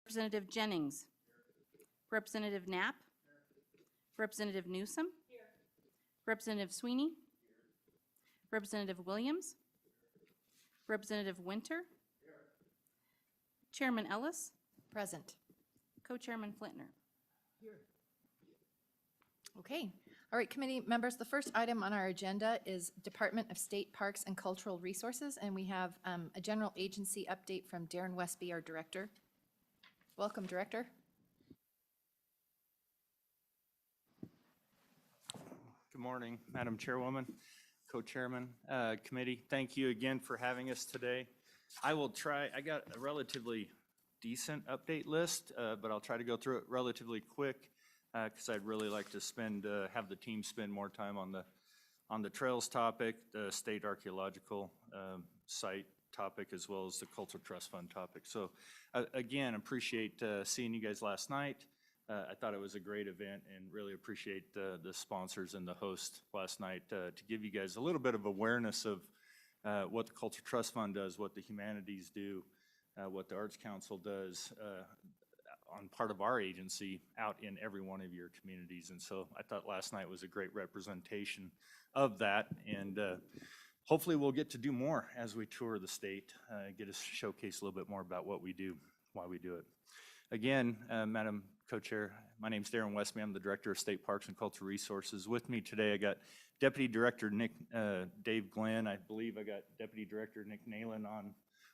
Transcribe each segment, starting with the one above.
Representative Jennings. Representative Knapp. Representative Newsom. Representative Sweeney. Representative Williams. Representative Winter. Chairman Ellis. Present. Co-Chairman Flintner. Okay. All right, committee members, the first item on our agenda is Department of State Parks and Cultural Resources, and we have a general agency update from Darren Westby, our director. Welcome, Director. Good morning, Madam Chairwoman, Co-Chairman, Committee. Thank you again for having us today. I got a relatively decent update list, but I'll try to go through it relatively quick because I'd really like to have the team spend more time on the trails topic, the state archaeological site topic, as well as the Cultural Trust Fund topic. So again, appreciate seeing you guys last night. I thought it was a great event and really appreciate the sponsors and the host last night to give you guys a little bit of awareness of what the Cultural Trust Fund does, what the humanities do, what the Arts Council does on part of our agency out in every one of your communities. And so I thought last night was a great representation of that. And hopefully we'll get to do more as we tour the state, get to showcase a little bit more about what we do, why we do it. Again, Madam Co-Chair, my name's Darren Westby. I'm the Director of State Parks and Cultural Resources. With me today, I got Deputy Director Dave Glenn. I believe I got Deputy Director Nick Nalen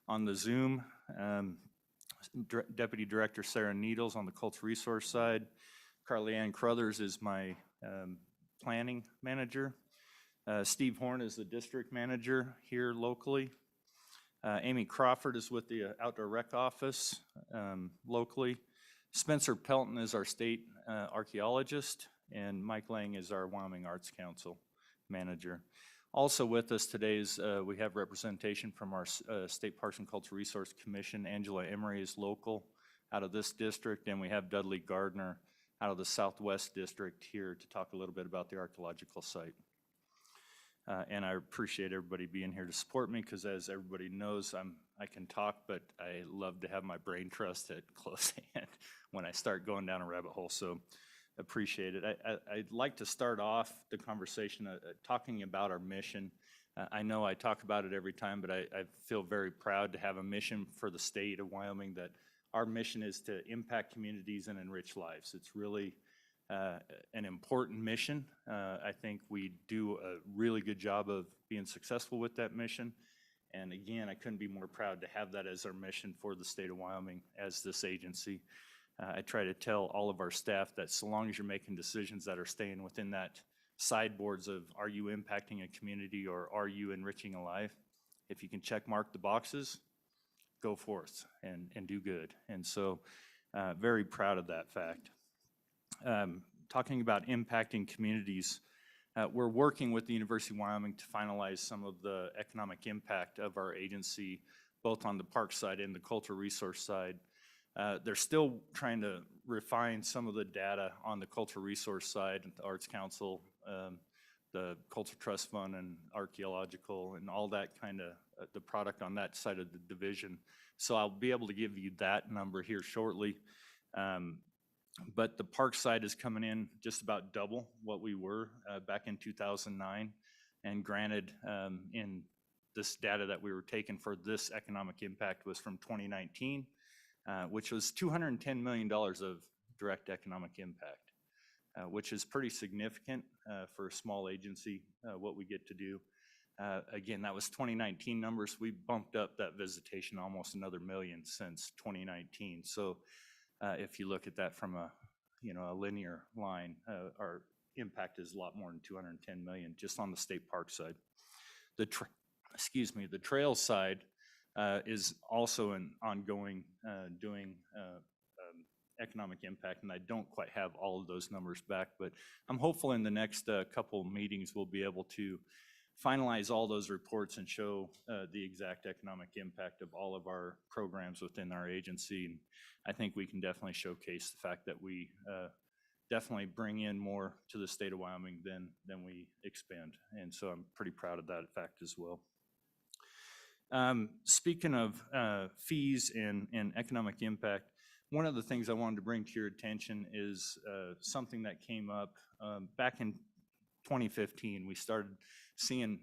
on the Zoom. Deputy Director Sarah Needles on the Cultural Resource side. Carly Ann Crothers is my planning manager. Steve Horn is the district manager here locally. Amy Crawford is with the Outdoor Rec Office locally. Spencer Pelton is our state archaeologist, and Mike Lang is our Wyoming Arts Council manager. Also with us today is we have representation from our State Parks and Cultural Resource Commission. Angela Emery is local out of this district, and we have Dudley Gardner out of the Southwest District here to talk a little bit about the archaeological site. And I appreciate everybody being here to support me because, as everybody knows, I can talk, but I love to have my brain trust at close hand when I start going down a rabbit hole. So appreciate it. I'd like to start off the conversation talking about our mission. I know I talk about it every time, but I feel very proud to have a mission for the state of Wyoming that our mission is to impact communities and enrich lives. It's really an important mission. I think we do a really good job of being successful with that mission. And again, I couldn't be more proud to have that as our mission for the state of Wyoming as this agency. I try to tell all of our staff that so long as you're making decisions that are staying within that sideboards of are you impacting a community or are you enriching a life, if you can check mark the boxes, go forth and do good. And so very proud of that fact. Talking about impacting communities, we're working with the University of Wyoming to finalize some of the economic impact of our agency, both on the park side and the cultural resource side. They're still trying to refine some of the data on the cultural resource side, the Arts Council, the Cultural Trust Fund and Archaeological and all that kind of the product on that side of the division. So I'll be able to give you that number here shortly. But the park side is coming in just about double what we were back in 2009. And granted, in this data that we were taking for this economic impact was from 2019, which was $210 million of direct economic impact, which is pretty significant for a small agency, what we get to do. Again, that was 2019 numbers. We bumped up that visitation almost another million since 2019. So if you look at that from a linear line, our impact is a lot more than 210 million just on the state park side. The trail side is also an ongoing doing economic impact, and I don't quite have all of those numbers back, but I'm hopeful in the next couple meetings we'll be able to finalize all those reports and show the exact economic impact of all of our programs within our agency. And I think we can definitely showcase the fact that we definitely bring in more to the state of Wyoming than we expend. And so I'm pretty proud of that fact as well. Speaking of fees and economic impact, one of the things I wanted to bring to your attention is something that came up back in 2015. We started seeing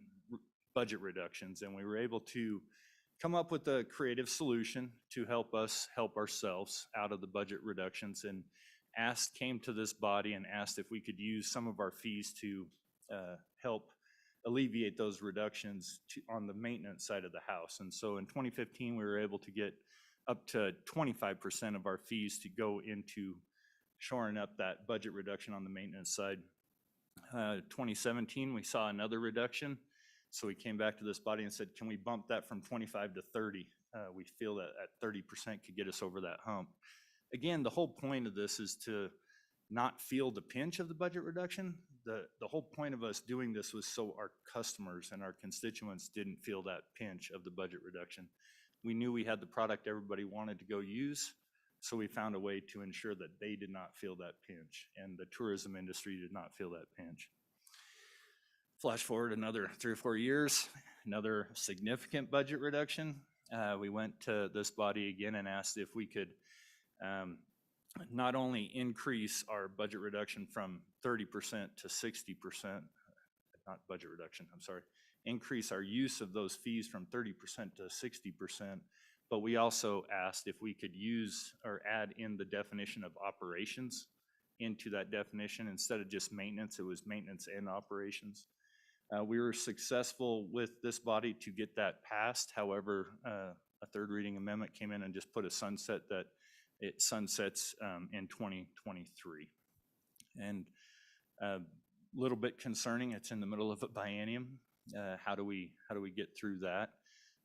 budget reductions, and we were able to come up with a creative solution to help us help ourselves out of the budget reductions, and came to this body and asked if we could use some of our fees to help alleviate those reductions on the maintenance side of the house. And so in 2015, we were able to get up to 25% of our fees to go into shoring up that budget reduction on the maintenance side. 2017, we saw another reduction. So we came back to this body and said, can we bump that from 25 to 30? We feel that at 30% could get us over that hump. Again, the whole point of this is to not feel the pinch of the budget reduction. The whole point of us doing this was so our customers and our constituents didn't feel that pinch of the budget reduction. We knew we had the product everybody wanted to go use, so we found a way to ensure that they did not feel that pinch, and the tourism industry did not feel that pinch. Flash forward another 3 or 4 years, another significant budget reduction. We went to this body again and asked if we could not only increase our budget reduction from 30% to 60%, not budget reduction, I'm sorry, increase our use of those fees from 30% to 60%, but we also asked if we could use or add in the definition of operations into that definition. Instead of just maintenance, it was maintenance and operations. We were successful with this body to get that passed. However, a third reading amendment came in and just put a sunset that it sunsets in 2023. And a little bit concerning, it's in the middle of a biennium. How do we get through that?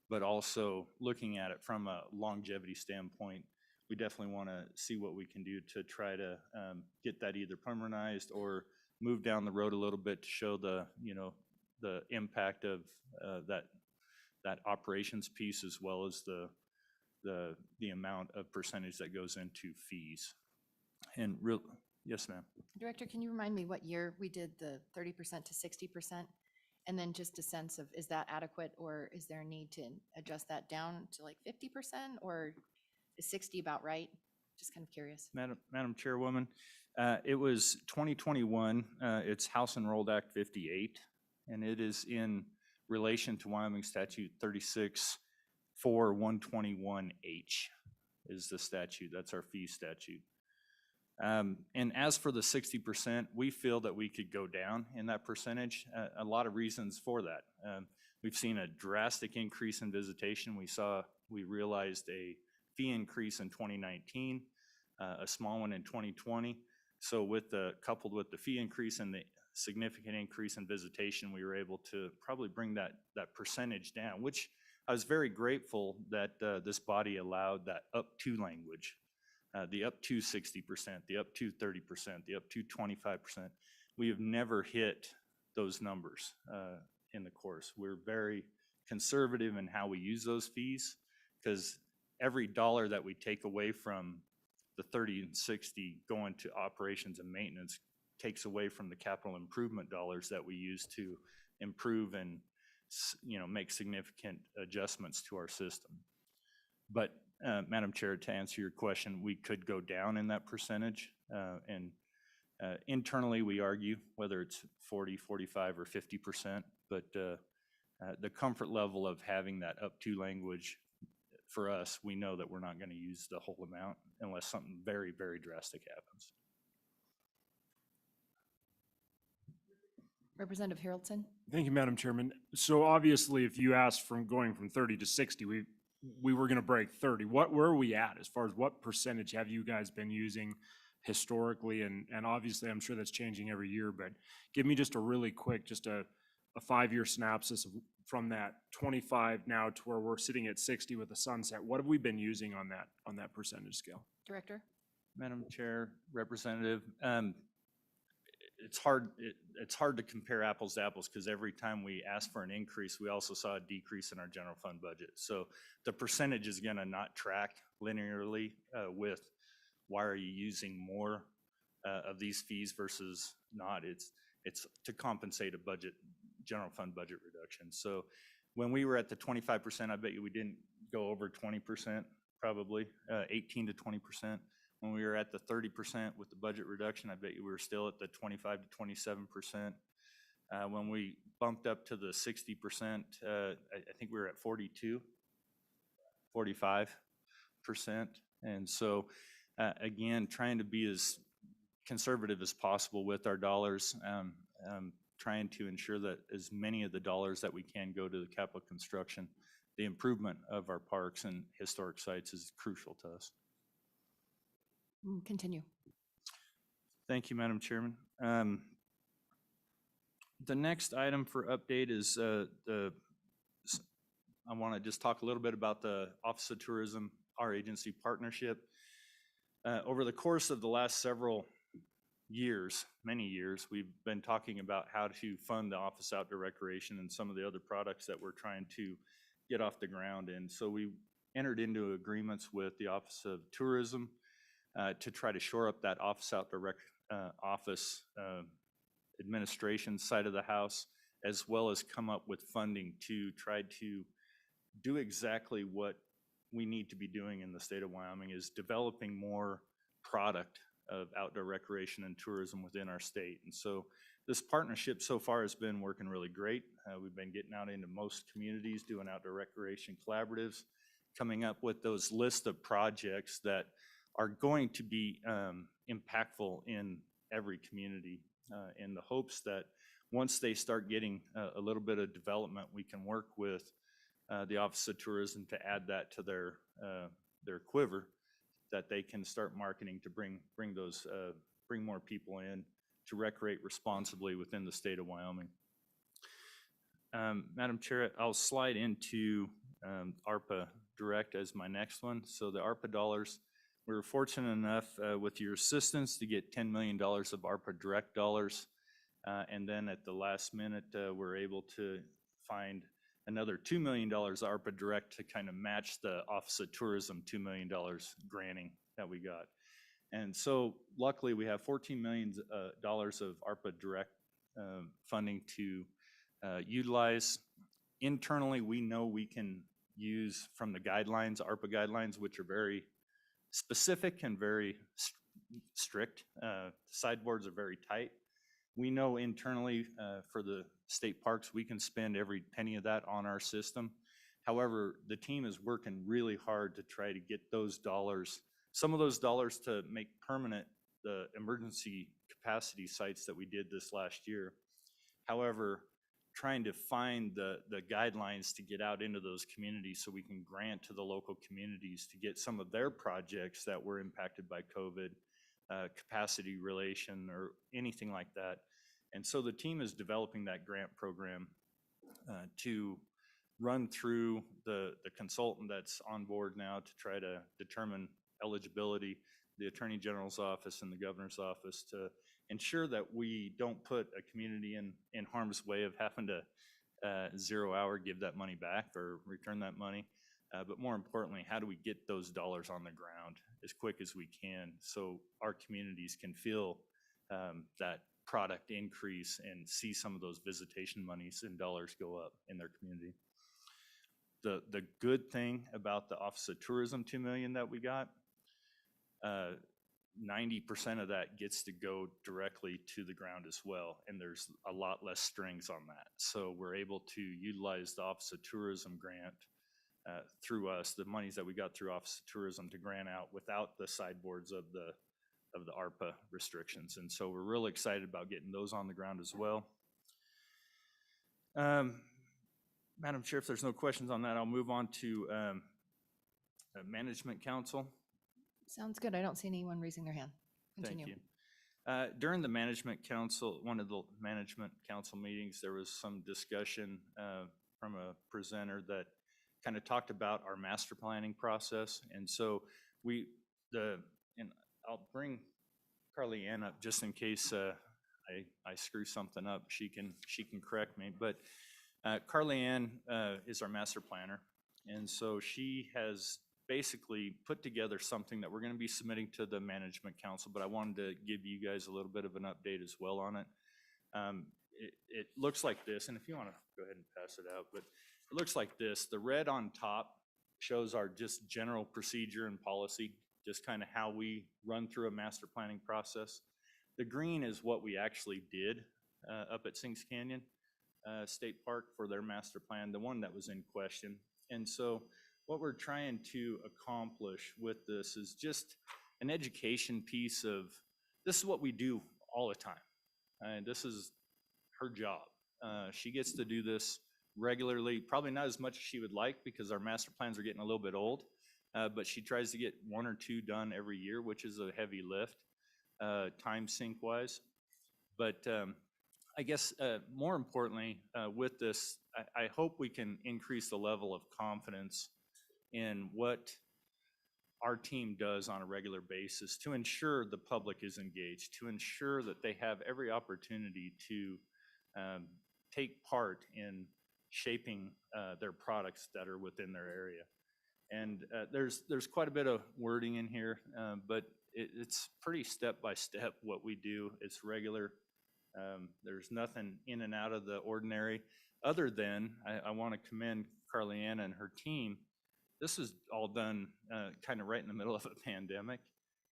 But also looking at it from a longevity standpoint, we definitely want to see what we can do to try to get that either permanentized or move down the road a little bit to show the impact of that operations piece, as well as the amount of percentage that goes into fees. And yes, ma'am. Director, can you remind me what year we did the 30% to 60%? And then just a sense of, is that adequate, or is there a need to adjust that down to like 50%, or is 60 about right? Just kind of curious. Madam Chairwoman, it was 2021. It's House Enrolled Act 58, and it is in relation to Wyoming Statute 36-4121H is the statute. That's our fee statute. And as for the 60%, we feel that we could go down in that percentage. A lot of reasons for that. We've seen a drastic increase in visitation. We realized a fee increase in 2019, a small one in 2020. So coupled with the fee increase and the significant increase in visitation, we were able to probably bring that percentage down, which I was very grateful that this body allowed that up to language. The up to 60%, the up to 30%, the up to 25%. We have never hit those numbers in the course. We're very conservative in how we use those fees, because every dollar that we take away from the 30 and 60 going to operations and maintenance takes away from the capital improvement dollars that we use to improve and make significant adjustments to our system. But Madam Chair, to answer your question, we could go down in that percentage, and internally we argue whether it's 40, 45, or 50%, but the comfort level of having that up to language, for us, we know that we're not going to use the whole amount unless something very, very drastic happens. Representative Haroldson? Thank you, Madam Chairman. So obviously, if you asked from going from 30 to 60, we were going to break 30. Where are we at as far as what percentage have you guys been using historically? And obviously, I'm sure that's changing every year, but give me just a really quick, just a 5-year synopsis from that 25 now to where we're sitting at 60 with the sunset. What have we been using on that percentage scale? Director? Madam Chair, Representative, it's hard to compare apples to apples, because every time we ask for an increase, we also saw a decrease in our general fund budget. So the percentage is going to not track linearly with why are you using more of these fees versus not. It's to compensate a general fund budget reduction. So when we were at the 25%, I bet you we didn't go over 20%, probably 18 to 20%. When we were at the 30% with the budget reduction, I bet you we were still at the 25 to 27%. When we bumped up to the 60%, I think we were at 42, 45%. And so, again, trying to be as conservative as possible with our dollars, trying to ensure that as many of the dollars that we can go to the capital construction. The improvement of our parks and historic sites is crucial to us. Continue. Thank you, Madam Chairman. The next item for update is I want to just talk a little bit about the Office of Tourism, our agency partnership. Over the course of the last several years, many years, we've been talking about how to fund the Office Outdoor Recreation and some of the other products that we're trying to get off the ground. And so we entered into agreements with the Office of Tourism to try to shore up that Office Outdoor Office administration side of the house, as well as come up with funding to try to do exactly what we need to be doing in the state of Wyoming, is developing more product of outdoor recreation and tourism within our state. And so this partnership so far has been working really great. We've been getting out into most communities, doing outdoor recreation collaboratives, coming up with those lists of projects that are going to be impactful in every community, in the hopes that once they start getting a little bit of development, we can work with the Office of Tourism to add that to their quiver, that they can start marketing to bring more people in to recreate responsibly within the state of Wyoming. Madam Chair, I'll slide into ARPA Direct as my next one. So the ARPA dollars, we were fortunate enough with your assistance to get $10 million of ARPA Direct dollars. And then at the last minute, we're able to find another $2 million ARPA Direct to kind of match the Office of Tourism $2 million granting that we got. And so luckily we have $14 million of ARPA Direct funding to utilize. Internally, we know we can use from the guidelines, ARPA guidelines, which are very specific and very strict. Sideboards are very tight. We know internally for the state parks, we can spend every penny of that on our system. However, the team is working really hard to try to get those dollars, some of those dollars, to make permanent the emergency capacity sites that we did this last year. However, trying to find the guidelines to get out into those communities so we can grant to the local communities to get some of their projects that were impacted by COVID, capacity relation or anything like that. And so the team is developing that grant program to run through the consultant that's on board now to try to determine eligibility, the Attorney General's office and the Governor's office, to ensure that we don't put a community in harm's way of having to 0 hour give that money back or return that money. But more importantly, how do we get those dollars on the ground as quick as we can so our communities can feel that product increase and see some of those visitation monies and dollars go up in their community. The good thing about the Office of Tourism $2 million that we got, 90% of that gets to go directly to the ground as well, and there's a lot less strings on that. So we're able to utilize the Office of Tourism grant through us, the monies that we got through Office of Tourism, to grant out without the sideboards of the ARPA restrictions. And so we're really excited about getting those on the ground as well. Madam Chair, if there's no questions on that, I'll move on to Management Council. Sounds good. I don't see anyone raising their hand. Continue. Thank you. During the Management Council, one of the Management Council meetings, there was some discussion from a presenter that kind of talked about our master planning process. And so and I'll bring Carly Ann up just in case I screw something up. She can correct me. But Carly Ann is our master planner, and so she has basically put together something that we're going to be submitting to the Management Council, but I wanted to give you guys a little bit of an update as well on it. It looks like this, and if you want to go ahead and pass it out, but it looks like this. The red on top shows our just general procedure and policy just kind of how we run through a master planning process. The green is what we actually did up at Sings Canyon State Park for their master plan, the one that was in question. And so what we're trying to accomplish with this is just an education piece of, this is what we do all the time. And this is her job. She gets to do this regularly, probably not as much as she would like because our master plans are getting a little bit old, but she tries to get 1 or 2 done every year, which is a heavy lift, time sink wise. But I guess more importantly with this, I hope we can increase the level of confidence in what our team does on a regular basis to ensure the public is engaged, to ensure that they have every opportunity to take part in shaping their products that are within their area. And there's quite a bit of wording in here, but it's pretty step by step what we do. It's regular. There's nothing in and out of the ordinary, other than I want to commend Carly Ann and her team. This is all done kind of right in the middle of a pandemic,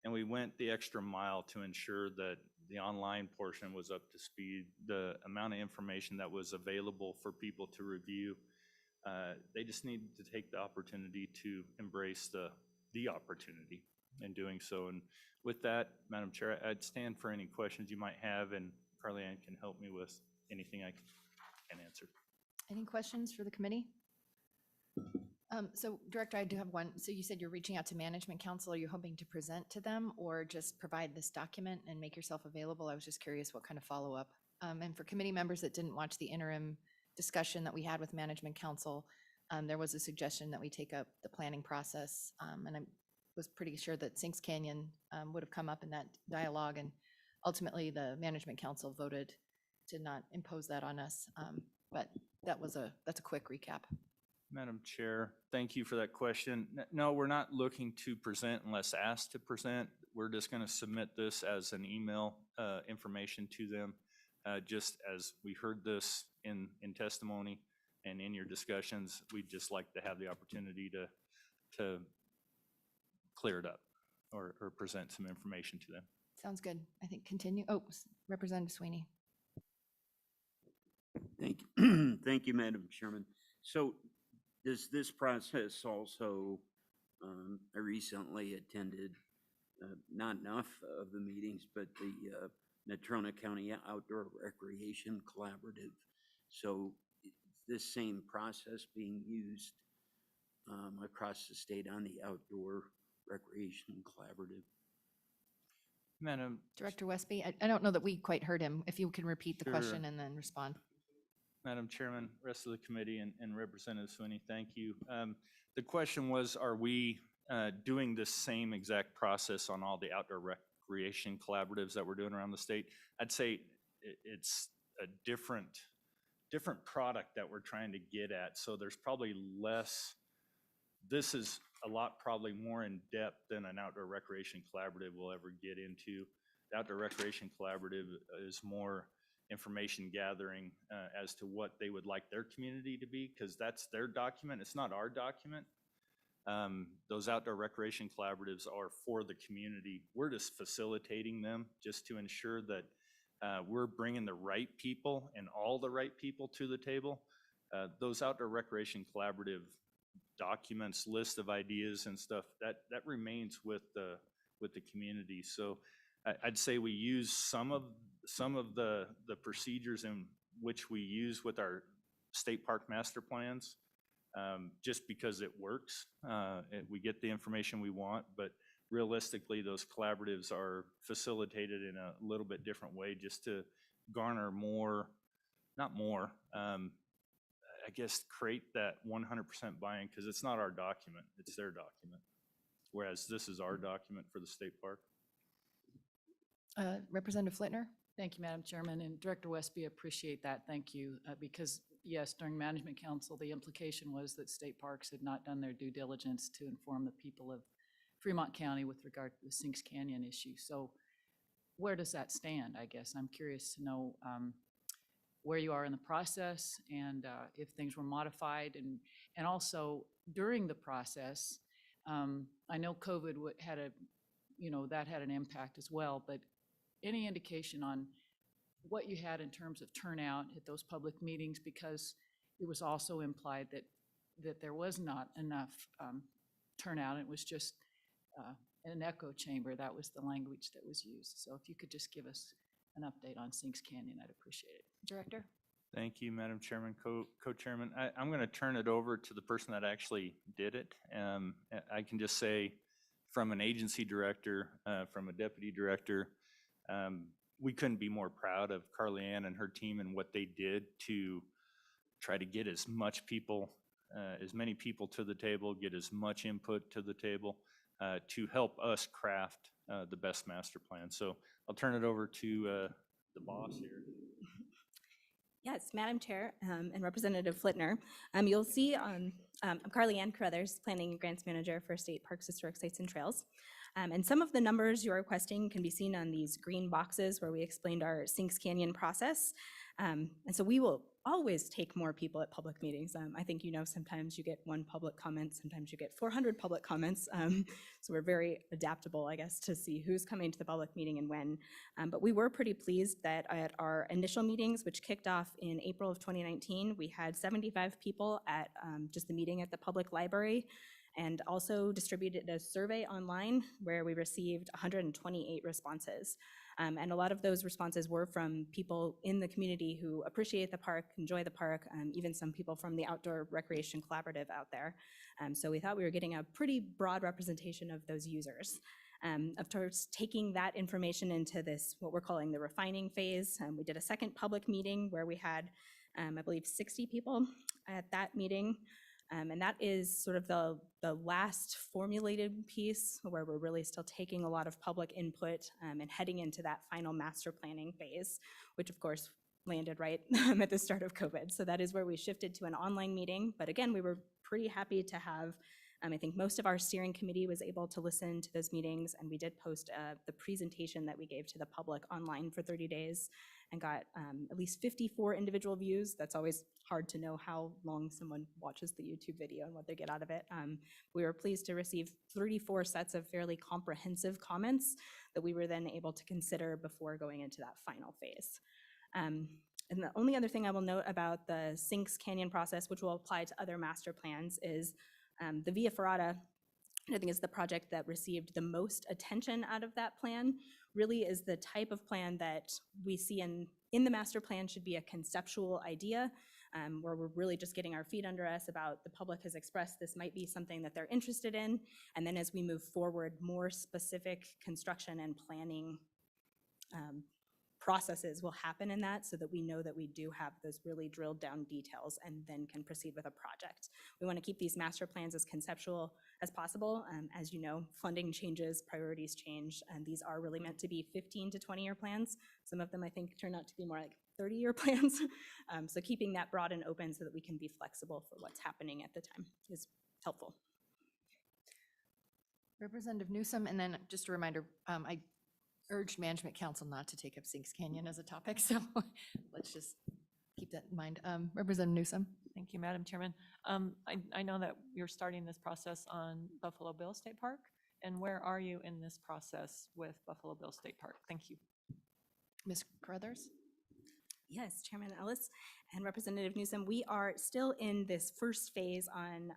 and we went the extra mile to ensure that the online portion was up to speed, the amount of information that was available for people to review. They just need to take the opportunity to embrace the opportunity in doing so. And with that, Madam Chair, I'd stand for any questions you might have, and Carly Ann can help me with anything I can answer. Any questions for the committee? So Director, I do have one. So you said you're reaching out to Management Council. Are you hoping to present to them or just provide this document and make yourself available? I was just curious what kind of follow-up. And for committee members that didn't watch the interim discussion that we had with Management Council, there was a suggestion that we take up the planning process. And I was pretty sure that Sinks Canyon would have come up in that dialogue. And ultimately, the Management Council voted to not impose that on us. But that's a quick recap. Madam Chair, thank you for that question. No, we're not looking to present unless asked to present. We're just going to submit this as an email information to them. Just as we heard this in testimony and in your discussions, we'd just like to have the opportunity to clear it up or present some information to them. Sounds good. I think continue. Oh, Representative Sweeney. Thank you. Thank you, Madam Chairman. So does this process also, I recently attended not enough of the meetings, but the Natrona County Outdoor Recreation Collaborative. So is this same process being used across the state on the Outdoor Recreation Collaborative? Madam Director Westby, I don't know that we quite heard him. If you can repeat the Sure. question and then respond. Madam Chairman, rest of the committee, and Representative Sweeney, thank you. The question was, are we doing the same exact process on all the outdoor recreation collaboratives that we're doing around the state? I'd say it's a different product that we're trying to get at. So there's probably less, this is a lot probably more in depth than an outdoor recreation collaborative will ever get into. The outdoor recreation collaborative is more information gathering as to what they would like their community to be, because that's their document. It's not our document. Those outdoor recreation collaboratives are for the community. We're just facilitating them just to ensure that we're bringing the right people and all the right people to the table. Those outdoor recreation collaborative documents, list of ideas and stuff, that remains with the community. So I'd say we use some of the procedures in which we use with our state park master plans, just because it works. We get the information we want, but realistically, those collaboratives are facilitated in a little bit different way just to garner more, not more, I guess create that 100% buy-in, because it's not our document, it's their document. Whereas this is our document for the state park. Representative Flitner? Thank you, Madam Chairman, and Director Westby, appreciate that. Thank you. Because yes, during Management Council, the implication was that state parks had not done their due diligence to inform the people of Fremont County with regard to the Sinks Canyon issue. So where does that stand, I guess? I'm curious to know where you are in the process and if things were modified, and also during the process, I know COVID had a, that had an impact as well, but any indication on what you had in terms of turnout at those public meetings? Because it was also implied that there was not enough turnout. It was just an echo chamber. That was the language that was used. So if you could just give us an update on Sinks Canyon, I'd appreciate it. Director? Thank you, Madam Chairman, Co-Chairman. I'm going to turn it over to the person that actually did it. I can just say, from an agency director, from a deputy director, we couldn't be more proud of Carly Ann and her team and what they did to try to get as many people to the table, get as much input to the table to help us craft the best master plan. So I'll turn it over to the boss here. Yes, Madam Chair and Representative Flitner. You'll see I'm Carly Ann Carruthers, Planning and Grants Manager for State Parks, Historic Sites, and Trails. And some of the numbers you're requesting can be seen on these green boxes where we explained our Sinks Canyon process. And so we will always take more people at public meetings. I think sometimes you get one public comment, sometimes you get 400 public comments. So we're very adaptable, I guess, to see who's coming to the public meeting and when. But we were pretty pleased that at our initial meetings, which kicked off in April of 2019, we had 75 people at just the meeting at the public library, and also distributed a survey online where we received 128 responses. And a lot of those responses were from people in the community who appreciate the park, enjoy the park, even some people from the Outdoor Recreation Collaborative out there. So we thought we were getting a pretty broad representation of those users. Of course, taking that information into this, what we're calling the refining phase, we did a second public meeting where we had, I believe, 60 people at that meeting. And that is sort of the last formulated piece where we're really still taking a lot of public input and heading into that final master planning phase, which of course landed right at the start of COVID. So that is where we shifted to an online meeting. But again, we were pretty happy to have, I think most of our steering committee was able to listen to those meetings, and we did post the presentation that we gave to the public online for 30 days and got at least 54 individual views. That's always hard to know how long someone watches the YouTube video and what they get out of it. We were pleased to receive 34 sets of fairly comprehensive comments that we were then able to consider before going into that final phase. And the only other thing I will note about the Sinks Canyon process, which will apply to other master plans, is the Via Ferrata, I think, is the project that received the most attention out of that plan. Really is the type of plan that we see in the master plan should be a conceptual idea, where we're really just getting our feet under us about the public has expressed this might be something that they're interested in. And then as we move forward, more specific construction and planning processes will happen in that, so that we know that we do have those really drilled down details and then can proceed with a project. We want to keep these master plans as conceptual as possible. As you know, funding changes, priorities change, and these are really meant to be 15 to 20-year plans. Some of them I think turn out to be more like 30-year plans. So keeping that broad and open so that we can be flexible for what's happening at the time is helpful. Representative Newsom, and then just a reminder, I urged Management Council not to take up Sinks Canyon as a topic, so let's just keep that in mind. Representative Newsom. Thank you, Madam Chairman. I know that you're starting this process on Buffalo Bill State Park, and where are you in this process with Buffalo Bill State Park? Thank you. Ms. Carruthers. Yes, Chairman Ellis and Representative Newsom, we are still in this first phase on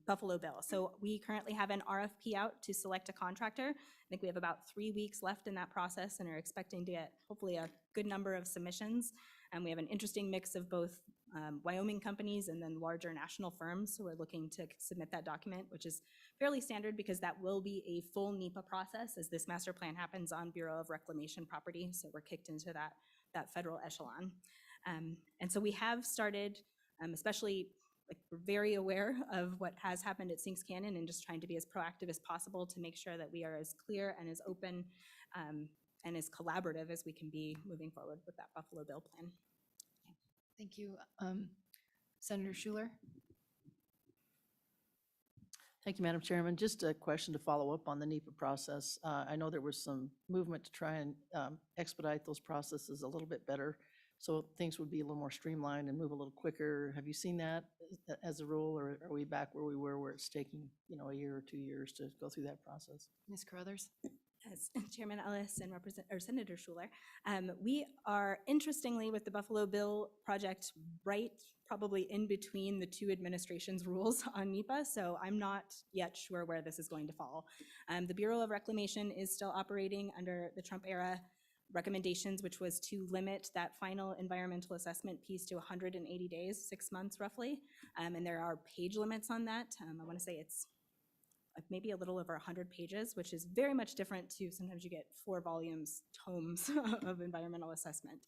Buffalo Bill. So we currently have an RFP out to select a contractor. I think we have about 3 weeks left in that process and are expecting to get hopefully a good number of submissions. And we have an interesting mix of both Wyoming companies and then larger national firms. So we're looking to submit that document, which is fairly standard because that will be a full NEPA process, as this master plan happens on Bureau of Reclamation property. So we're kicked into that federal echelon. And so we have started, especially we're very aware of what has happened at Sinks Canyon and just trying to be as proactive as possible to make sure that we are as clear and as open and as collaborative as we can be moving forward with that Buffalo Bill plan. Thank you. Senator Schuler. Thank you, Madam Chairman. Just a question to follow up on the NEPA process. I know there was some movement to try and expedite those processes a little bit better. So things would be a little more streamlined and move a little quicker. Have you seen that as a rule, or are we back where we were, where it's taking, a year or 2 years to go through that process? Ms. Carruthers? As Chairman Ellis and Senator Schuler, we are, interestingly, with the Buffalo Bill project, right probably in between the two administrations' rules on NEPA, so I'm not yet sure where this is going to fall. The Bureau of Reclamation is still operating under the Trump era recommendations, which was to limit that final environmental assessment piece to 180 days, 6 months roughly, and there are page limits on that. I want to say it's maybe a little over 100 pages, which is very much different to sometimes you get 4 volumes, tomes of environmental assessment.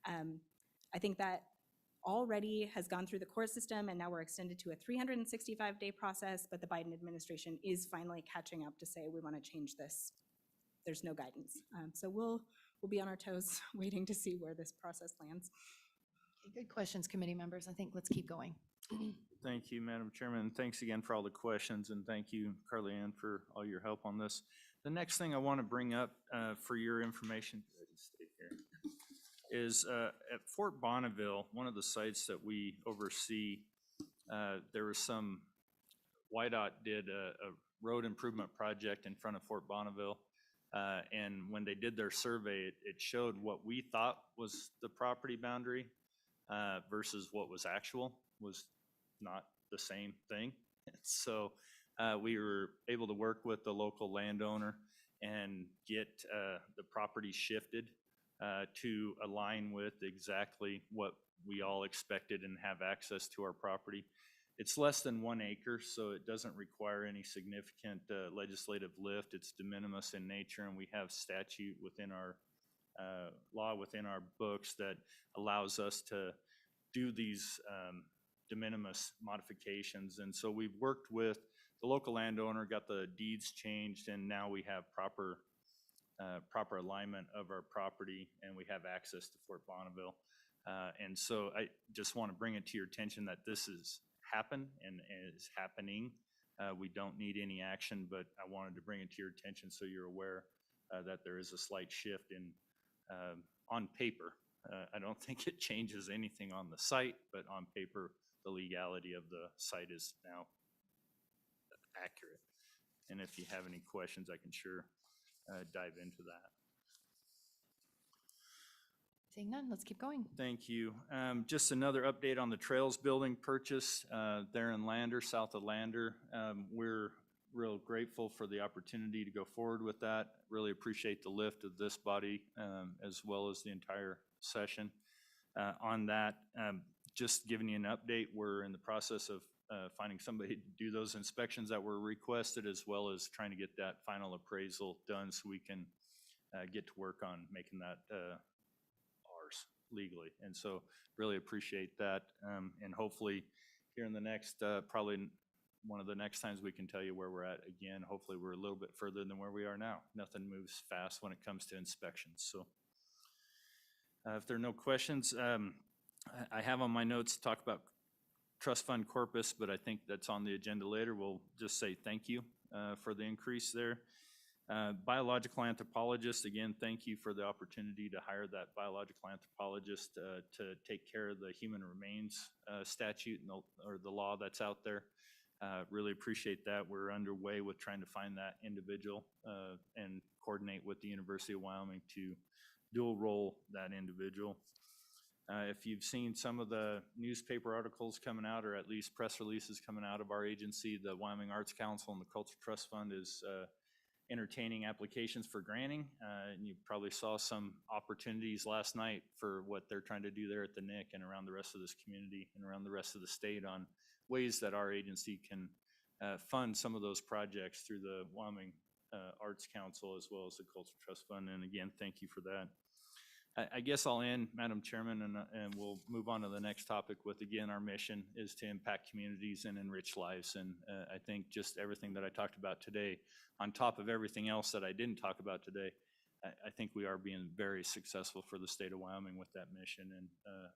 I think that already has gone through the court system, and now we're extended to a 365-day process, but the Biden administration is finally catching up to say, we want to change this. There's no guidance. So we'll be on our toes waiting to see where this process lands. Okay, good questions, committee members. I think let's keep going. Thank you, Madam Chairman. Thanks again for all the questions, and thank you, Carly Ann, for all your help on this. The next thing I want to bring up for your information is at Fort Bonneville, one of the sites that we oversee, there was some, WYDOT did a road improvement project in front of Fort Bonneville. And when they did their survey, it showed what we thought was the property boundary versus what was actual was not the same thing. So we were able to work with the local landowner and get the property shifted to align with exactly what we all expected and have access to our property. It's less than 1 acre, so it doesn't require any significant legislative lift. It's de minimis in nature, and we have statute within our law within our books that allows us to do these de minimis modifications. And so we've worked with the local landowner, got the deeds changed, and now we have proper alignment of our property, and we have access to Fort Bonneville. And so I just want to bring it to your attention that this is happened and is happening. We don't need any action, but I wanted to bring it to your attention so you're aware that there is a slight shift in on paper. I don't think it changes anything on the site, but on paper, the legality of the site is now accurate. And if you have any questions, I can sure dive into that. Seeing none, let's keep going. Thank you. Just another update on the Trails Building purchase there in Lander, south of Lander. We're real grateful for the opportunity to go forward with that. Really appreciate the lift of this body as well as the entire session. On that, just giving you an update, we're in the process of finding somebody to do those inspections that were requested, as well as trying to get that final appraisal done so we can get to work on making that ours legally. And so really appreciate that. And hopefully here in the next, probably one of the next times we can tell you where we're at again. Hopefully we're a little bit further than where we are now. Nothing moves fast when it comes to inspections. So if there are no questions, I have on my notes to talk about trust fund corpus, but I think that's on the agenda later. We'll just say thank you for the increase there. Biological anthropologist, again, thank you for the opportunity to hire that biological anthropologist to take care of the human remains statute and or the law that's out there. Really appreciate that. We're underway with trying to find that individual and coordinate with the University of Wyoming to dual role that individual. If you've seen some of the newspaper articles coming out, or at least press releases coming out of our agency, the Wyoming Arts Council and the Culture Trust Fund is entertaining applications for granting. And you probably saw some opportunities last night for what they're trying to do there at the NIC and around the rest of this community and around the rest of the state on ways that our agency can fund some of those projects through the Wyoming Arts Council as well as the Culture Trust Fund. And again, thank you for that. I guess I'll end, Madam Chairman, and we'll move on to the next topic with, again, our mission is to impact communities and enrich lives. And I think just everything that I talked about today, on top of everything else that I didn't talk about today, I think we are being very successful for the state of Wyoming with that mission. And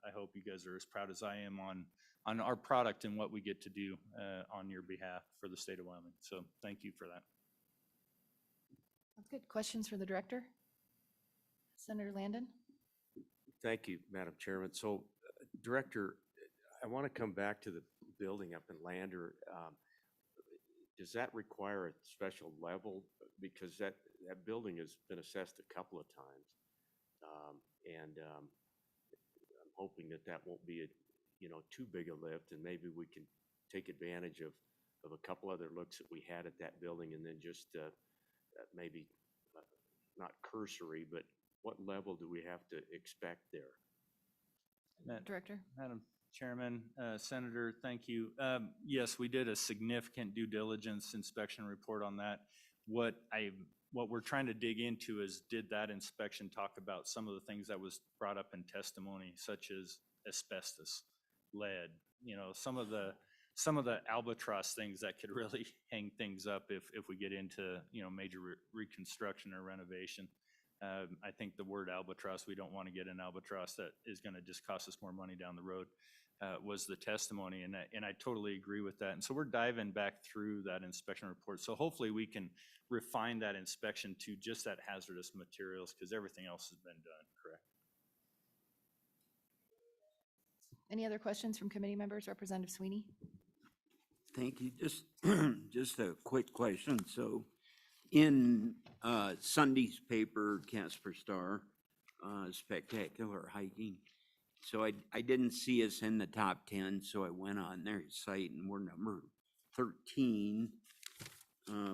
I hope you guys are as proud as I am on our product and what we get to do on your behalf for the state of Wyoming. So thank you for that. That's good. Questions for the director? Senator Landon? Thank you, Madam Chairman. So, Director, I want to come back to the building up in Lander. Does that require a special level? Because that building has been assessed a couple of times. I'm hoping that won't be too big a lift, and maybe we can take advantage of a couple other looks that we had at that building, and then just maybe not cursory, but what level do we have to expect there? Director? Madam Chairman, Senator, thank you. Yes, we did a significant due diligence inspection report on that. What we're trying to dig into is, did that inspection talk about some of the things that was brought up in testimony, such as asbestos, lead, some of the albatross things that could really hang things up if we get into, major reconstruction or renovation. I think the word albatross, we don't want to get an albatross that is going to just cost us more money down the road, was the testimony. And I totally agree with that. And so we're diving back through that inspection report. So hopefully we can refine that inspection to just that hazardous materials, because everything else has been done, correct? Any other questions from committee members? Representative Sweeney? Thank you. Just a quick question. So in Sunday's paper, Casper Star, spectacular hiking. So I didn't see us in the top 10, so I went on their site and we're number 13.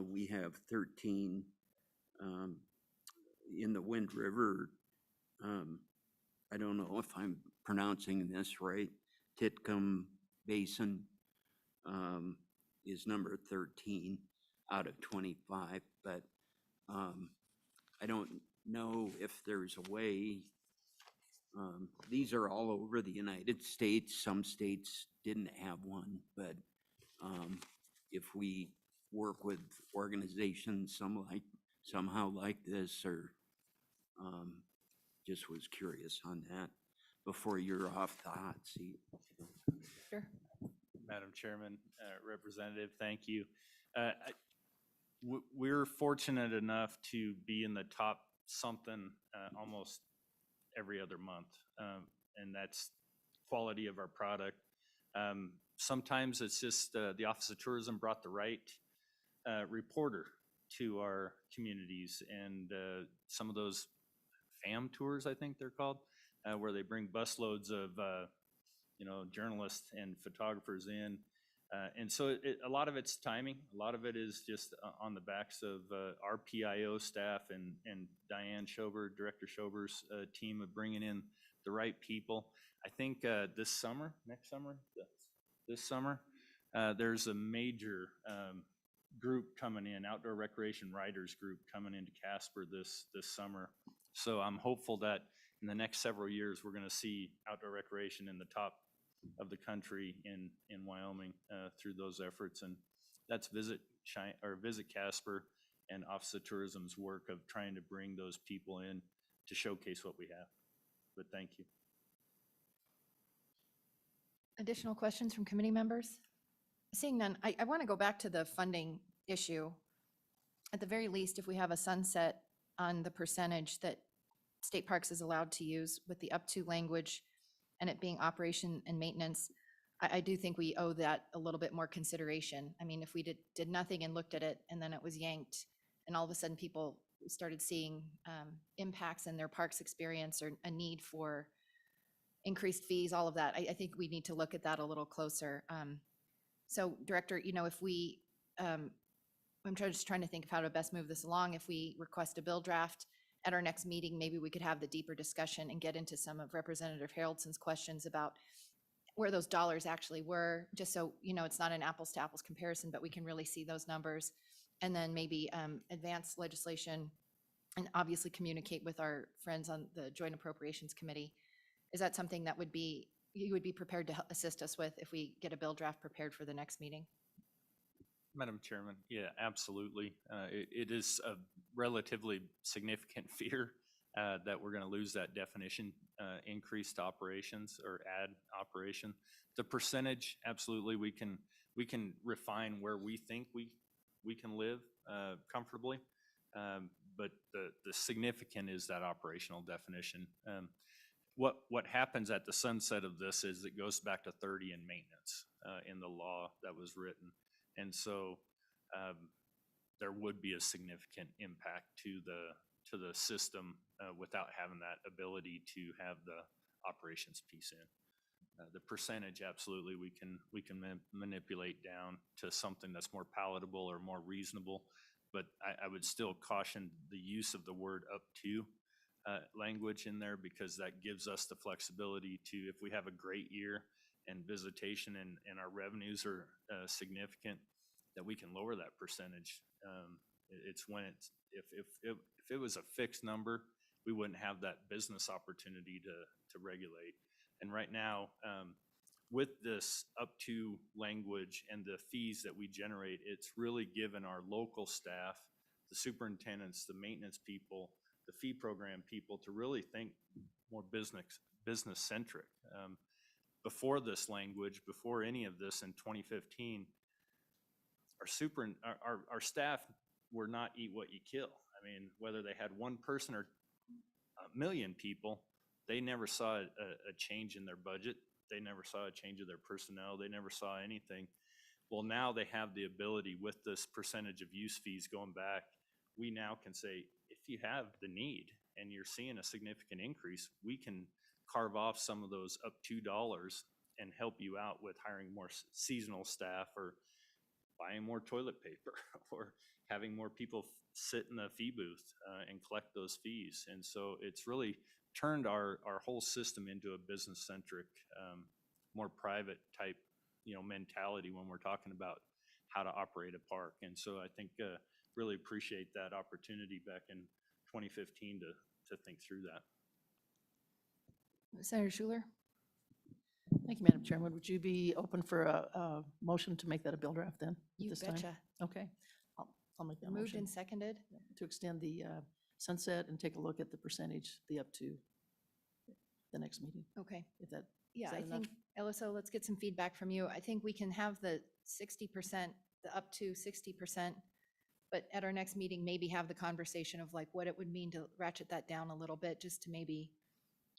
We have 13 in the Wind River. I don't know if I'm pronouncing this right. Titcomb Basin is number 13 out of 25, but I don't know if there's a way. These are all over the United States. Some states didn't have one, but if we work with organizations somehow like this, or just was curious on that before you're off the hot seat. Sure. Madam Chairman, Representative, thank you. We're fortunate enough to be in the top something almost every other month, and that's quality of our product. Sometimes it's just the Office of Tourism brought the right reporter to our communities, and some of those FAM tours, I think they're called, where they bring busloads of journalists and photographers in. And so a lot of it's timing. A lot of it is just on the backs of our PIO staff and Diane Schober, Director Schober's team of bringing in the right people. I think this summer, there's a major group coming in, outdoor recreation riders group coming into Casper this summer. So I'm hopeful that in the next several years, we're going to see outdoor recreation in the top of the country in Wyoming through those efforts. And that's Visit Casper and Office of Tourism's work of trying to bring those people in to showcase what we have. But thank you. Additional questions from committee members? Seeing none, I want to go back to the funding issue. At the very least, if we have a sunset on the percentage that State Parks is allowed to use with the up to language and it being operation and maintenance, I do think we owe that a little bit more consideration. I mean, if we did nothing and looked at it and then it was yanked and all of a sudden people started seeing impacts in their parks experience or a need for increased fees, all of that, I think we need to look at that a little closer. So Director, if we, I'm just trying to think of how to best move this along. If we request a bill draft at our next meeting, maybe we could have the deeper discussion and get into some of Representative Haraldson's questions about where those dollars actually were, just so, it's not an apples to apples comparison, but we can really see those numbers. And then maybe advance legislation and obviously communicate with our friends on the Joint Appropriations Committee. Is that something that you would be prepared to assist us with if we get a bill draft prepared for the next meeting? Madam Chairman, yeah, absolutely. It is a relatively significant fear that we're going to lose that definition, increased operations or add operation. The percentage, absolutely, we can refine where we think we can live comfortably, but the significant is that operational definition. what happens at the sunset of this is it goes back to 30 in maintenance in the law that was written. And so there would be a significant impact to the system without having that ability to have the operations piece in. The percentage, absolutely, we can manipulate down to something that's more palatable or more reasonable, but I would still caution the use of the word up to language in there, because that gives us the flexibility to, if we have a great year and visitation and our revenues are significant, that we can lower that percentage. It's when if it was a fixed number, we wouldn't have that business opportunity to regulate. And right now, with this up to language and the fees that we generate, it's really given our local staff, the superintendents, the maintenance people, the fee program people, to really think more business centric. Before this language, before any of this in 2015, our staff were not eat what you kill. I mean, whether they had one person or a million people, they never saw a change in their budget. They never saw a change of their personnel. They never saw anything. Well, now they have the ability, with this percentage of use fees going back, we now can say, if you have the need and you're seeing a significant increase, we can carve off some of those up $2 and help you out with hiring more seasonal staff, or buying more toilet paper, or having more people sit in the fee booth and collect those fees. And so it's really turned our whole system into a business-centric, more private type, mentality when we're talking about how to operate a park. And so I think really appreciate that opportunity back in 2015 to think through that. Senator Schuler? Thank you, Madam Chairman. Would you be open for a motion to make that a bill draft then? At You this time? betcha. Okay, I'll make that Moved motion. and seconded. To extend the sunset and take a look at the percentage, the up to the next meeting, Okay. if that, Yeah, that I enough? think, Elisa, let's get some feedback from you. I think we can have the 60%, the up to 60%, but at our next meeting, maybe have the conversation of like what it would mean to ratchet that down a little bit, just to maybe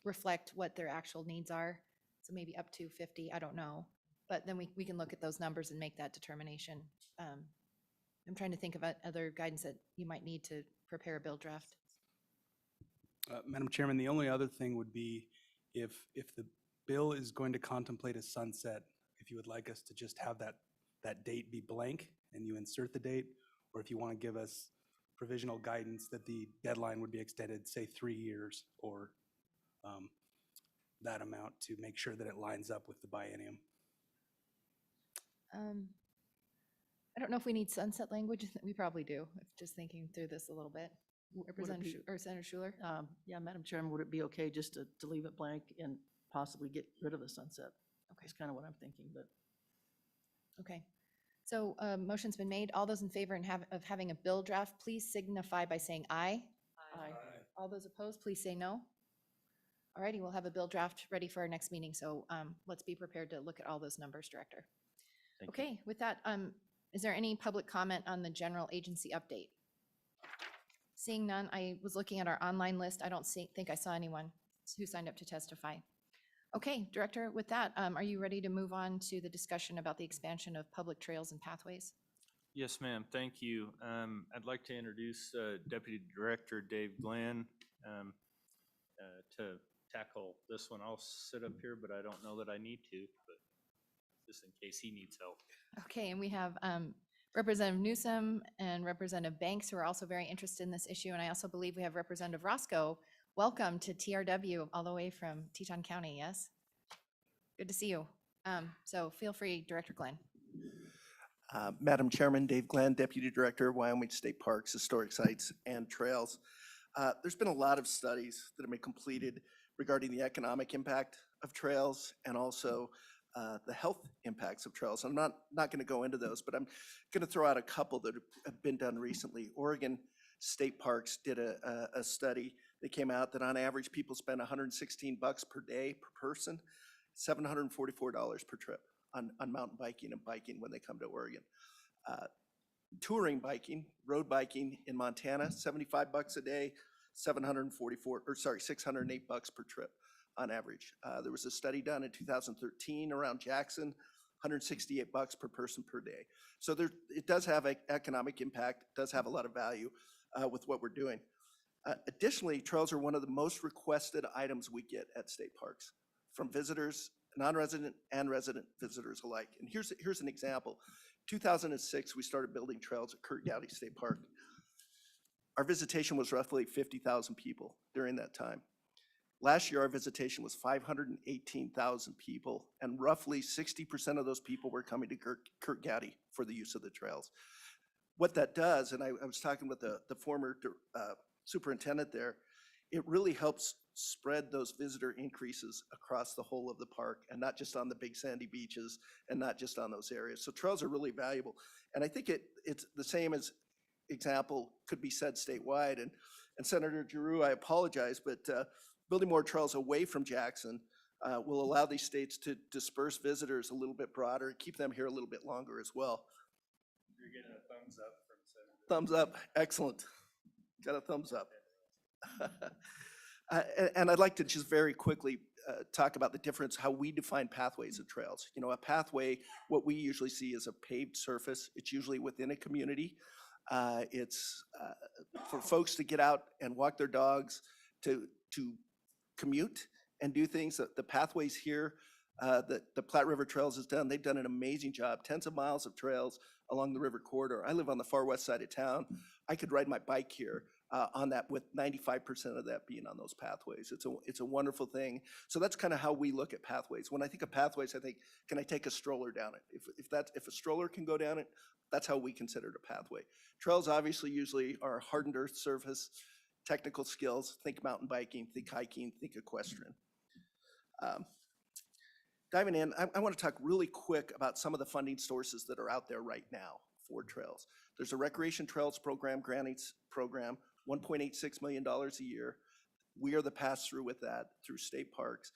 reflect what their actual needs are. So maybe up to 50, I don't know. But then we can look at those numbers and make that determination. I'm trying to think of other guidance that you might need to prepare a bill draft. Madam Chairman, the only other thing would be if the bill is going to contemplate a sunset, if you would like us to just have that date be blank and you insert the date, or if you want to give us provisional guidance that the deadline would be extended, say 3 years, or that amount, to make sure that it lines up with the biennium. I don't know if we need sunset language. We probably do, just thinking through this a little bit. Representative or Senator Schuler? Yeah, Madam Chairman, would it be okay just to leave it blank and possibly get rid of the sunset? Okay. That's kind of what I'm thinking, but. Okay. So motion's been made. All those in favor of having a bill draft, please signify by saying aye. Aye. All those opposed, please say no. All righty, we'll have a bill draft ready for our next meeting. So let's be prepared to look at all those numbers, Director. Thank you. Okay, with that, is there any public comment on the general agency update? Seeing none, I was looking at our online list. I don't think I saw anyone who signed up to testify. Okay, Director, with that, are you ready to move on to the discussion about the expansion of public trails and pathways? Yes, ma'am. Thank you. I'd like to introduce Deputy Director Dave Glenn to tackle this one. I'll sit up here, but I don't know that I need to, but just in case he needs help. Okay, and we have Representative Newsom and Representative Banks, who are also very interested in this issue. And I also believe we have Representative Roscoe. Welcome to TRW, all the way from Teton County, yes? Good to see you. So feel free, Director Glenn. Madam Chairman, Dave Glenn, Deputy Director, Wyoming State Parks, Historic Sites, and Trails. There's been a lot of studies that have been completed regarding the economic impact of trails and also the health impacts of trails. I'm not going to go into those, but I'm going to throw out a couple that have been done recently. Oregon State Parks did a study that came out that on average people spend $116 per day per person, $744 per trip on mountain biking and biking when they come to Oregon. Touring biking, road biking in Montana, $75 a day, $608 per trip. on average. There was a study done in 2013 around Jackson, $168 per person per day. So it does have an economic impact, it does have a lot of value with what we're doing. Additionally, trails are one of the most requested items we get at state parks from visitors, non-resident and resident visitors alike. And here's an example. 2006, we started building trails at Kurt Gowdy State Park. Our visitation was roughly 50,000 people during that time. Last year, our visitation was 518,000 people, and roughly 60% of those people were coming to Kurt Gowdy for the use of the trails. What that does, and I was talking with the former superintendent there, it really helps spread those visitor increases across the whole of the park and not just on the big sandy beaches and not just on those areas. So trails are really valuable. And I think it's the same as example could be said statewide. And Senator Giroux, I apologize, but building more trails away from Jackson will allow these states to disperse visitors a little bit broader, keep them here a little bit longer as well. You're getting a thumbs up from Senator. Thumbs up, excellent. Got a thumbs up. And I'd like to just very quickly talk about the difference, how we define pathways and trails. You know, a pathway, what we usually see is a paved surface. It's usually within a community. It's for folks to get out and walk their dogs, to commute and do things. The pathways here that the Platte River Trails has done, they've done an amazing job. Tens of miles of trails along the river corridor. I live on the far west side of town. I could ride my bike here on that, with 95% of that being on those pathways. It's a wonderful thing. So that's kind of how we look at pathways. When I think of pathways, I think, can I take a stroller down it? If a stroller can go down it, that's how we consider it a pathway. Trails obviously usually are hardened earth surface, technical skills. Think mountain biking, think hiking, think equestrian. Diving in, I want to talk really quick about some of the funding sources that are out there right now for trails. There's a recreation trails program, grants program, $1.86 million a year. We are the pass-through with that through state parks.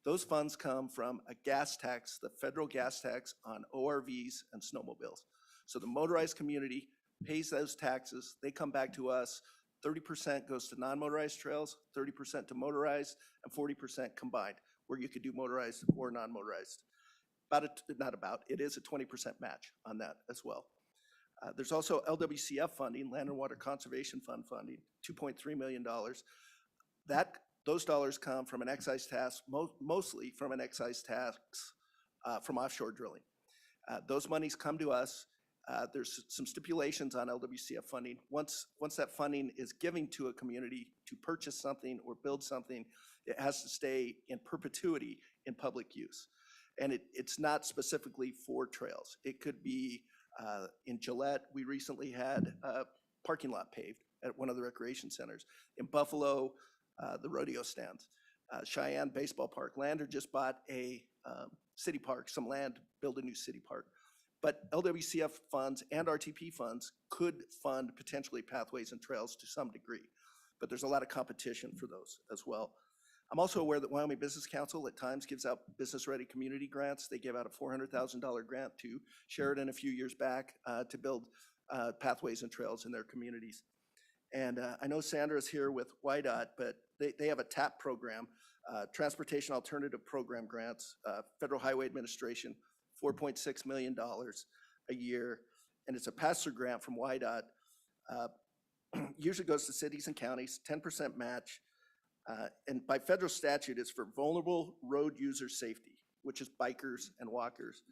Those funds come from a gas tax, the federal gas tax on ORVs and snowmobiles. So the motorized community pays those taxes. They come back to us. 30% goes to non-motorized trails, 30% to motorized, and 40% combined, where you could do motorized or non-motorized. It is a 20% match on that as well. There's also LWCF funding, Land and Water Conservation Fund funding, $2.3 million. Those dollars come from an excise tax, mostly from an excise tax from offshore drilling. Those monies come to us. There's some stipulations on LWCF funding. Once that funding is given to a community to purchase something or build something, it has to stay in perpetuity in public use. And it's not specifically for trails. It could be in Gillette, we recently had a parking lot paved at one of the recreation centers. In Buffalo, the rodeo stands. Cheyenne Baseball Park. Lander just bought a city park, some land to build a new city park. But LWCF funds and RTP funds could fund potentially pathways and trails to some degree. But there's a lot of competition for those as well. I'm also aware that Wyoming Business Council at times gives out business-ready community grants. They gave out a $400,000 grant to Sheridan a few years back to build pathways and trails in their communities. And I know Sandra's here with YDOT, but they have a TAP program, Transportation Alternative Program grants, Federal Highway Administration, $4.6 million a year. And it's a pass-through grant from YDOT. Usually goes to cities and counties, 10% match. And by federal statute, it's for vulnerable road user safety, which is bikers and walkers.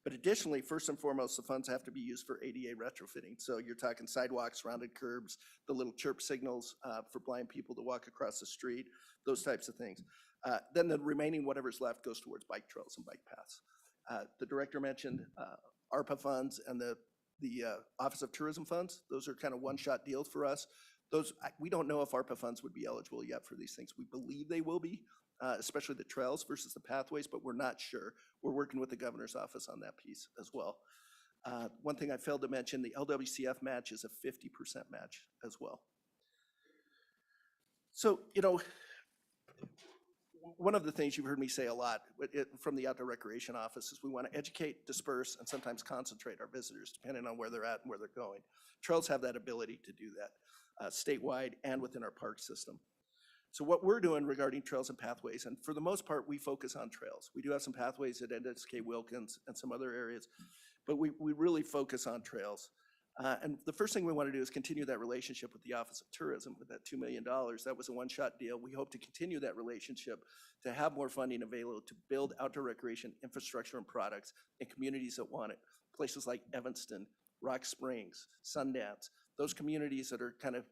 But additionally, first and foremost, the funds have to be used for ADA retrofitting. So you're talking sidewalks, rounded curbs, the little chirp signals for blind people to walk across the street, those types of things. Then the remaining whatever's left goes towards bike trails and bike paths. The director mentioned ARPA funds and the Office of Tourism funds. Those are kind of one-shot deals for us. We don't know if ARPA funds would be eligible yet for these things. We believe they will be, especially the trails versus the pathways, but we're not sure. We're working with the governor's office on that piece as well. One thing I failed to mention, the LWCF match is a 50% match as well. So, you know, one of the things you've heard me say a lot from the Outdoor Recreation Office is we want to educate, disperse, and sometimes concentrate our visitors depending on where they're at and where they're going. Trails have that ability to do that statewide and within our park system. So what we're doing regarding trails and pathways, and for the most part, we focus on trails. We do have some pathways at NSK Wilkins and some other areas, but we really focus on trails. And the first thing we want to do is continue that relationship with the Office of Tourism with that $2 million. That was a one-shot deal. We hope to continue that relationship to have more funding available to build outdoor recreation infrastructure and products in communities that want it. Places like Evanston, Rock Springs, Sundance, those communities that are kind of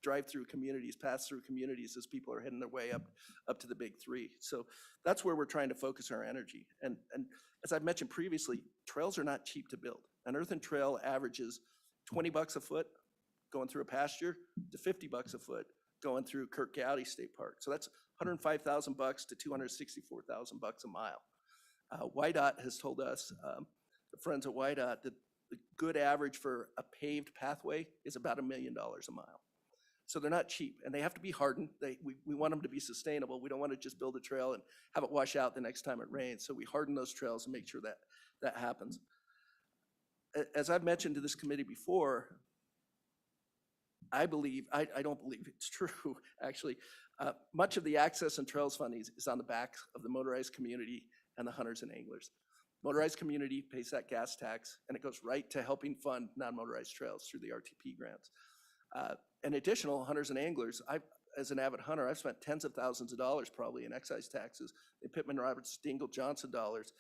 drive-through communities, pass-through communities as people are heading their way up to the big three. So that's where we're trying to focus our energy. And as I've mentioned previously, trails are not cheap to build. An earthen trail averages $20 a foot going through a pasture to $50 a foot going through Kirk County State Park. So that's $105,000 to $264,000 a mile. YDOT has told us, the friends at YDOT, that the good average for a paved pathway is about $1 million a mile. So they're not cheap, and they have to be hardened. We want them to be sustainable. We don't want to just build a trail and have it wash out the next time it rains. So we harden those trails and make sure that that happens. As I've mentioned to this committee before, I don't believe it's true, actually. Much of the access and trails funding is on the backs of the motorized community and the hunters and anglers. Motorized community pays that gas tax, and it goes right to helping fund non-motorized trails through the RTP grants. And additional hunters and anglers, as an avid hunter, I've spent tens of thousands of dollars probably in excise taxes, in Pittman Roberts, Dingle Johnson dollars,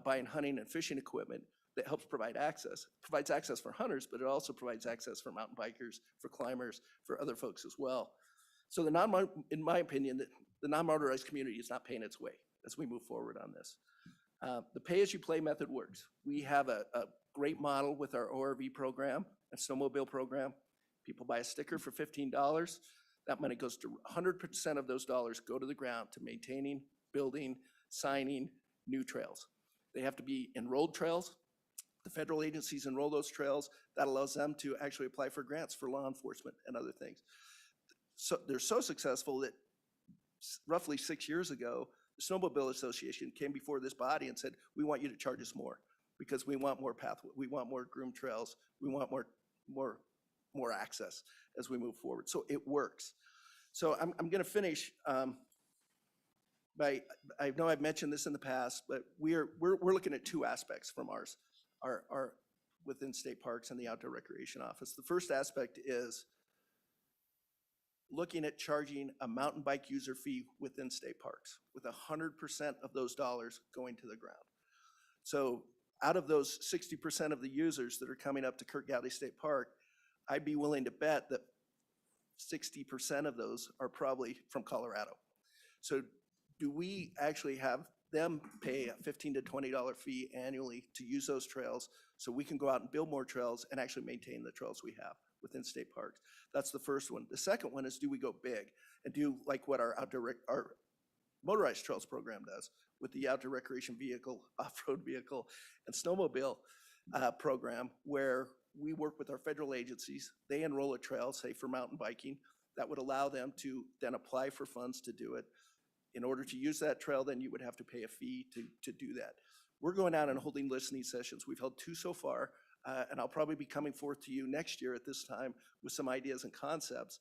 buying hunting and fishing equipment that helps provide access. It provides access for hunters, but it also provides access for mountain bikers, for climbers, for other folks as well. So in my opinion, the non-motorized community is not paying its way as we move forward on this. The pay-as-you-play method works. We have a great model with our ORV program and snowmobile program. People buy a sticker for $15. That money goes to 100% of those dollars go to the ground to maintaining, building, signing new trails. They have to be enrolled trails. The federal agencies enroll those trails. That allows them to actually apply for grants for law enforcement and other things. So they're so successful that roughly 6 years ago, the Snowmobile Association came before this body and said, we want you to charge us more because we want more pathway, we want more groomed trails, we want more access as we move forward. So it works. So I'm going to finish by, I know I've mentioned this in the past, but we're looking at two aspects from our within state parks and the outdoor recreation office. The first aspect is looking at charging a mountain bike user fee within state parks with 100% of those dollars going to the ground. So out of those 60% of the users that are coming up to Kirk County State Park, I'd be willing to bet that 60% of those are probably from Colorado. So do we actually have them pay a $15 to $20 fee annually to use those trails so we can go out and build more trails and actually maintain the trails we have within state parks? That's the first one. The second one is, do we go big and do like what our motorized trails program does with the outdoor recreation vehicle, off-road vehicle, and snowmobile program, where we work with our federal agencies. They enroll a trail, say for mountain biking, that would allow them to then apply for funds to do it. In order to use that trail, then you would have to pay a fee to do that. We're going out and holding listening sessions. We've held 2 so far, and I'll probably be coming forth to you next year at this time with some ideas and concepts.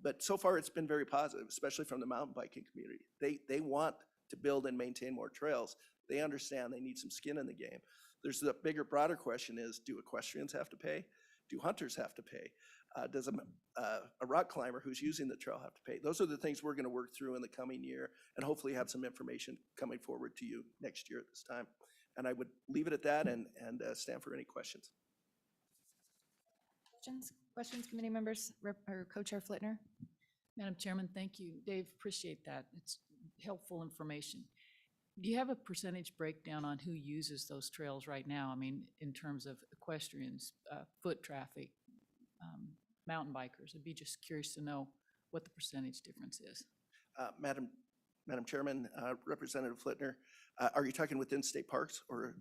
But so far it's been very positive, especially from the mountain biking community. They want to build and maintain more trails. They understand they need some skin in the game. There's the bigger, broader question is, do equestrians have to pay? Do hunters have to pay? Does a rock climber who's using the trail have to pay? Those are the things we're going to work through in the coming year and hopefully have some information coming forward to you next year at this time. And I would leave it at that and stand for any questions. Questions, committee members, or Co-Chair Flitner? Madam Chairman, thank you. Dave, appreciate that. It's helpful information. Do you have a percentage breakdown on who uses those trails right now? I mean, in terms of equestrians, foot traffic, mountain bikers? I'd be just curious to know what the percentage difference is. Madam Chairman, Representative Flitner, are you talking within state parks or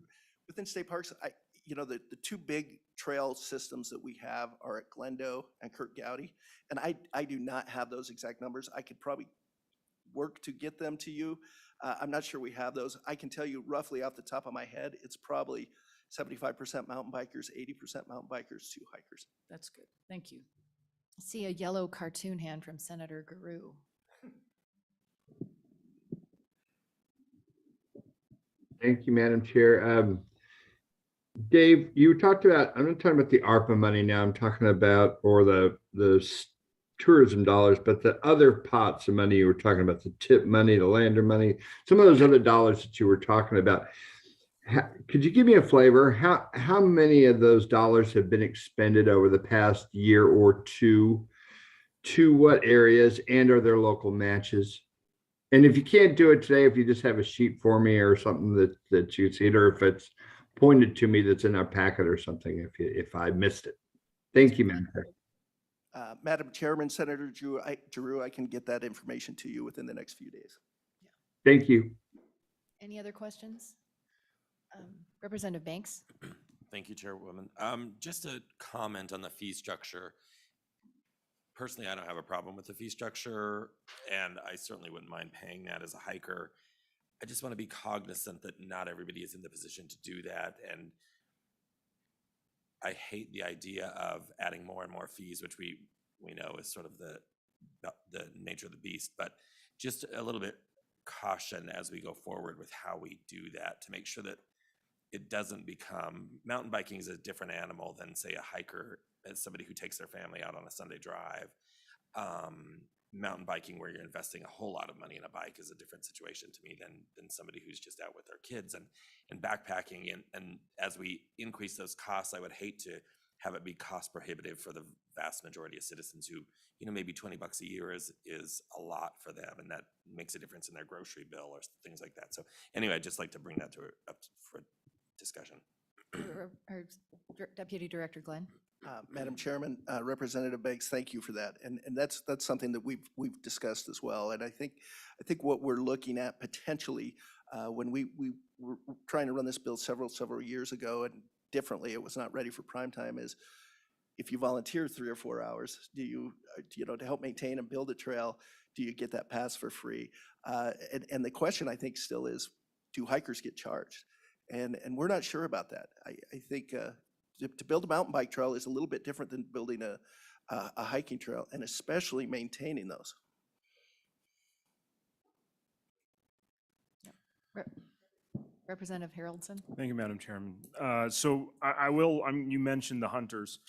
within state parks? The 2 big trail systems that we have are at Glendo and Kirk County, and I do not have those exact numbers. I could probably work to get them to you. I'm not sure we have those. I can tell you roughly off the top of my head, it's probably 75% mountain bikers, 80% mountain bikers, 2 hikers. That's good. Thank you. I see a yellow cartoon hand from Senator Guru. Thank you, Madam Chair. Dave, you talked about, I'm not talking about the ARPA money now, I'm talking about, or the tourism dollars, but the other pots of money you were talking about, the tip money, the lander money, some of those other dollars that you were talking about. Could you give me a flavor? How many of those dollars have been expended over the past year or two? To what areas, and are there local matches? And if you can't do it today, if you just have a sheet for me or something that you see it, or if it's pointed to me that's in our packet or something, if I missed it. Thank you, Madam Chair. Madam Chairman, Senator Giroux, I can get that information to you within the next few days. Thank you. Any other questions? Representative Banks? Thank you, Chairwoman. Just a comment on the fee structure. Personally, I don't have a problem with the fee structure, and I certainly wouldn't mind paying that as a hiker. I just want to be cognizant that not everybody is in the position to do that, and I hate the idea of adding more and more fees, which we know is sort of the nature of the beast, but just a little bit caution as we go forward with how we do that to make sure that it doesn't become, mountain biking is a different animal than, say, a hiker, as somebody who takes their family out on a Sunday drive. Mountain biking, where you're investing a whole lot of money in a bike, is a different situation to me than somebody who's just out with their kids and backpacking. And as we increase those costs, I would hate to have it be cost prohibitive for the vast majority of citizens who, maybe $20 a year is a lot for them, and that makes a difference in their grocery bill or things like that. So anyway, I'd just like to bring that up for discussion. Deputy Director Glenn? Madam Chairman, Representative Banks, thank you for that. And that's something that we've discussed as well. And I think what we're looking at potentially, when we were trying to run this bill several years ago, and differently, it was not ready for prime time, is if you volunteer 3 or 4 hours, do you to help maintain and build a trail, do you get that pass for free? And the question, I think, still is, do hikers get charged? And we're not sure about that. I think to build a mountain bike trail is a little bit different than building a hiking trail, and especially maintaining those. Representative Haroldson? Thank you, Madam Chairman. So you mentioned the hunters.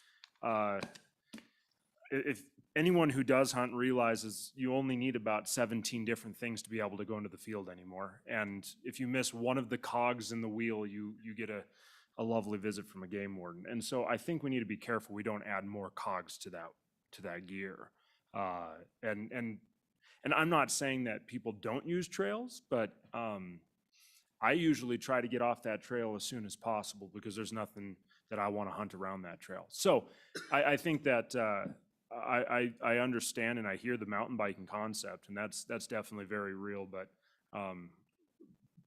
If anyone who does hunt realizes you only need about 17 different things to be able to go into the field anymore. And if you miss one of the cogs in the wheel, you get a lovely visit from a game warden. And so I think we need to be careful we don't add more cogs to that gear. And I'm not saying that people don't use trails, but I usually try to get off that trail as soon as possible because there's nothing that I want to hunt around that trail. So I think that I understand and I hear the mountain biking concept, and that's definitely very real. But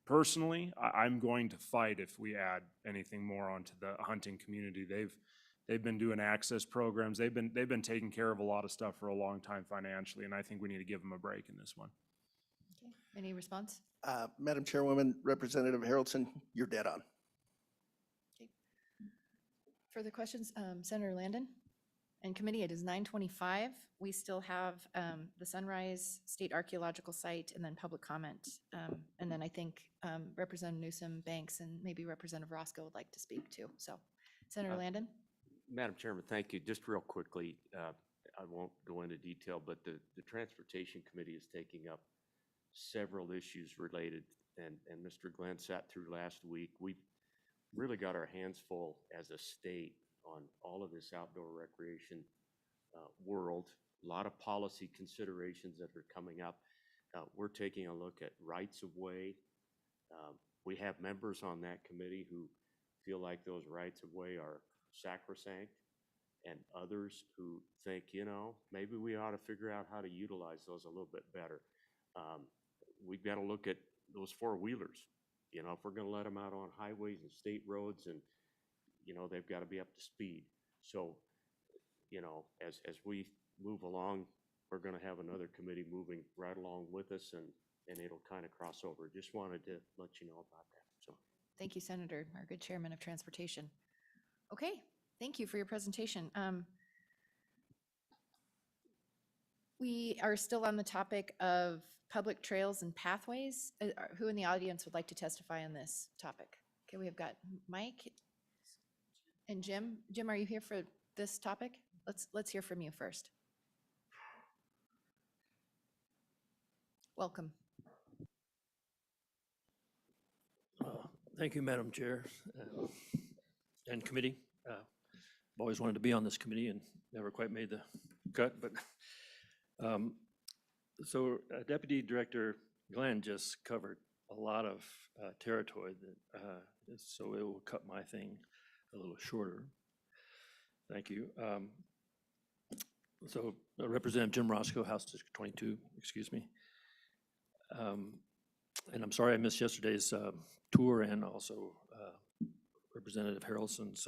personally, I'm going to fight if we add anything more onto the hunting community. They've been doing access programs. They've been taking care of a lot of stuff for a long time financially, and I think we need to give them a break in this one. Okay. Any response? Madam Chairwoman, Representative Haroldson, you're dead on. Okay. Further questions? Senator Landon? And committee, it is 9:25. We still have the Sunrise State Archaeological Site and then public comment. And then I think Representative Newsom, Banks, and maybe Representative Roscoe would like to speak too. So Senator Landon? Madam Chairman, thank you. Just real quickly, I won't go into detail, but the Transportation Committee is taking up several issues related, and Mr. Glenn sat through last week. We've really got our hands full as a state on all of this outdoor recreation world. A lot of policy considerations that are coming up. We're taking a look at rights of way. We have members on that committee who feel like those rights of way are sacrosanct, and others who think, maybe we ought to figure out how to utilize those a little bit better. We've got to look at those four-wheelers. If we're going to let them out on highways and state roads, and they've got to be up to speed. So, as we move along, we're going to have another committee moving right along with us, and it'll kind of cross over. Just wanted to let you know about that. So, thank you, Senator, our good Chairman of Transportation. Okay, thank you for your presentation. We are still on the topic of public trails and pathways. Who in the audience would like to testify on this topic? Okay, we have got Mike and Jim. Jim, are you here for this topic? Let's hear from you first. Welcome. Thank you, Madam Chair and committee. I've always wanted to be on this committee and never quite made the cut, but so Deputy Director Glenn just covered a lot of territory that, so it will cut my thing a little shorter. Thank you. So Representative Jim Roscoe, House District 22, excuse me. And I'm sorry I missed yesterday's tour and also Representative Harrelson's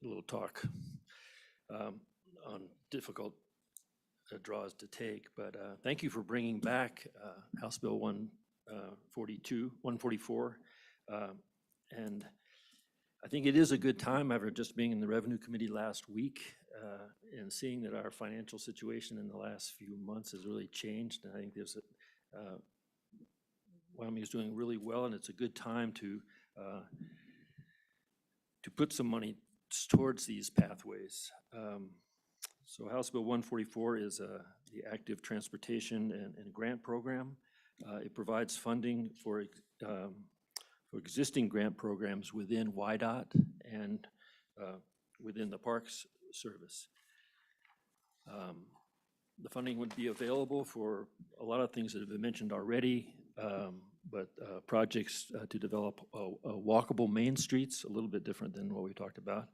little talk on difficult draws to take. But thank you for bringing back House Bill 144. And I think it is a good time after just being in the Revenue Committee last week and seeing that our financial situation in the last few months has really changed. And I think there's Wyoming is doing really well, and it's a good time to put some money towards these pathways. So House Bill 144 is the Active Transportation and Grant Program. It provides funding for existing grant programs within WYDOT and within the Parks Service. The funding would be available for a lot of things that have been mentioned already, but projects to develop walkable main streets, a little bit different than what we talked about,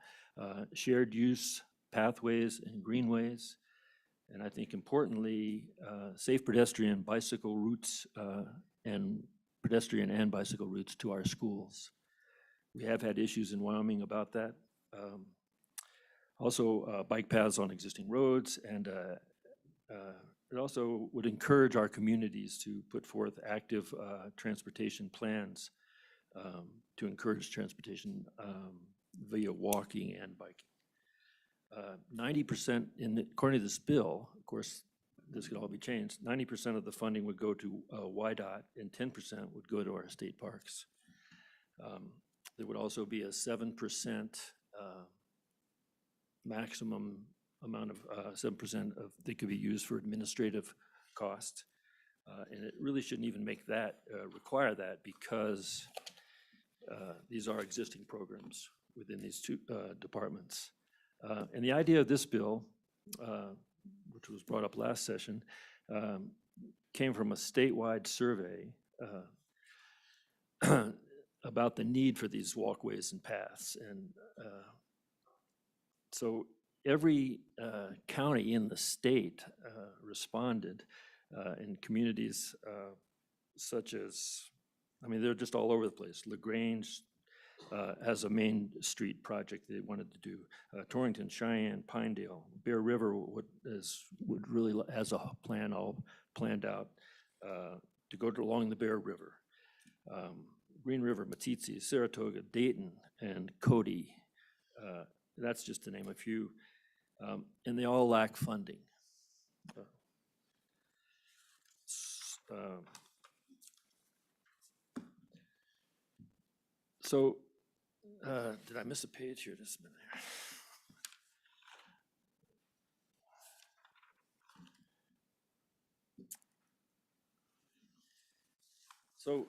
shared use pathways and greenways, and I think importantly, safe pedestrian bicycle routes and pedestrian and bicycle routes to our schools. We have had issues in Wyoming about that. Also, bike paths on existing roads, and it also would encourage our communities to put forth active transportation plans to encourage transportation via walking and biking. 90%, according to this bill, of course, this could all be changed, 90% of the funding would go to WYDOT and 10% would go to our state parks. There would also be a 7% maximum amount of 7% of that could be used for administrative costs. And it really shouldn't even make that, require that, because these are existing programs within these two departments. And the idea of this bill, which was brought up last session, came from a statewide survey about the need for these walkways and paths. And so every county in the state responded, in communities such as, I mean, they're just all over the place. LaGrange has a main street project they wanted to do. Torrington, Cheyenne, Pinedale, Bear River has a plan all planned out to go along the Bear River. Green River, Meeteetse, Saratoga, Dayton, and Cody. That's just to name a few. And they all lack funding. So, did I miss a page here? Just a minute here. So,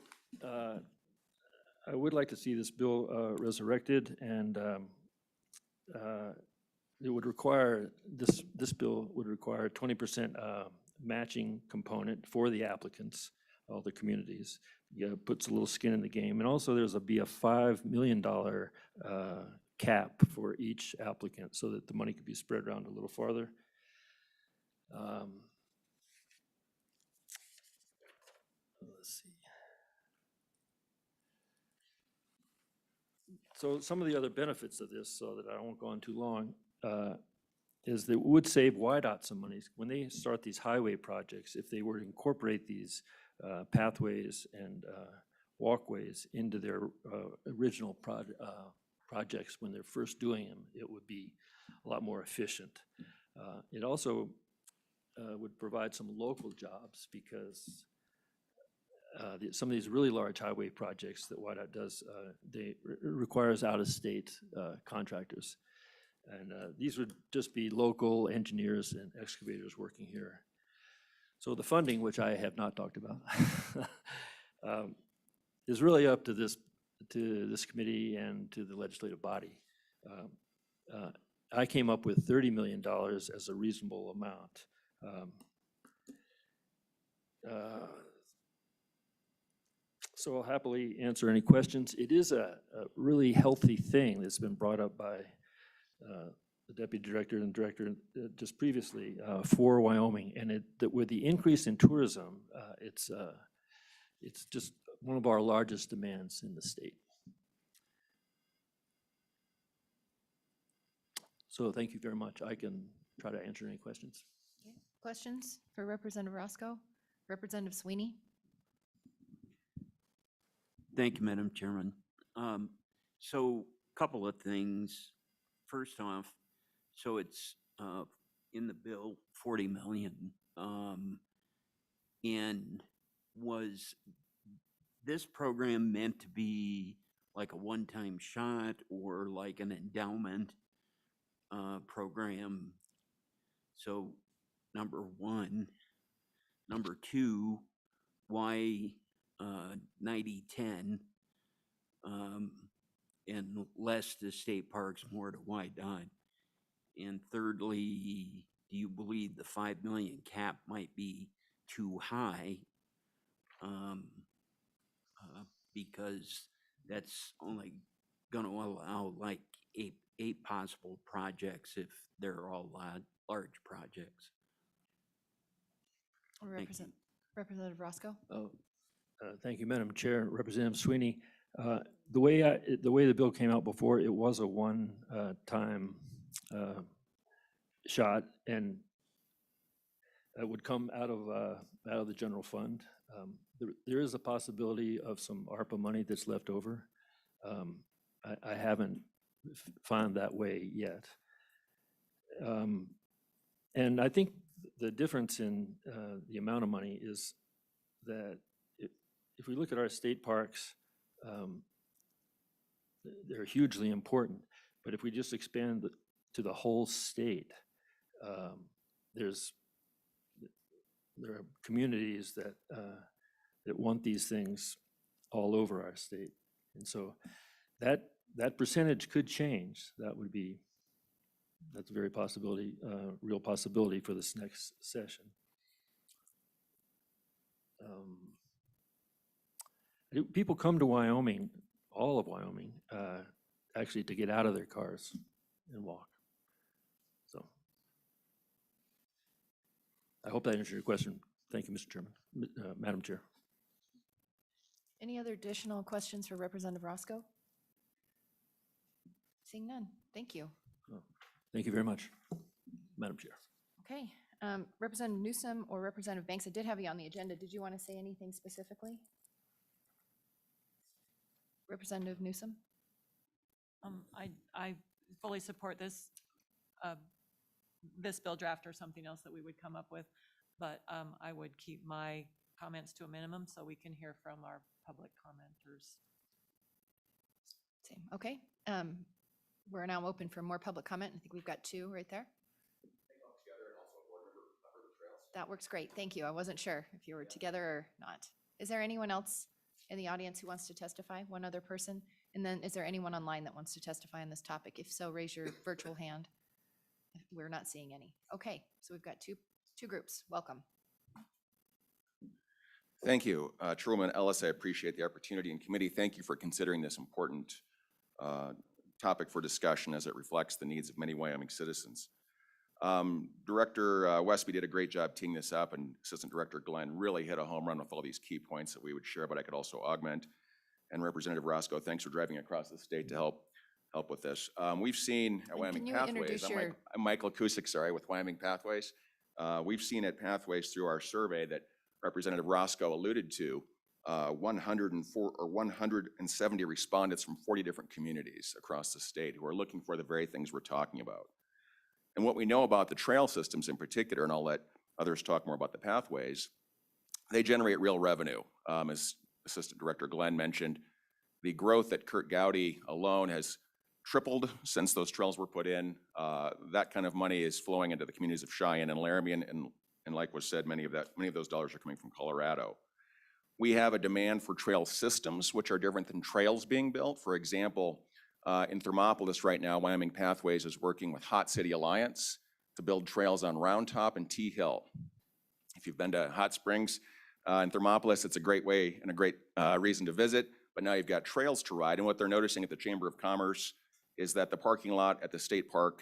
I would like to see this bill resurrected, and it would require, this bill would require 20% matching component for the applicants, all the communities. Puts a little skin in the game. And also there's be a $5 million cap for each applicant so that the money could be spread around a little farther. Let's see. So some of the other benefits of this, so that I won't go on too long, is that it would save WYDOT some money. When they start these highway projects, if they were to incorporate these pathways and walkways into their original projects when they're first doing them, it would be a lot more efficient. It also would provide some local jobs because some of these really large highway projects that WIDOT does, requires out-of-state contractors. And these would just be local engineers and excavators working here. So the funding, which I have not talked about, is really up to this committee and to the legislative body. I came up with $30 million as a reasonable amount. So I'll happily answer any questions. It is a really healthy thing that's been brought up by the deputy director and director just previously for Wyoming, and that with the increase in tourism, it's just one of our largest demands in the state. So thank you very much. I can try to answer any questions. Okay. Questions for Representative Roscoe? Representative Sweeney? Thank you, Madam Chairman. So, couple of things. First off, so it's in the bill, 40 million. And was this program meant to be like a one-time shot or like an endowment program? So, number one. Number two, why 90-10 and less to state parks, more to WIDOT? And thirdly, do you believe the 5 million cap might be too high? Because that's only going to allow like eight possible projects if they're all large projects. Representative Roscoe? Thank you, Madam Chair. Representative Sweeney, the way the bill came out before, it was a one-time shot, and it would come out of the general fund. There is a possibility of some ARPA money that's left over. I haven't found that way yet. And I think the difference in the amount of money is that if we look at our state parks, they're hugely important. But if we just expand to the whole state, there are communities that want these things all over our state, and so that percentage could change. That's a very real possibility for this next session. People come to Wyoming, all of Wyoming, actually to get out of their cars and walk. So I hope that answered your question. Thank you, Mr. Chairman, Madam Chair. Any other additional questions for Representative Roscoe? Seeing none. Thank you. Thank you very much, Madam Chair. Okay. Representative Newsom or Representative Banks, I did have you on the agenda. Did you want to say anything specifically? Representative Newsom? I fully support this bill draft or something else that we would come up with, but I would keep my comments to a minimum so we can hear from our public commenters. Same. Okay. We're now open for more public comment. I think we've got two right there. That works great. Thank you. I wasn't sure if you were together or not. Is there anyone else in the audience who wants to testify? One other person? And then is there anyone online that wants to testify on this topic? If so, raise your virtual hand. We're not seeing any. Okay, so we've got two groups. Welcome. Thank you. Chairwoman Ellis, I appreciate the opportunity, and committee, thank you for considering this important topic for discussion as it reflects the needs of many Wyoming citizens. Director Westby did a great job teeing this up, and Assistant Director Glenn really hit a home run with all these key points that we would share, but I could also augment. And Representative Roscoe, thanks for driving across the state to help with this. We've seen at Wyoming Pathways, I'm Michael Kusick, sorry, with Wyoming Pathways. We've seen at Pathways through our survey that Representative Roscoe alluded to, 104 or 170 respondents from 40 different communities across the state who are looking for the very things we're talking about. And what we know about the trail systems in particular, and I'll let others talk more about the pathways, they generate real revenue. As Assistant Director Glenn mentioned, the growth at Kurt Gowdy alone has tripled since those trails were put in. That kind of money is flowing into the communities of Cheyenne and Laramie, and like was said, many of those dollars are coming from Colorado. We have a demand for trail systems, which are different than trails being built. For example, in Thermopolis right now, Wyoming Pathways is working with Hot City Alliance to build trails on Round Top and T Hill. If you've been to Hot Springs in Thermopolis, it's a great way and a great reason to visit, but now you've got trails to ride. And what they're noticing at the Chamber of Commerce is that the parking lot at the state park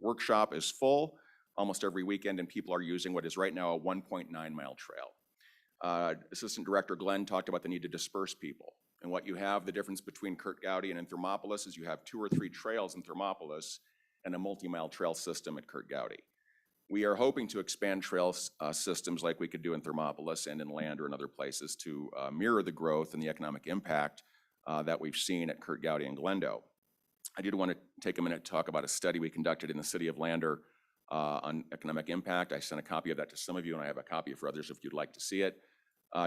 workshop is full almost every weekend, and people are using what is right now a 1.9-mile trail. Assistant Director Glenn talked about the need to disperse people. And what you have, the difference between Kurt Gowdy and in Thermopolis, is you have 2 or 3 trails in Thermopolis and a multi-mile trail system at Kurt Gowdy. We are hoping to expand trail systems like we could do in Thermopolis and in Lander and other places to mirror the growth and the economic impact that we've seen at Kurt Gowdy and Glendo. I did want to take a minute to talk about a study we conducted in the city of Lander on economic impact. I sent a copy of that to some of you, and I have a copy for others if you'd like to see it.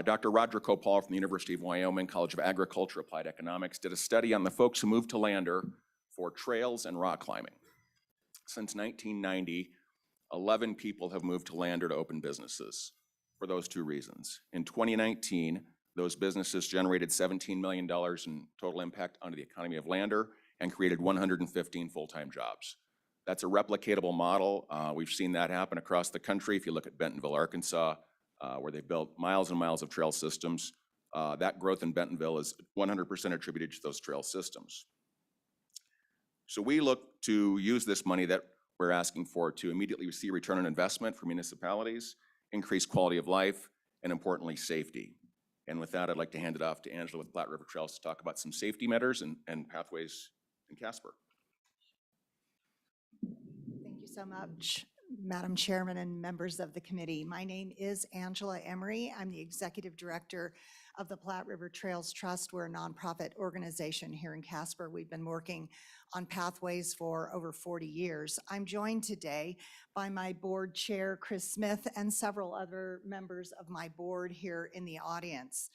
Dr. Roger Copal from the University of Wyoming College of Agriculture Applied Economics did a study on the folks who moved to Lander for trails and rock climbing. Since 1990, 11 people have moved to Lander to open businesses for those 2 reasons. In 2019, those businesses generated $17 million in total impact onto the economy of Lander and created 115 full-time jobs. That's a replicatable model. We've seen that happen across the country. If you look at Bentonville, Arkansas, where they built miles and miles of trail systems, that growth in Bentonville is 100% attributed to those trail systems. So we look to use this money that we're asking for to immediately see return on investment for municipalities, increase quality of life, and importantly, safety. And with that, I'd like to hand it off to Angela with Platte River Trails to talk about some safety matters and pathways in Casper. Thank you so much, Madam Chairman and members of the committee. My name is Angela Emery. I'm the Executive Director of the Platte River Trails Trust. We're a nonprofit organization here in Casper. We've been working on pathways for over 40 years. I'm joined today by my board chair, Chris Smith, and several other members of my board here in the audience.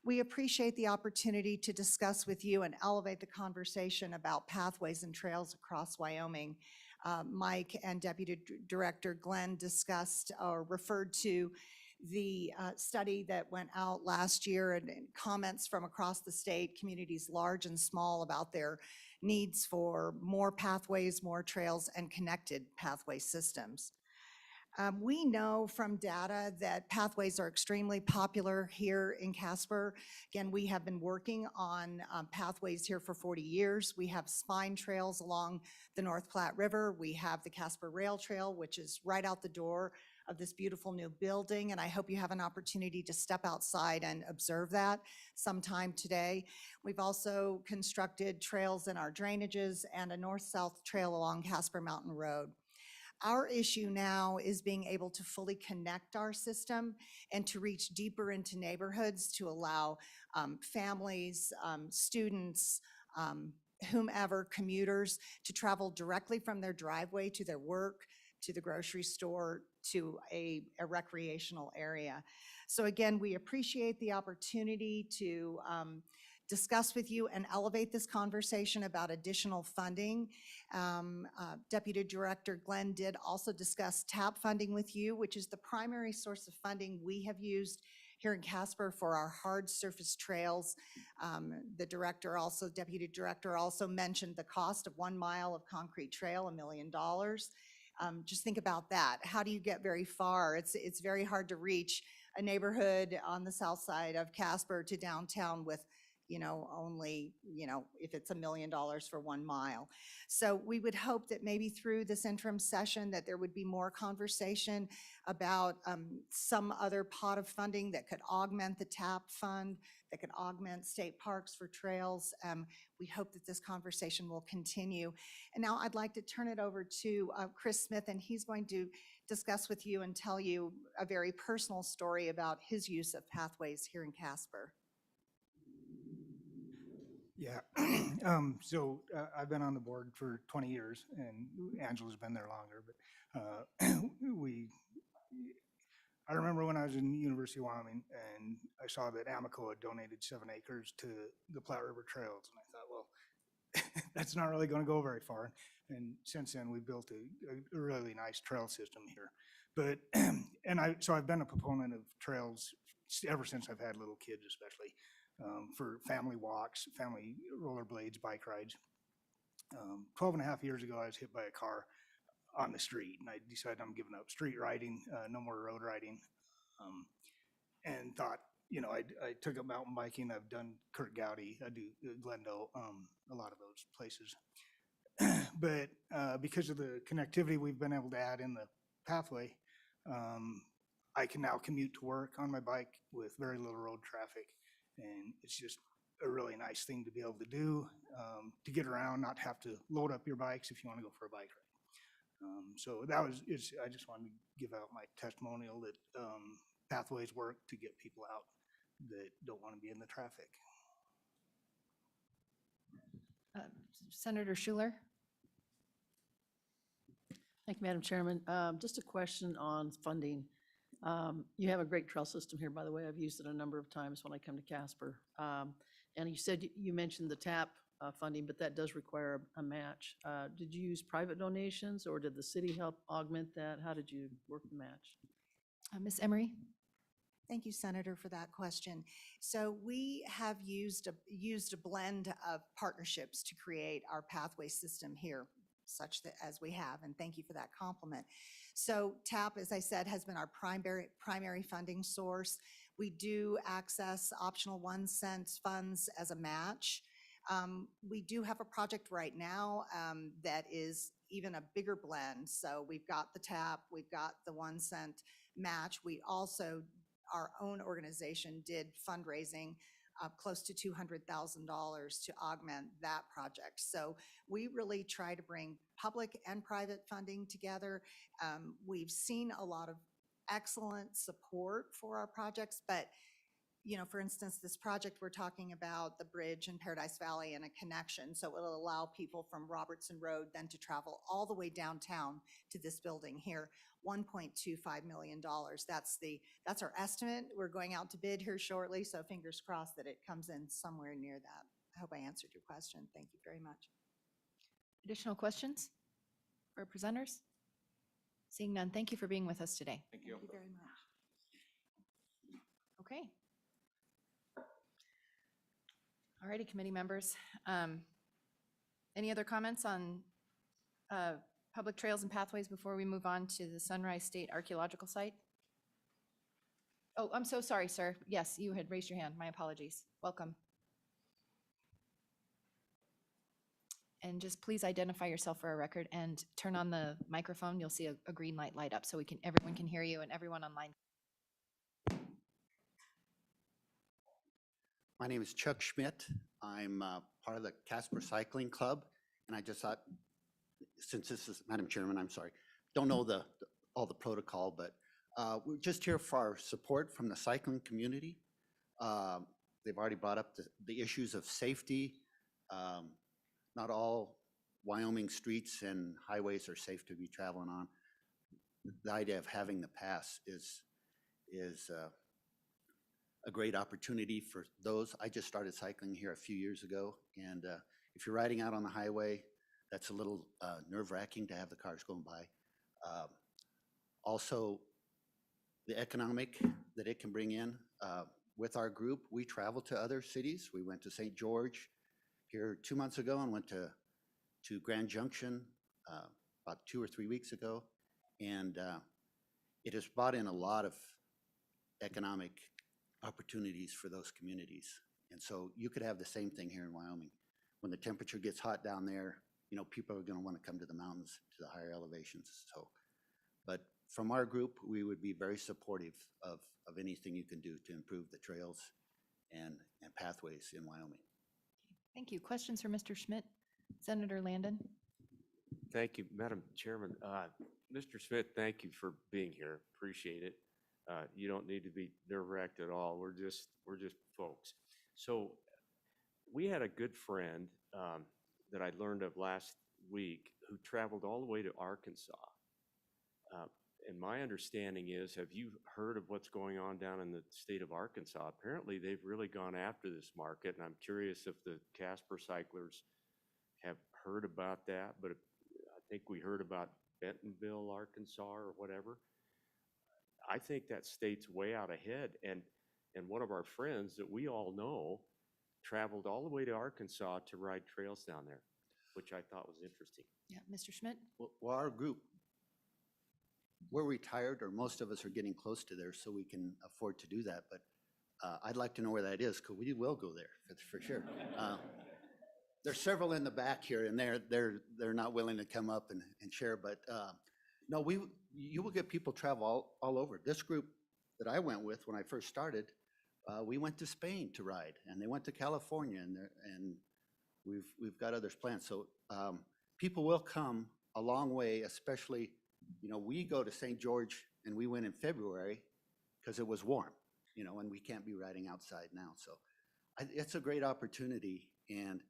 We appreciate the opportunity to discuss with you and elevate the conversation about pathways and trails across Wyoming. Mike and Deputy Director Glenn discussed or referred to the study that went out last year and comments from across the state, communities large and small, about their needs for more pathways, more trails, and connected pathway systems. We know from data that pathways are extremely popular here in Casper. Again, we have been working on pathways here for 40 years. We have spine trails along the North Platte River. We have the Casper Rail Trail, which is right out the door of this beautiful new building, and I hope you have an opportunity to step outside and observe that sometime today. We've also constructed trails in our drainages and a north-south trail along Casper Mountain Road. Our issue now is being able to fully connect our system and to reach deeper into neighborhoods to allow families, students, whomever, commuters, to travel directly from their driveway to their work, to the grocery store, to a recreational area. So again, we appreciate the opportunity to discuss with you and elevate this conversation about additional funding. Deputy Director Glenn did also discuss TAP funding with you, which is the primary source of funding we have used here in Casper for our hard surface trails. The Deputy Director also mentioned the cost of 1 mile of concrete trail, $1 million. Just think about that. How do you get very far? It's very hard to reach a neighborhood on the south side of Casper to downtown with only, if it's $1 million for 1 mile. So we would hope that maybe through this interim session that there would be more conversation about some other pot of funding that could augment the TAP fund, that could augment state parks for trails. We hope that this conversation will continue. And now I'd like to turn it over to Chris Smith, and he's going to discuss with you and tell you a very personal story about his use of pathways here in Casper. Yeah, so I've been on the board for 20 years, and Angela's been there longer, but we, I remember when I was in University of Wyoming and I saw that Amoco had donated 7 acres to the Platte River Trails. And I thought, well, that's not really going to go very far. And since then, we built a really nice trail system here. But, so I've been a proponent of trails ever since I've had little kids, especially for family walks, family rollerblades, bike rides. 12 and a half years ago, I was hit by a car on the street, and I decided I'm giving up street riding, no more road riding, and thought, I took up mountain biking. I've done Kurt Gowdy, I do Glendale, a lot of those places. But because of the connectivity we've been able to add in the pathway, I can now commute to work on my bike with very little road traffic, and it's just a really nice thing to be able to do, to get around, not have to load up your bikes if you want to go for a bike ride. So I just wanted to give out my testimonial that pathways work to get people out that don't want to be in the traffic. Senator Schuler? Thank you, Madam Chairman. Just a question on funding. You have a great trail system here, by the way. I've used it a number of times when I come to Casper. And you mentioned the TAP funding, but that does require a match. Did you use private donations or did the city help augment that? How did you work the match? Ms. Emery? Thank you, Senator, for that question. So we have used a blend of partnerships to create our pathway system here, such that as we have, and thank you for that compliment. So TAP, as I said, has been our primary funding source. We do access optional 1 cent funds as a match. We do have a project right now that is even a bigger blend. So we've got the TAP, we've got the 1 cent match. We also, our own organization did fundraising close to $200,000 to augment that project. So we really try to bring public and private funding together. We've seen a lot of excellent support for our projects, but for instance, this project we're talking about, the bridge in Paradise Valley and a connection, so it'll allow people from Robertson Road then to travel all the way downtown to this building here, $1.25 million. That's our estimate. We're going out to bid here shortly, so fingers crossed that it comes in somewhere near that. I hope I answered your question. Thank you very much. Additional questions for presenters? Seeing none, thank you for being with us today. Thank you. Thank you very much. Okay. All righty, committee members. Any other comments on public trails and pathways before we move on to the Sunrise State Archaeological Site? Oh, I'm so sorry, sir. Yes, you had raised your hand. My apologies. Welcome. And just please identify yourself for a record and turn on the microphone. You'll see a green light up so everyone can hear you and everyone online. My name is Chuck Schmidt. I'm part of the Casper Cycling Club, and I just thought, since this is, Madam Chairman, I'm sorry, don't know all the protocol, but we're just here for our support from the cycling community. They've already brought up the issues of safety. Not all Wyoming streets and highways are safe to be traveling on. The idea of having the pass is a great opportunity for those. I just started cycling here a few years ago, and if you're riding out on the highway, that's a little nerve-wracking to have the cars going by. Also, the economic that it can bring in. With our group, we travel to other cities. We went to St. George here 2 months ago and went to Grand Junction about 2 or 3 weeks ago, and it has brought in a lot of economic opportunities for those communities. And so you could have the same thing here in Wyoming. When the temperature gets hot down there, people are going to want to come to the mountains, to the higher elevations. So, but from our group, we would be very supportive of anything you can do to improve the trails and pathways in Wyoming. Thank you. Questions for Mr. Schmidt? Senator Landon? Thank you, Madam Chairman. Mr. Smith, thank you for being here. Appreciate it. You don't need to be direct at all. We're just folks. So we had a good friend that I learned of last week who traveled all the way to Arkansas And my understanding is, have you heard of what's going on down in the state of Arkansas? Apparently, they've really gone after this market, and I'm curious if the Casper cyclers have heard about that, but I think we heard about Bentonville, Arkansas, or whatever. I think that state's way out ahead, and one of our friends that we all know traveled all the way to Arkansas to ride trails down there, which I thought was interesting. Yeah, Mr. Schmidt? Well, our group, we're retired, or most of us are getting close to there, so we can afford to do that. But I'd like to know where that is, because we will go there, that's for sure. There's several in the back here, and they're not willing to come up and share. But no, you will get people travel all over. This group that I went with when I first started, we went to Spain to ride, and they went to California, and we've got others planned. So people will come a long way, especially. We go to St. George, and we went in February because it was warm, and we can't be riding outside now. So it's a great opportunity. And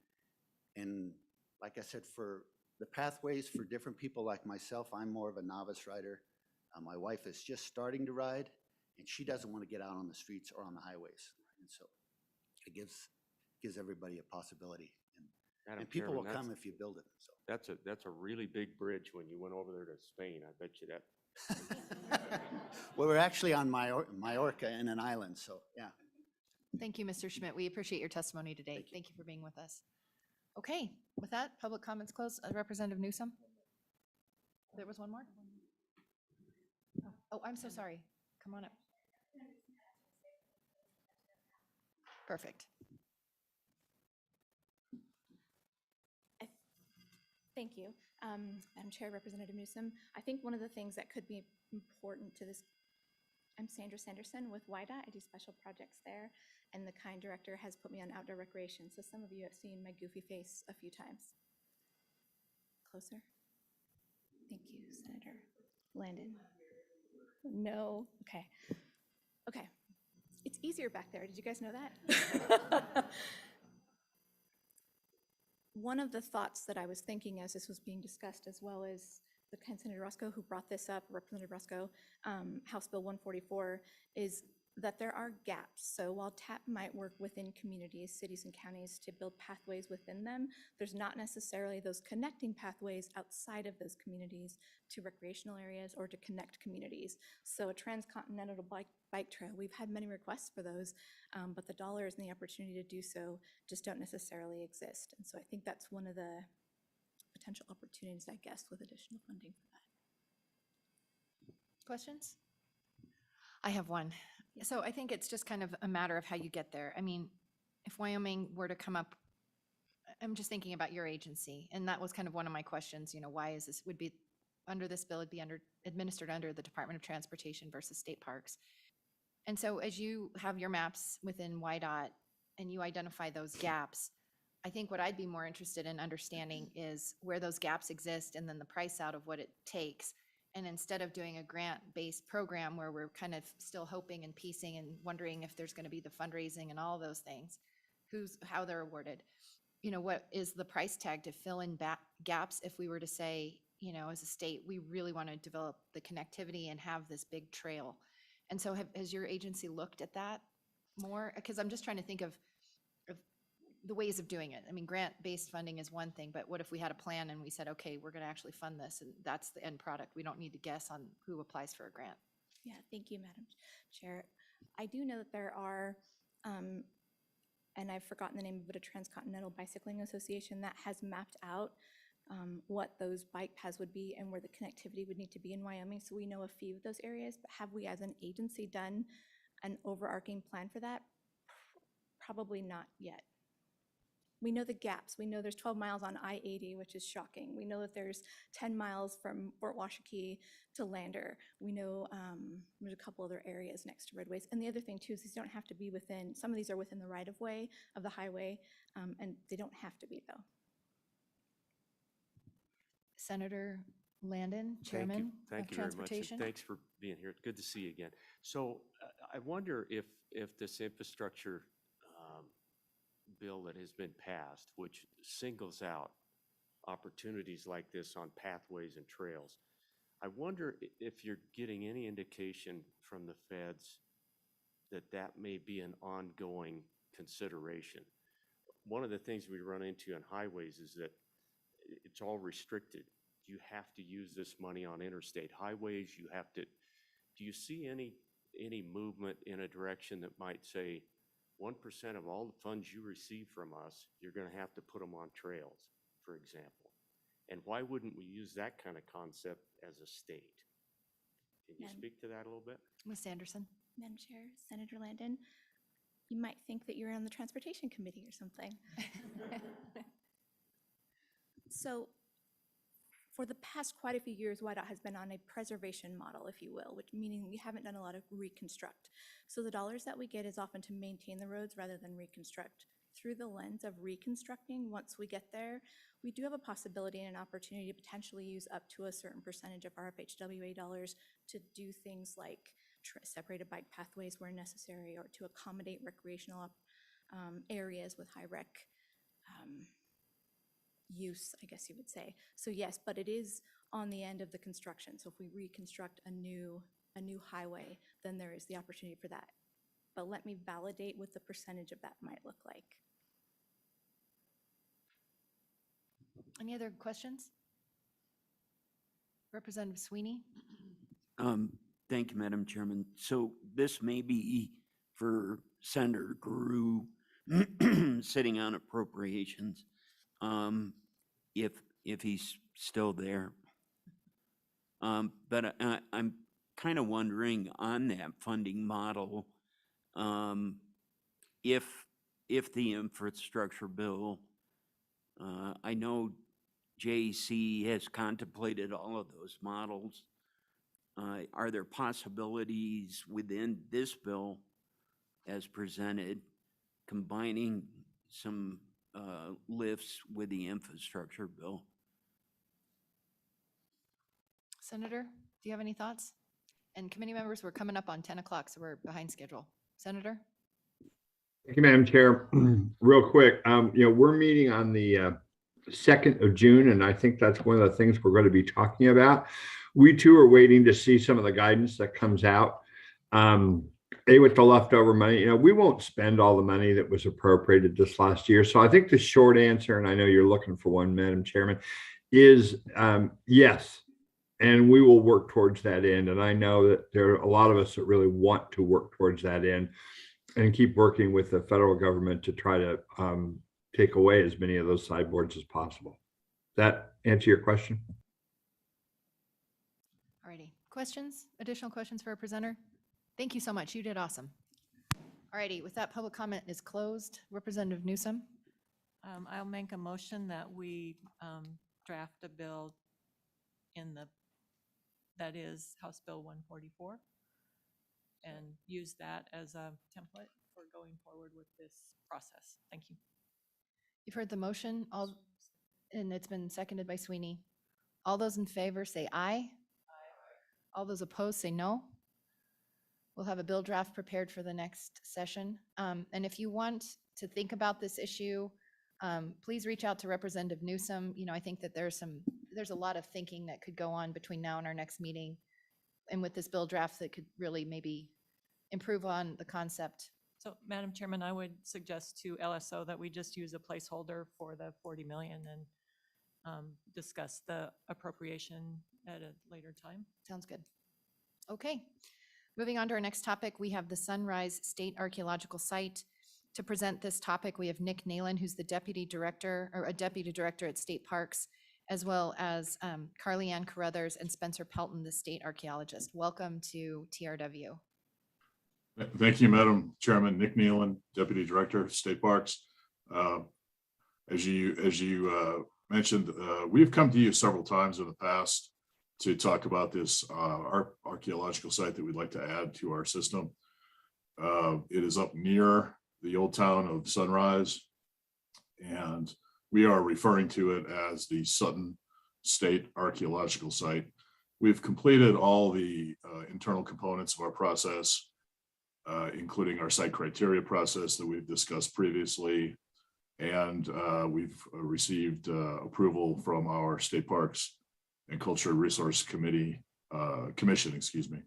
like I said, for the pathways for different people like myself, I'm more of a novice rider. My wife is just starting to ride, and she doesn't want to get out on the streets or on the highways. And so it gives everybody a possibility. And people will come if you build it. So That's a really big bridge when you went over there to Spain. I bet you that. Well, we're actually on Majorca in an island, so yeah. Thank you, Mr. Schmidt. We appreciate your testimony today. Thank you for being with us. Okay, with that, public comments closed. Representative Newsom? There was one more? Oh, I'm so sorry. Come on up. Perfect. Thank you. Madam Chair, Representative Newsom, I think one of the things that could be important to this, I'm Sandra Sanderson with WIDA. I do special projects there, and the kind director has put me on outdoor recreation, so some of you have seen my goofy face a few times. Closer. Thank you, Senator Landon. No, okay. Okay, it's easier back there. Did you guys know that? One of the thoughts that I was thinking as this was being discussed, as well as the Senator Roscoe who brought this up, Representative Roscoe, House Bill 144, is that there are gaps. So while TAP might work within communities, cities and counties to build pathways within them, there's not necessarily those connecting pathways outside of those communities to recreational areas or to connect communities. So a transcontinental bike trail, we've had many requests for those, but the dollars and the opportunity to do so just don't necessarily exist. And so I think that's one of the potential opportunities, I guess, with additional funding for that. Questions? I have one. So I think it's just kind of a matter of how you get there. I mean, if Wyoming were to come up, I'm just thinking about your agency, and that was kind of one of my questions, why is this, would be under this bill, it'd be administered under the Department of Transportation versus state parks. And so as you have your maps within YDOT and you identify those gaps, I think what I'd be more interested in understanding is where those gaps exist and then the price out of what it takes. And instead of doing a grant-based program where we're kind of still hoping and piecing and wondering if there's going to be the fundraising and all those things, how they're awarded, what is the price tag to fill in gaps if we were to say, as a state, we really want to develop the connectivity and have this big trail. And so has your agency looked at that more? Because I'm just trying to think of the ways of doing it. I mean, grant-based funding is one thing, but what if we had a plan and we said, okay, we're going to actually fund this and that's the end product. We don't need to guess on who applies for a grant. Yeah, thank you, Madam Chair. I do know that there are, and I've forgotten the name of it, a Transcontinental Bicycling Association that has mapped out what those bike paths would be and where the connectivity would need to be in Wyoming. So we know a few of those areas, but have we as an agency done an overarching plan for that? Probably not yet. We know the gaps. We know there's 12 miles on I-80, which is shocking. We know that there's 10 miles from Fort Washakie to Lander. We know there's a couple other areas next to roadways. And the other thing too is these don't have to be within, some of these are within the right-of-way of the highway, and they don't have to be though. Senator Landon, Chairman Thank of you very much. Transportation. And thanks for being here. It's good to see you again. So I wonder if this infrastructure bill that has been passed, which singles out opportunities like this on pathways and trails, I wonder if you're getting any indication from the feds that that may be an ongoing consideration. One of the things we run into on highways is that it's all restricted. You have to use this money on interstate highways. You have to, do you see any movement in a direction that might say 1% of all the funds you receive from us, you're going to have to put them on trails, for example? And why wouldn't we use that kind of concept as a state? Can you speak to that a little bit? Ms. Anderson? Madam Chair, Senator Landon, you might think that you're on the Transportation Committee or something. So for the past quite a few years, WYDOT has been on a preservation model, if you will, which meaning we haven't done a lot of reconstruct. So the dollars that we get is often to maintain the roads rather than reconstruct. Through the lens of reconstructing, once we get there, we do have a possibility and an opportunity to potentially use up to a certain percentage of our FHWA dollars to do things like separated bike pathways where necessary, or to accommodate recreational areas with high rec use, I guess you would say. So yes, but it is on the end of the construction. So if we reconstruct a new highway, then there is the opportunity for that. But let me validate what the percentage of that might look like. Any other questions? Representative Sweeney? Thank you, Madam Chairman. So this may be for Senator Guru sitting on appropriations, if he's still there. But I'm kind of wondering on that funding model, if the infrastructure bill, I know JC has contemplated all of those models. Are there possibilities within this bill as presented, combining some lifts with the infrastructure bill? Senator, do you have any thoughts? And committee members, we're coming up on 10 o'clock, so we're behind schedule. Senator? Thank you, Madam Chair. Real quick, we're meeting on the 2nd of June, and I think that's one of the things we're going to be talking about. We too are waiting to see some of the guidance that comes out. With the leftover money, we won't spend all the money that was appropriated this last year. So I think the short answer, and I know you're looking for one, Madam Chairman, is yes. And we will work towards that end. And I know that there are a lot of us that really want to work towards that end and keep working with the federal government to try to take away as many of those sideboards as possible. Does that answer your question? Alrighty. Questions? Additional questions for our presenter? Thank you so much. You did awesome. Alrighty. With that, public comment is closed. Representative Newsom? I'll make a motion that we draft a bill that is House Bill 144, and use that as a template for going forward with this process. Thank you. You've heard the motion, and it's been seconded by Sweeney. All those in favor say aye. All those opposed say no. We'll have a bill draft prepared for the next session. And if you want to think about this issue, please reach out to Representative Newsom. I think that there's a lot of thinking that could go on between now and our next meeting, and with this bill draft that could really maybe improve on the concept. So, Madam Chairman, I would suggest to LSO that we just use a placeholder for the 40 million and discuss the appropriation at a later time. Sounds good. Okay. Moving on to our next topic, we have the Sunrise State Archaeological Site. To present this topic, we have Nick Nalen, who's the deputy director at State Parks, as well as Carly Ann Carruthers and Spencer Pelton, the state archaeologist. Welcome to TRW. Thank you, Madam Chairman. Nick Nealon, Deputy Director, State Parks. As you mentioned, we've come to you several times in the past to talk about this archaeological site that we'd like to add to our system. It is up near the old town of Sunrise, and we are referring to it as the Sutton State Archaeological Site. We've completed all the internal components of our process, including our site criteria process that we've discussed previously, and we've received approval from our State Parks and Cultural Resource Committee Commission, excuse me.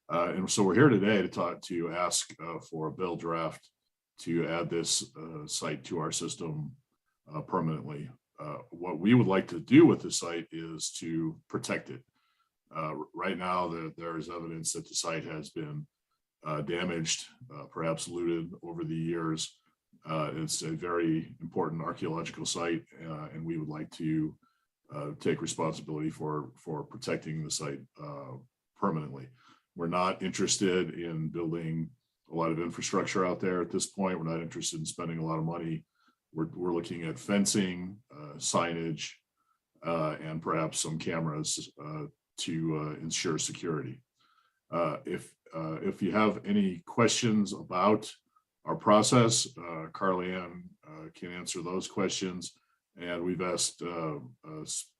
And so we're here today to ask for a bill draft to add this site to our system permanently. What we would like to do with the site is to protect it. Right now, there is evidence that the site has been damaged, perhaps looted over the years. It's a very important archaeological site, and we would like to take responsibility for protecting the site permanently. We're not interested in building a lot of infrastructure out there at this point. We're not interested in spending a lot of money. We're looking at fencing, signage, and perhaps some cameras to ensure security. If you have any questions about our process, Carly Ann can answer those questions. And we've asked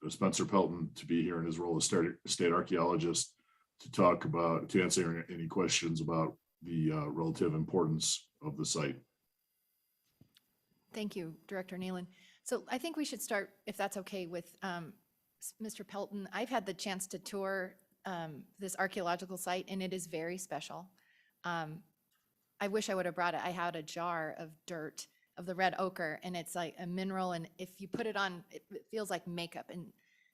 Spencer Pelton to be here in his role as state archaeologist to answer any questions about the relative importance of the site. Thank you, Director Nealon. So I think we should start, if that's okay, with Mr. Pelton. I've had the chance to tour this archaeological site, and it is very special. I wish I would have brought it. I had a jar of dirt of the red ochre, and it's like a mineral, and if you put it on, it feels like makeup. And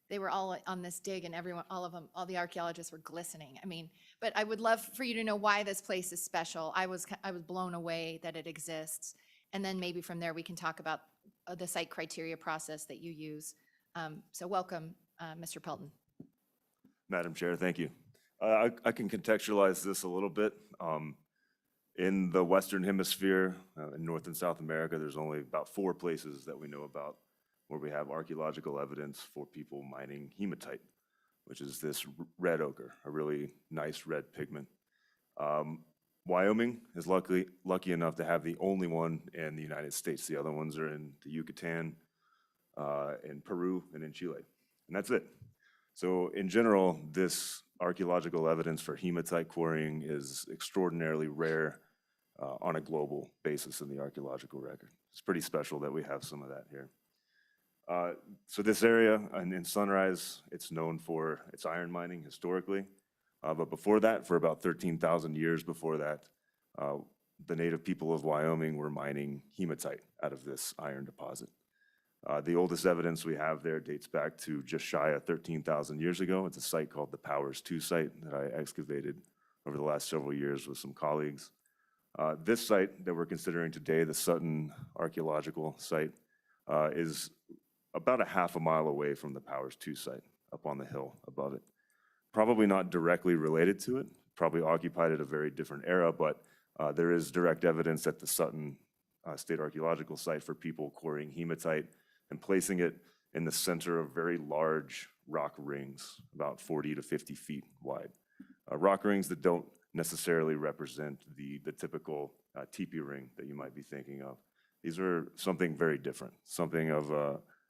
they were all on this dig, and everyone, all of them, all the archaeologists were glistening. I mean, but I would love for you to know why this place is special. I was blown away that it exists. And then maybe from there, we can talk about the site criteria process that you use. So welcome, Mr. Pelton. Madam Chair, thank you. I can contextualize this a little bit. In the Western Hemisphere, in North and South America, there's only about 4 places that we know about where we have archaeological evidence for people mining hematite, which is this red ochre, a really nice red pigment. Wyoming is lucky enough to have the only one in the United States. The other ones are in the Yucatan, in Peru, and in Chile, and that's it. So in general, this archaeological evidence for hematite quarrying is extraordinarily rare on a global basis in the archaeological record. It's pretty special that we have some of that here. So this area in Sunrise, it's known for its iron mining historically. But before that, for about 13,000 years before that, the native people of Wyoming were mining hematite out of this iron deposit. The oldest evidence we have there dates back to just shy of 13,000 years ago. It's a site called the Powers II site that I excavated over the last several years with some colleagues. This site that we're considering today, the Sutton Archaeological site, is about a half a mile away from the Powers II site up on the hill above it. Probably not directly related to it, probably occupied at a very different era, but there is direct evidence at the Sutton State Archaeological site for people quarrying hematite and placing it in the center of very large rock rings, about 40 to 50 feet wide. Rock rings that don't necessarily represent the typical teepee ring that you might be thinking of. These are something very different, something of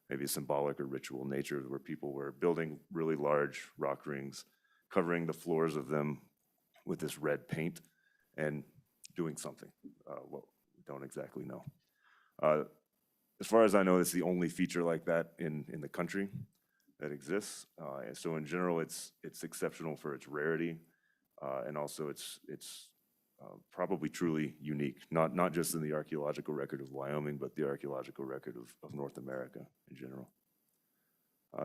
maybe a symbolic or ritual nature, where people were building really large rock rings, covering the floors of them with this red paint and doing something. Well, we don't exactly know. As far as I know, it's the only feature like that in the country that exists. And so in general, it's exceptional for its rarity, and also it's probably truly unique, not just in the archaeological record of Wyoming, but the archaeological record of North America in general.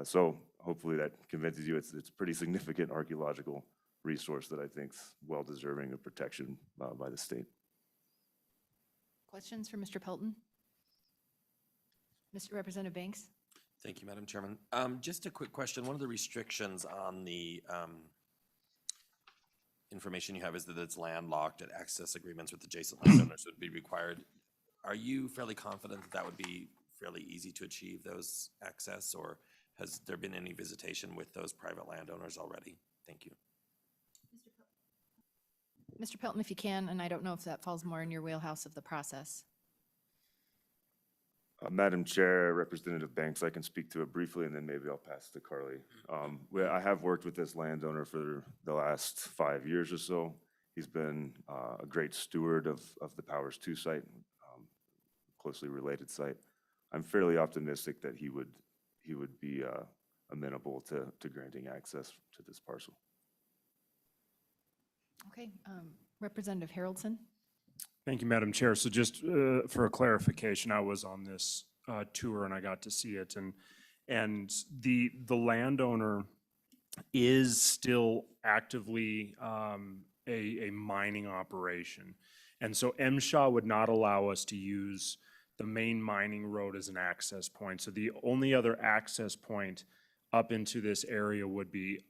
So hopefully that convinces you it's a pretty significant archaeological resource that I think is well deserving of protection by the state. Questions for Mr. Pelton? Mr. Representative Banks? Thank you, Madam Chairman. Just a quick question. One of the restrictions on the information you have is that it's landlocked and access agreements with adjacent landowners would be required. Are you fairly confident that that would be fairly easy to achieve those access, or has there been any visitation with those private landowners already? Thank you. Mr. Pelton, if you can, and I don't know if that falls more in your wheelhouse of the process. Madam Chair, Representative Banks, I can speak to it briefly, and then maybe I'll pass to Carly. I have worked with this landowner for the last 5 years or so. He's been a great steward of the Powers II site, closely related site. I'm fairly optimistic that he would be amenable to granting access to this parcel. Okay, Representative Haroldson? Thank you, Madam Chair. So just for a clarification, I was on this tour and I got to see it, and the landowner is still actively a mining operation. And so MSHA would not allow us to use the main mining road as an access point. So the only other access point up into this area would be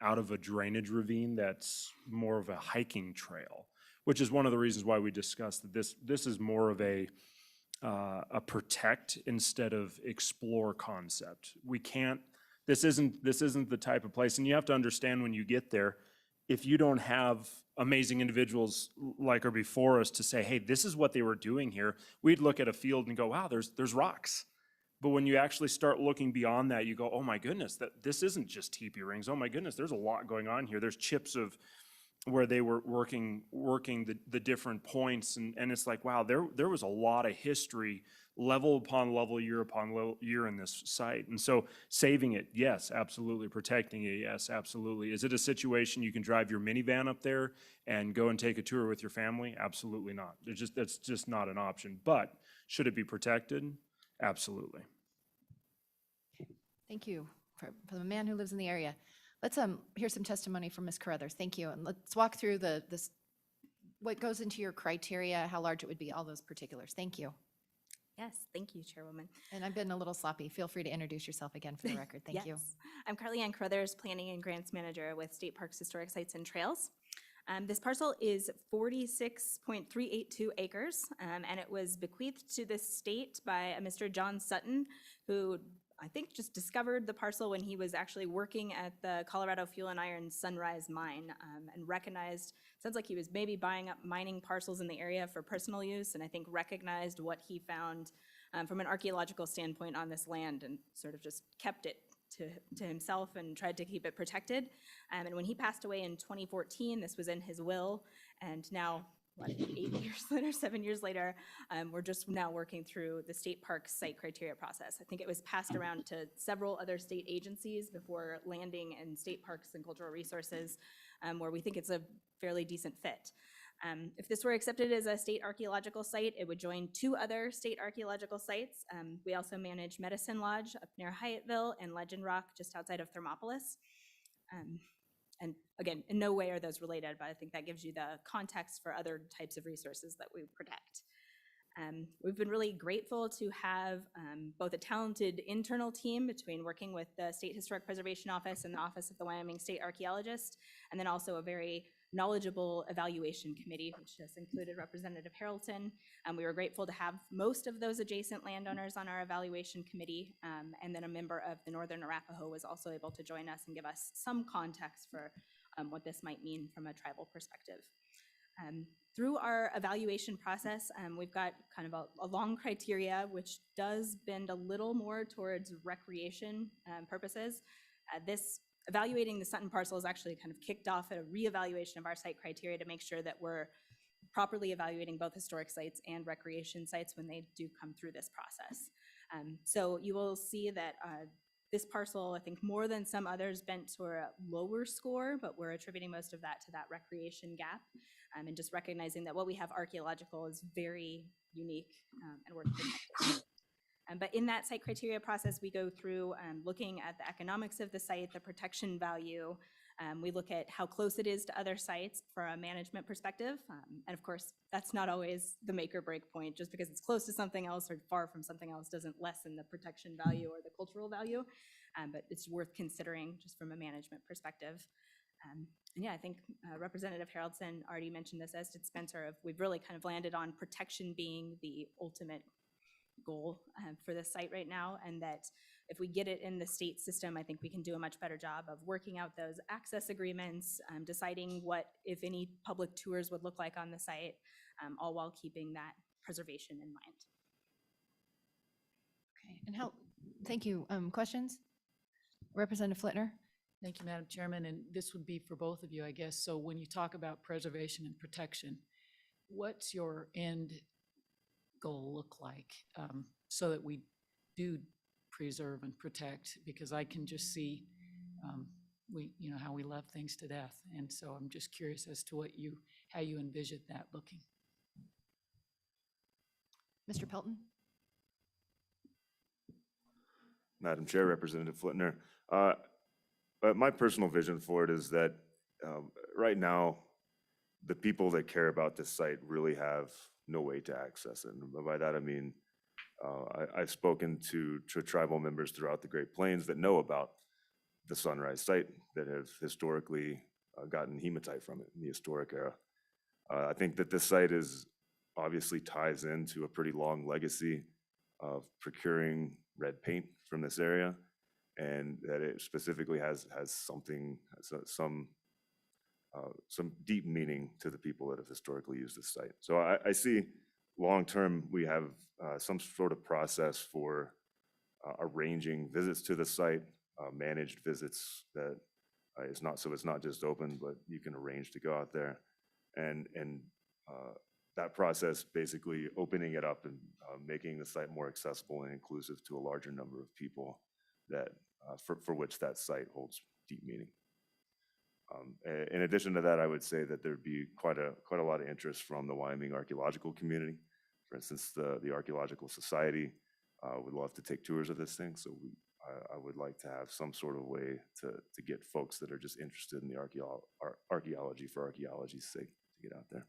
out of a drainage ravine that's more of a hiking trail, which is one of the reasons why we discussed that this is more of a protect instead of explore concept. We can't, this isn't the type of place, and you have to understand when you get there, if you don't have amazing individuals like are before us to say, hey, this is what they were doing here, we'd look at a field and go, wow, there's rocks. But when you actually start looking beyond that, you go, oh my goodness, this isn't just teepee rings. Oh my goodness, there's a lot going on here. There's chips of where they were working the different points. And it's like, wow, there was a lot of history, level upon level, year upon year in this site. And so saving it, yes, absolutely. Protecting it, yes, absolutely. Is it a situation you can drive your minivan up there and go and take a tour with your family? Absolutely not. That's just not an option. But should it be protected? Absolutely. Thank you for the man who lives in the area. Let's hear some testimony from Ms. Carruthers. Thank you. And let's walk through this what goes into your criteria, how large it would be, all those particulars. Thank you. Yes, thank you, Chairwoman. And I've been a little sloppy. Feel free to introduce yourself again for the record. Thank you. Yes. I'm Carly Ann Carruthers, Planning and Grants Manager with State Parks, Historic Sites, and Trails. This parcel is 46.382 acres, and it was bequeathed to the state by a Mr. John Sutton, who I think just discovered the parcel when he was actually working at the Colorado Fuel and Iron Sunrise Mine, and recognized, sounds like he was maybe buying up mining parcels in the area for personal use, and I think recognized what he found from an archaeological standpoint on this land and sort of just kept it to himself and tried to keep it protected. And when he passed away in 2014, this was in his will, and now, what, 8 years later, 7 years later, we're just now working through the state park site criteria process. I think it was passed around to several other state agencies before landing in state parks and cultural resources, where we think it's a fairly decent fit. If this were accepted as a state archaeological site, it would join 2 other state archaeological sites. We also manage Medicine Lodge up near Hyattville and Legend Rock just outside of Thermopolis. And again, in no way are those related, but I think that gives you the context for other types of resources that we protect. We've been really grateful to have both a talented internal team between working with the State Historic Preservation Office and the Office of the Wyoming State Archaeologist, and then also a very knowledgeable evaluation committee, which has included Representative Haroldson. We were grateful to have most of those adjacent landowners on our evaluation committee, and then a member of the Northern Arapaho was also able to join us and give us some context for what this might mean from a tribal perspective. Through our evaluation process, we've got kind of a long criteria, which does bend a little more towards recreation purposes. This evaluating the Sutton parcel is actually kind of kicked off a reevaluation of our site criteria to make sure that we're properly evaluating both historic sites and recreation sites when they do come through this process. So you will see that this parcel, I think more than some others, bent to a lower score, but we're attributing most of that to that recreation gap, and just recognizing that what we have archaeological is very unique and worth protecting. But in that site criteria process, we go through looking at the economics of the site, the protection value. We look at how close it is to other sites from a management perspective. And of course, that's not always the make or break point. Just because it's close to something else or far from something else doesn't lessen the protection value or the cultural value. But it's worth considering just from a management perspective. And yeah, I think Representative Haroldson already mentioned this, as did Spencer. We've really kind of landed on protection being the ultimate goal for this site right now, and that if we get it in the state system, I think we can do a much better job of working out those access agreements, deciding what, if any, public tours would look like on the site, all while keeping that preservation in mind. Okay, and thank you. Questions? Representative Flitner? Thank you, Madam Chairman, and this would be for both of you, I guess. So when you talk about preservation and protection, what's your end goal look like so that we do preserve and protect? Because I can just see how we love things to death. And so I'm just curious as to how you envision that looking. Mr. Pelton? Madam Chair, Representative Flitner. But my personal vision for it is that right now, the people that care about this site really have no way to access it. And by that, I mean, I've spoken to tribal members throughout the Great Plains that know about the Sunrise site that have historically gotten hematite from it in the historic era. I think that this site obviously ties into a pretty long legacy of procuring red paint from this area, and that it specifically has some deep meaning to the people that have historically used this site. So I see long-term, we have some sort of process for arranging visits to the site, managed visits that it's not just open, but you can arrange to go out there. And that process basically opening it up and making the site more accessible and inclusive to a larger number of people that for which that site holds deep meaning. In addition to that, I would say that there'd be quite a lot of interest from the Wyoming Archaeological community. For instance, the Archaeological Society would love to take tours of this thing. So I would like to have some sort of way to get folks that are just interested in the archaeology for archaeology's sake to get out there.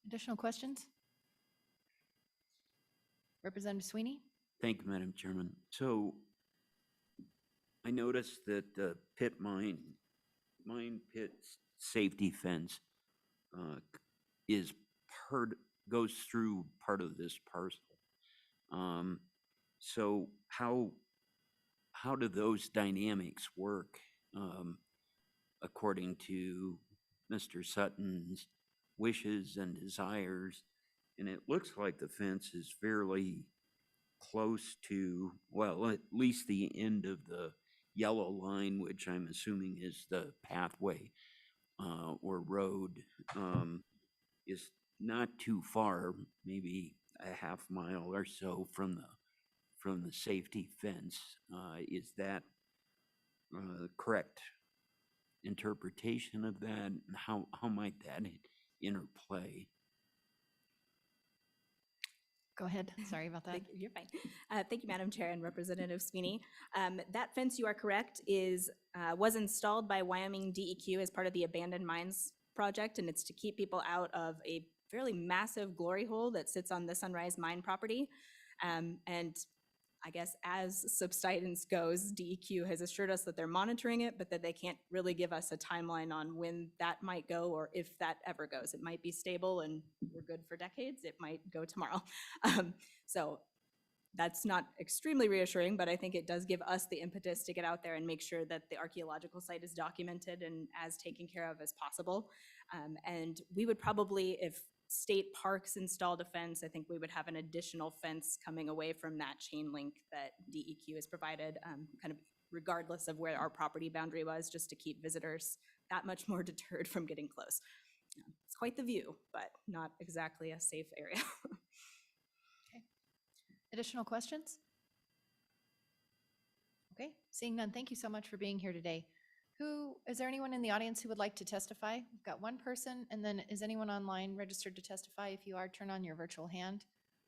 Additional questions? Representative Sweeney? Thank you, Madam Chairman. So I noticed that the mine pit safety fence goes through part of this parcel. So how do those dynamics work according to Mr. Sutton's wishes and desires? And it looks like the fence is fairly close to, well, at least the end of the yellow line, which I'm assuming is the pathway or road, is not too far, maybe a half mile or so from the safety fence. Is that correct interpretation of that? How might that interplay? Go ahead. Sorry about that. You're fine. Thank you, Madam Chair and Representative Sweeney. That fence, you are correct, was installed by Wyoming DEQ as part of the Abandoned Mines project, and it's to keep people out of a fairly massive glory hole that sits on the Sunrise Mine property. And I guess as subsidence goes, DEQ has assured us that they're monitoring it, but that they can't really give us a timeline on when that might go or if that ever goes. It might be stable and we're good for decades. It might go tomorrow. So that's not extremely reassuring, but I think it does give us the impetus to get out there and make sure that the archaeological site is documented and as taken care of as possible. And we would probably, if state parks installed a fence, I think we would have an additional fence coming away from that chain link that DEQ has provided, kind of regardless of where our property boundary was, just to keep visitors that much more deterred from getting close. It's quite the view, but not exactly a safe area. Okay. Additional questions? Okay, seeing none, thank you so much for being here today. Is there anyone in the audience who would like to testify? We've got one person, and then is anyone online registered to testify? If you are, turn on your virtual hand.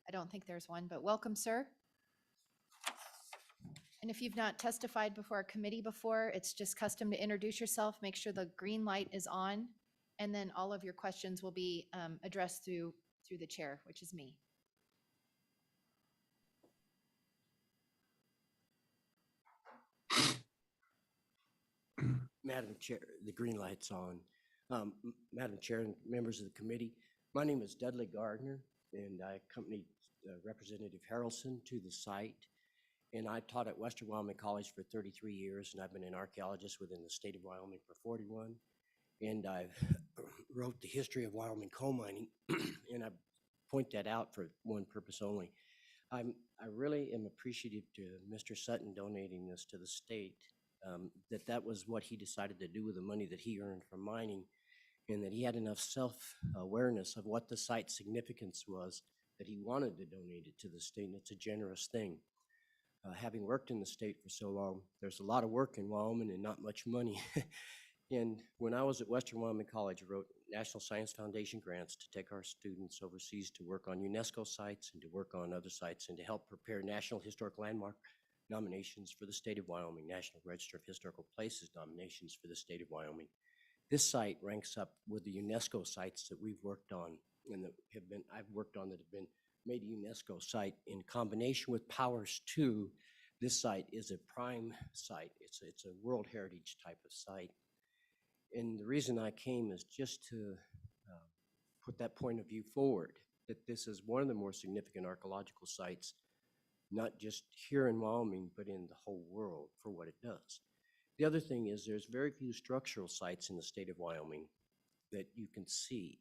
I don't think there's one, but welcome, sir. And if you've not testified before a committee before, it's just custom to introduce yourself, make sure the green light is on, and then all of your questions will be addressed through the chair, which is me. Madam Chair, the green light's on. Madam Chair and members of the committee, my name is Dudley Gardner, and I accompanied Representative Harrelson to the site. And I taught at Western Wyoming College for 33 years, and I've been an archaeologist within the state of Wyoming for 41. And I've wrote the history of Wyoming coal mining, and I point that out for one purpose only. I really am appreciative to Mr. Sutton donating this to the state. That was what he decided to do with the money that he earned from mining, and that he had enough self-awareness of what the site's significance was that he wanted to donate it to the state, and it's a generous thing. Having worked in the state for so long, there's a lot of work in Wyoming and not much money. And when I was at Western Wyoming College, I wrote National Science Foundation grants to take our students overseas to work on UNESCO sites and to work on other sites and to help prepare National Historic Landmark nominations for the state of Wyoming, National Register of Historical Places nominations for the state of Wyoming. This site ranks up with the UNESCO sites that we've worked on and that I've worked on that have been made a UNESCO site. In combination with Powers 2, this site is a prime site. It's a World Heritage type of site. And the reason I came is just to put that point of view forward, that this is one of the more significant archaeological sites, not just here in Wyoming, but in the whole world for what it does. The other thing is there's very few structural sites in the state of Wyoming that you can see.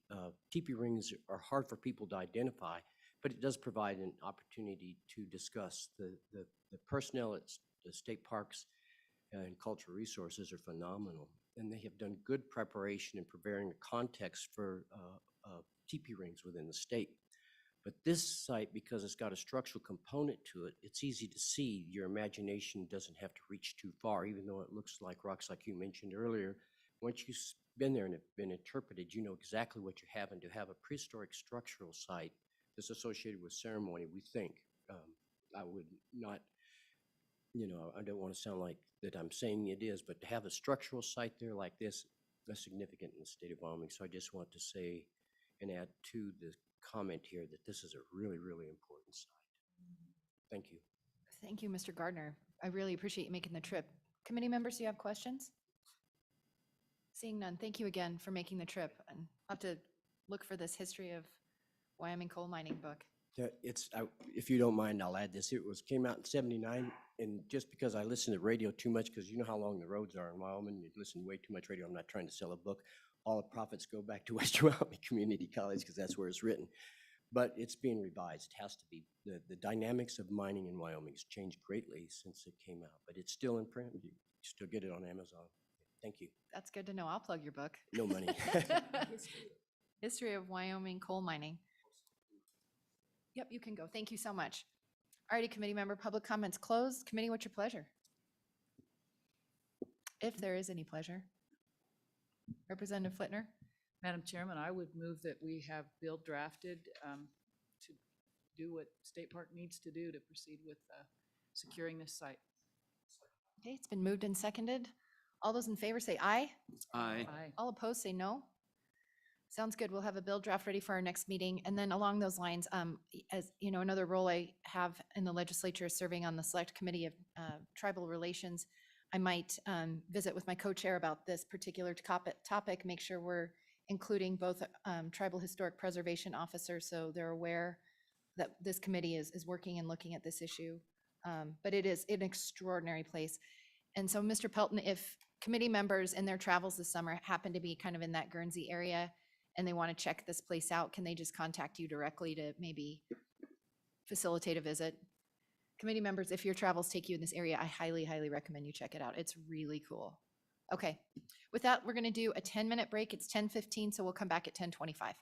Teepee rings are hard for people to identify, but it does provide an opportunity to discuss. The personnel at the state parks and cultural resources are phenomenal, and they have done good preparation in preparing a context for teepee rings within the state. But this site, because it's got a structural component to it, it's easy to see. Your imagination doesn't have to reach too far, even though it looks like rocks like you mentioned earlier. Once you've been there and have been interpreted, you know exactly what you have. And to have a prehistoric structural site that's associated with ceremony, we think, I would not, I don't want to sound like that I'm saying it is, but to have a structural site there like this, that's significant in the state of Wyoming. So I just want to say and add to the comment here that this is a really, really important site. Thank you. Thank you, Mr. Gardner. I really appreciate you making the trip. Committee members, do you have questions? Seeing none, thank you again for making the trip. And I'll have to look for this History of Wyoming Coal Mining book. If you don't mind, I'll add this. It came out in '79, and just because I listen to radio too much, because you know how long the roads are in Wyoming, you listen to way too much radio. I'm not trying to sell a book. All the profits go back to Western Wyoming Community College because that's where it's written. But it's being revised. It has to be. The dynamics of mining in Wyoming has changed greatly since it came out, but it's still in print. You still get it on Amazon. Thank you. That's good to know. I'll plug your book. No money. History of Wyoming Coal Mining. Yep, you can go. Thank you so much. Alrighty, committee member, public comments closed. Committee, what's your pleasure? If there is any pleasure. Representative Flitner? Madam Chairman, I would move that we have bill drafted to do what State Park needs to do to proceed with securing this site. Okay, it's been moved and seconded. All those in favor say aye. Aye. Aye. All opposed say no. Sounds good. We'll have a bill draft ready for our next meeting. And then along those lines, as you know, another role I have in the legislature is serving on the Select Committee of Tribal Relations. I might visit with my co-chair about this particular topic, make sure we're including both tribal historic preservation officers so they're aware that this committee is working and looking at this issue. But it is an extraordinary place. And so, Mr. Pelton, if committee members in their travels this summer happen to be kind of in that Guernsey area and they want to check this place out, can they just contact you directly to maybe facilitate a visit? Committee members, if your travels take you in this area, I highly, highly recommend you check it out. It's really cool. Okay, with that, we're going to do a 10-minute break. It's 10:15, so we'll come back at 10:25.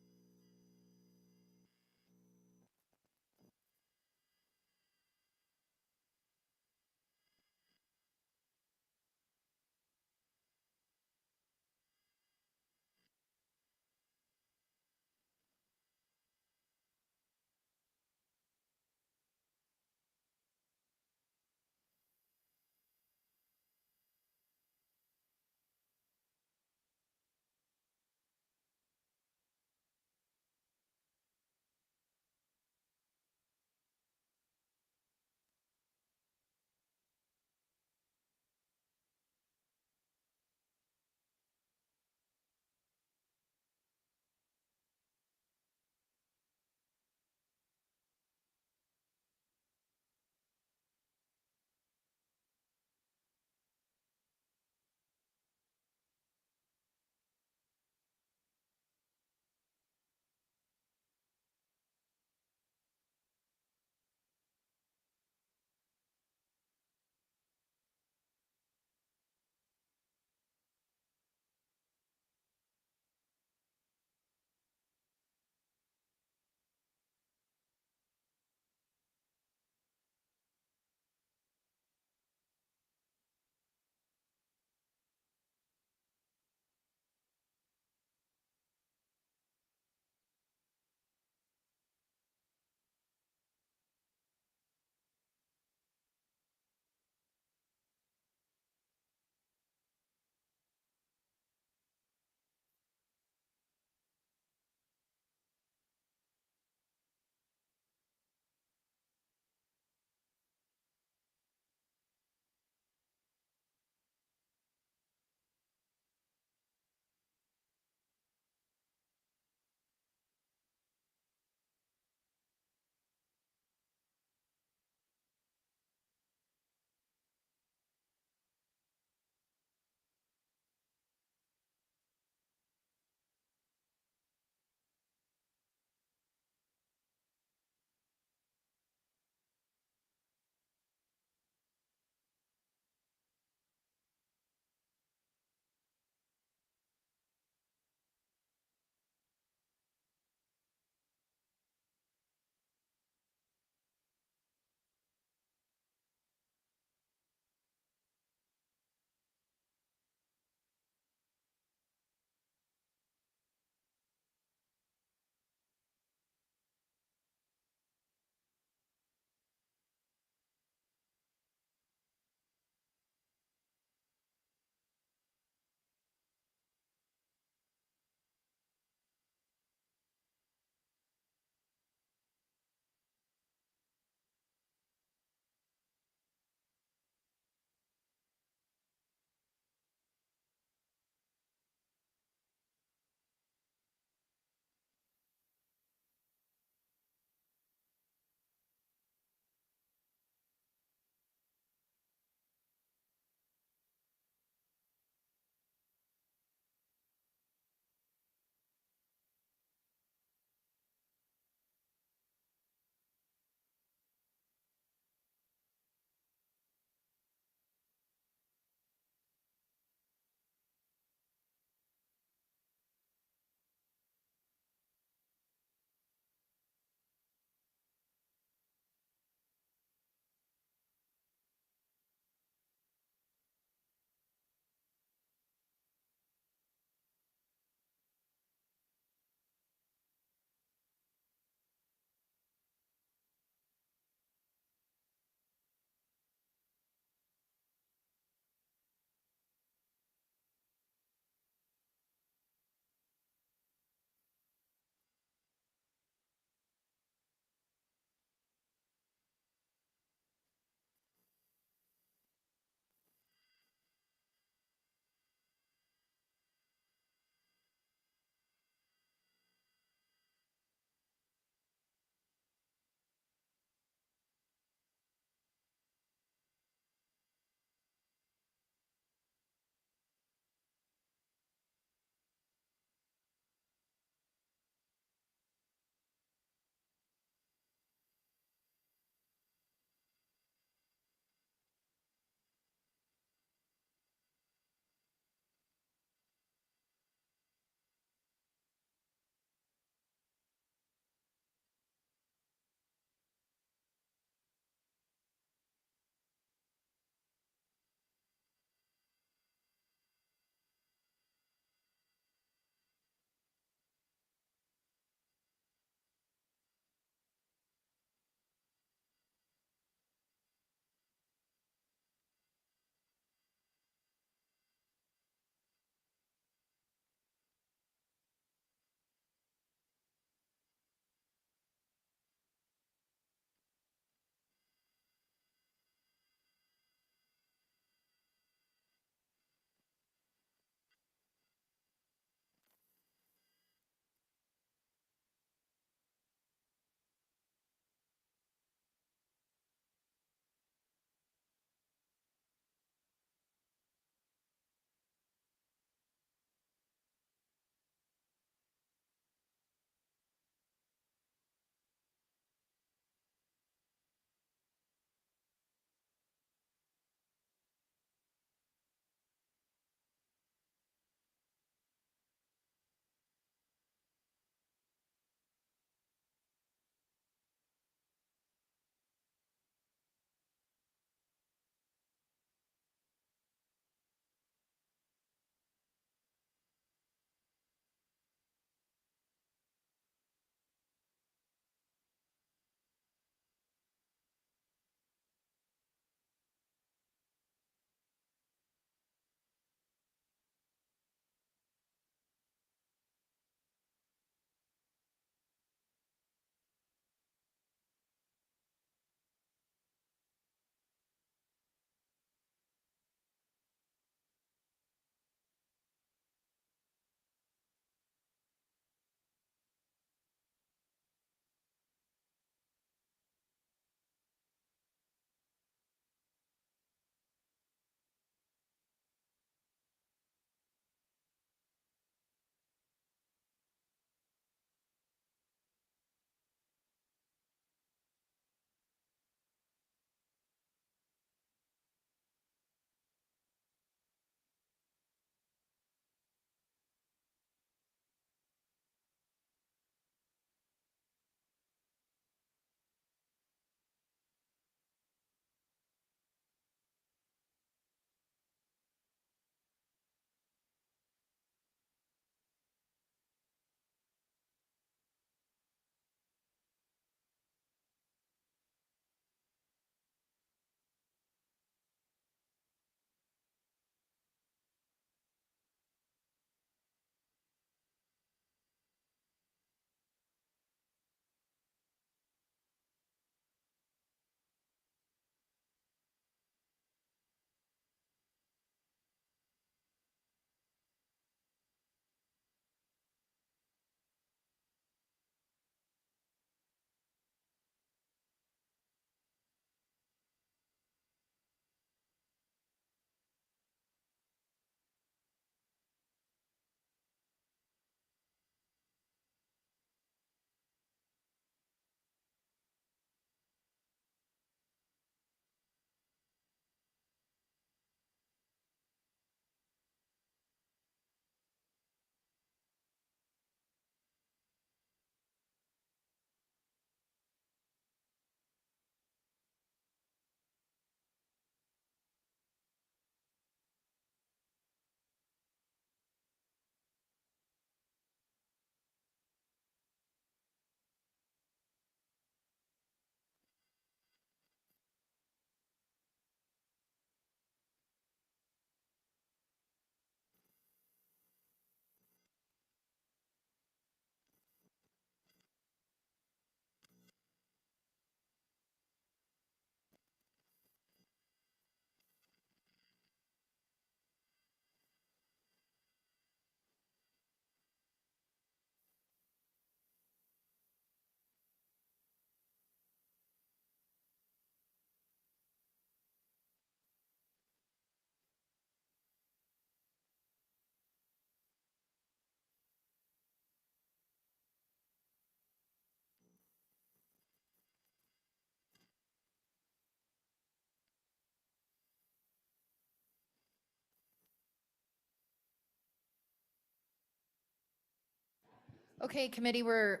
Okay, committee, we're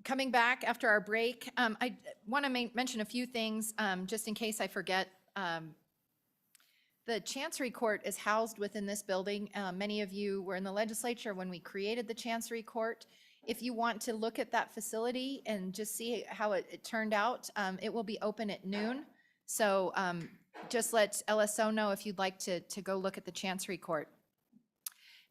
coming back after our break. I want to mention a few things, just in case I forget. The Chancery Court is housed within this building. Many of you were in the legislature when we created the Chancery Court. If you want to look at that facility and just see how it turned out, it will be open at noon. So just let LSO know if you'd like to go look at the Chancery Court.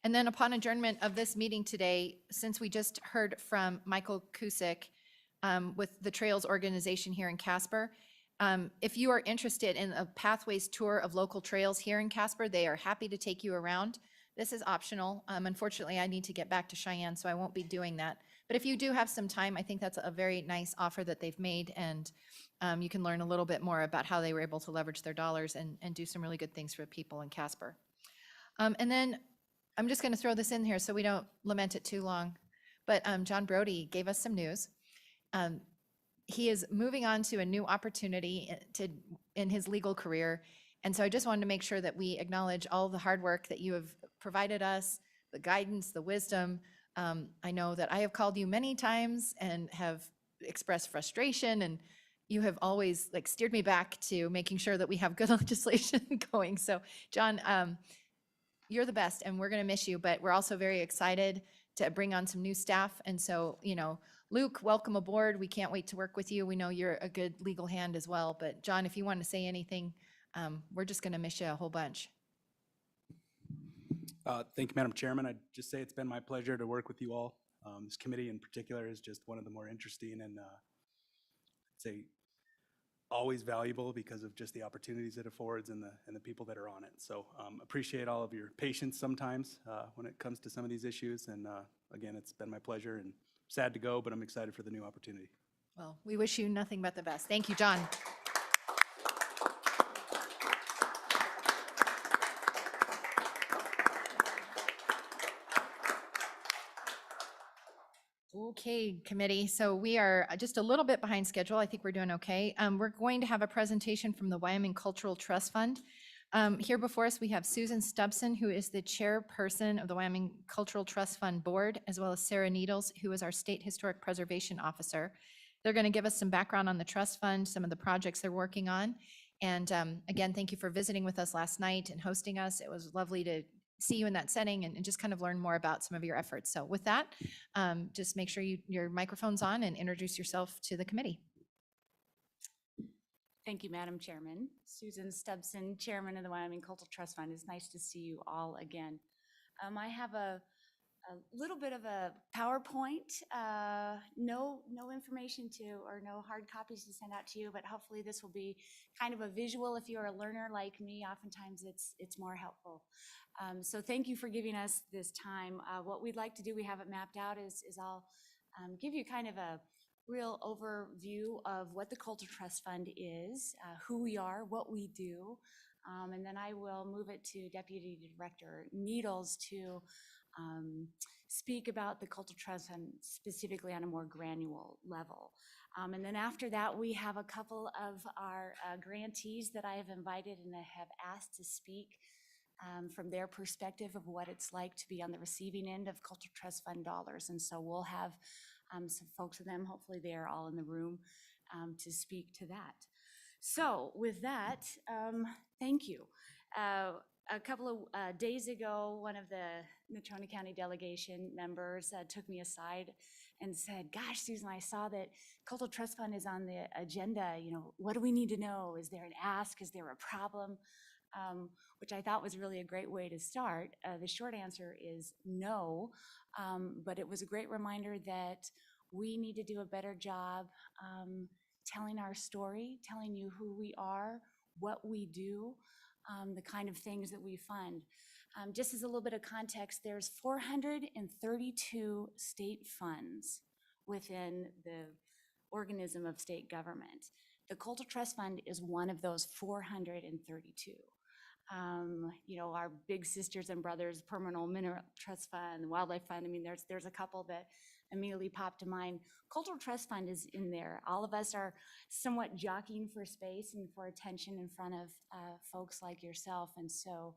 And then upon adjournment of this meeting today, since we just heard from Michael Kusick with the Trails Organization here in Casper, if you are interested in a Pathways tour of local trails here in Casper, they are happy to take you around. This is optional. Unfortunately, I need to get back to Cheyenne, so I won't be doing that. But if you do have some time, I think that's a very nice offer that they've made, and you can learn a little bit more about how they were able to leverage their dollars and do some really good things for people in Casper. And then I'm just going to throw this in here so we don't lament it too long. But John Brody gave us some news. He is moving on to a new opportunity in his legal career. And so I just wanted to make sure that we acknowledge all the hard work that you have provided us, the guidance, the wisdom. I know that I have called you many times and have expressed frustration, and you have always steered me back to making sure that we have good legislation going. So John, you're the best, and we're going to miss you, but we're also very excited to bring on some new staff. And so, Luke, welcome aboard. We can't wait to work with you. We know you're a good legal hand as well. But John, if you want to say anything, we're just going to miss you a whole bunch. Thank you, Madam Chairman. I'd just say it's been my pleasure to work with you all. This committee in particular is just one of the more interesting and I'd say always valuable because of just the opportunities it affords and the people that are on it. So appreciate all of your patience sometimes when it comes to some of these issues. And again, it's been my pleasure and sad to go, but I'm excited for the new opportunity. Well, we wish you nothing but the best. Thank you, John. Okay, committee. So we are just a little bit behind schedule. I think we're doing okay. We're going to have a presentation from the Wyoming Cultural Trust Fund. Here before us, we have Susan Stubson, who is the chairperson of the Wyoming Cultural Trust Fund Board, as well as Sarah Needles, who is our State Historic Preservation Officer. They're going to give us some background on the trust fund, some of the projects they're working on. And again, thank you for visiting with us last night and hosting us. It was lovely to see you in that setting and just kind of learn more about some of your efforts. So with that, just make sure your microphone's on and introduce yourself to the committee. Thank you, Madam Chairman. Susan Stubson, Chairman of the Wyoming Cultural Trust Fund. It's nice to see you all again. I have a little bit of a PowerPoint, no information or no hard copies to send out to you, but hopefully this will be kind of a visual. If you're a learner like me, oftentimes it's more helpful. So thank you for giving us this time. What we'd like to do, we have it mapped out, is I'll give you kind of a real overview of what the Cultural Trust Fund is, who we are, what we do, and then I will move it to Deputy Director Needles to speak about the Cultural Trust Fund specifically on a more granular level. And then after that, we have a couple of our grantees that I have invited and have asked to speak from their perspective of what it's like to be on the receiving end of Cultural Trust Fund dollars. And so we'll have some folks of them, hopefully they are all in the room to speak to that. So with that, thank you. A couple of days ago, one of the Natrona County delegation members took me aside and said, gosh, Susan, I saw that Cultural Trust Fund is on the agenda. What do we need to know? Is there an ask? Is there a problem? Which I thought was really a great way to start. The short answer is no, but it was a great reminder that we need to do a better job telling our story, telling you who we are, what we do, the kind of things that we fund. Just as a little bit of context, there's 432 state funds within the organism of state government. The Cultural Trust Fund is one of those 432. Our big sisters and brothers, Permanent Mineral Trust Fund, Wildlife Fund, there's a couple that immediately popped to mind. Cultural Trust Fund is in there. All of us are somewhat jockeying for space and for attention in front of folks like yourself. And so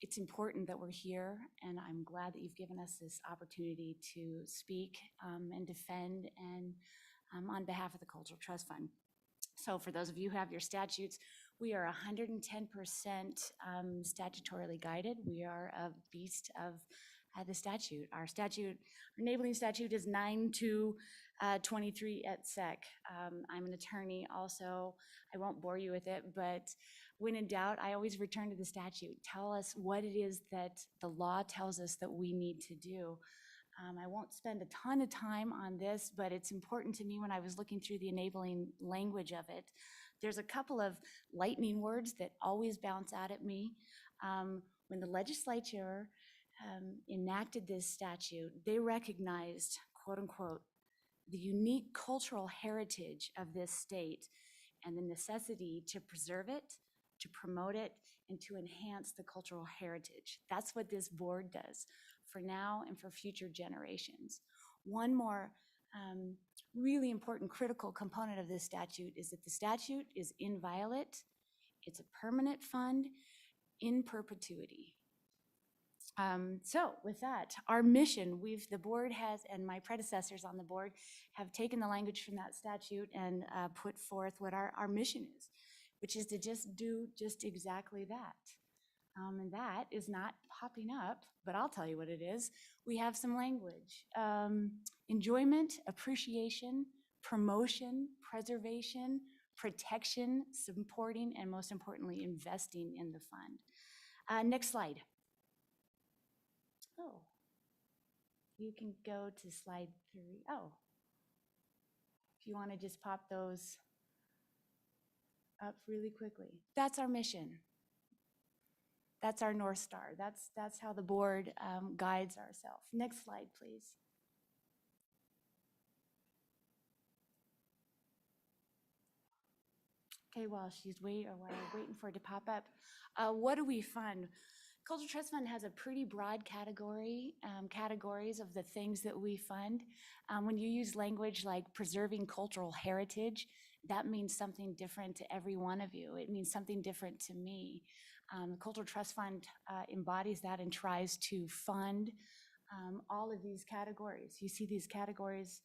It's important that we're here, and I'm glad that you've given us this opportunity to speak and defend and on behalf of the Cultural Trust Fund. So for those of you who have your statutes, we are 110% statutorily guided. We are a beast of the statute. Our enabling statute is 9-23 et sec. I'm an attorney also. I won't bore you with it, but when in doubt, I always return to the statute. Tell us what it is that the law tells us that we need to do. I won't spend a ton of time on this, but it's important to me when I was looking through the enabling language of it. There's a couple of lightning words that always bounce out at me. When the legislature enacted this statute, they recognized, quote unquote, the unique cultural heritage of this state and the necessity to preserve it, to promote it, and to enhance the cultural heritage. That's what this board does for now and for future generations. One more really important critical component of this statute is that the statute is inviolate. It's a permanent fund in perpetuity. So with that, our mission, the board has, and my predecessors on the board have taken the language from that statute and put forth what our mission is, which is to do exactly that. And that is not popping up, but I'll tell you what it is. We have some language. Enjoyment, appreciation, promotion, preservation, protection, supporting, and most importantly, investing in the fund. Next slide. Oh, you can go to slide 3. Oh, if you want to just pop those up really quickly. That's our mission. That's our North Star. That's how the board guides ourselves. Next slide, please. Okay, while we're waiting for it to pop up, what do we fund? Cultural Trust Fund has a pretty broad categories of the things that we fund. When you use language like preserving cultural heritage, that means something different to every one of you. It means something different to me. The Cultural Trust Fund embodies that and tries to fund all of these categories. You see these categories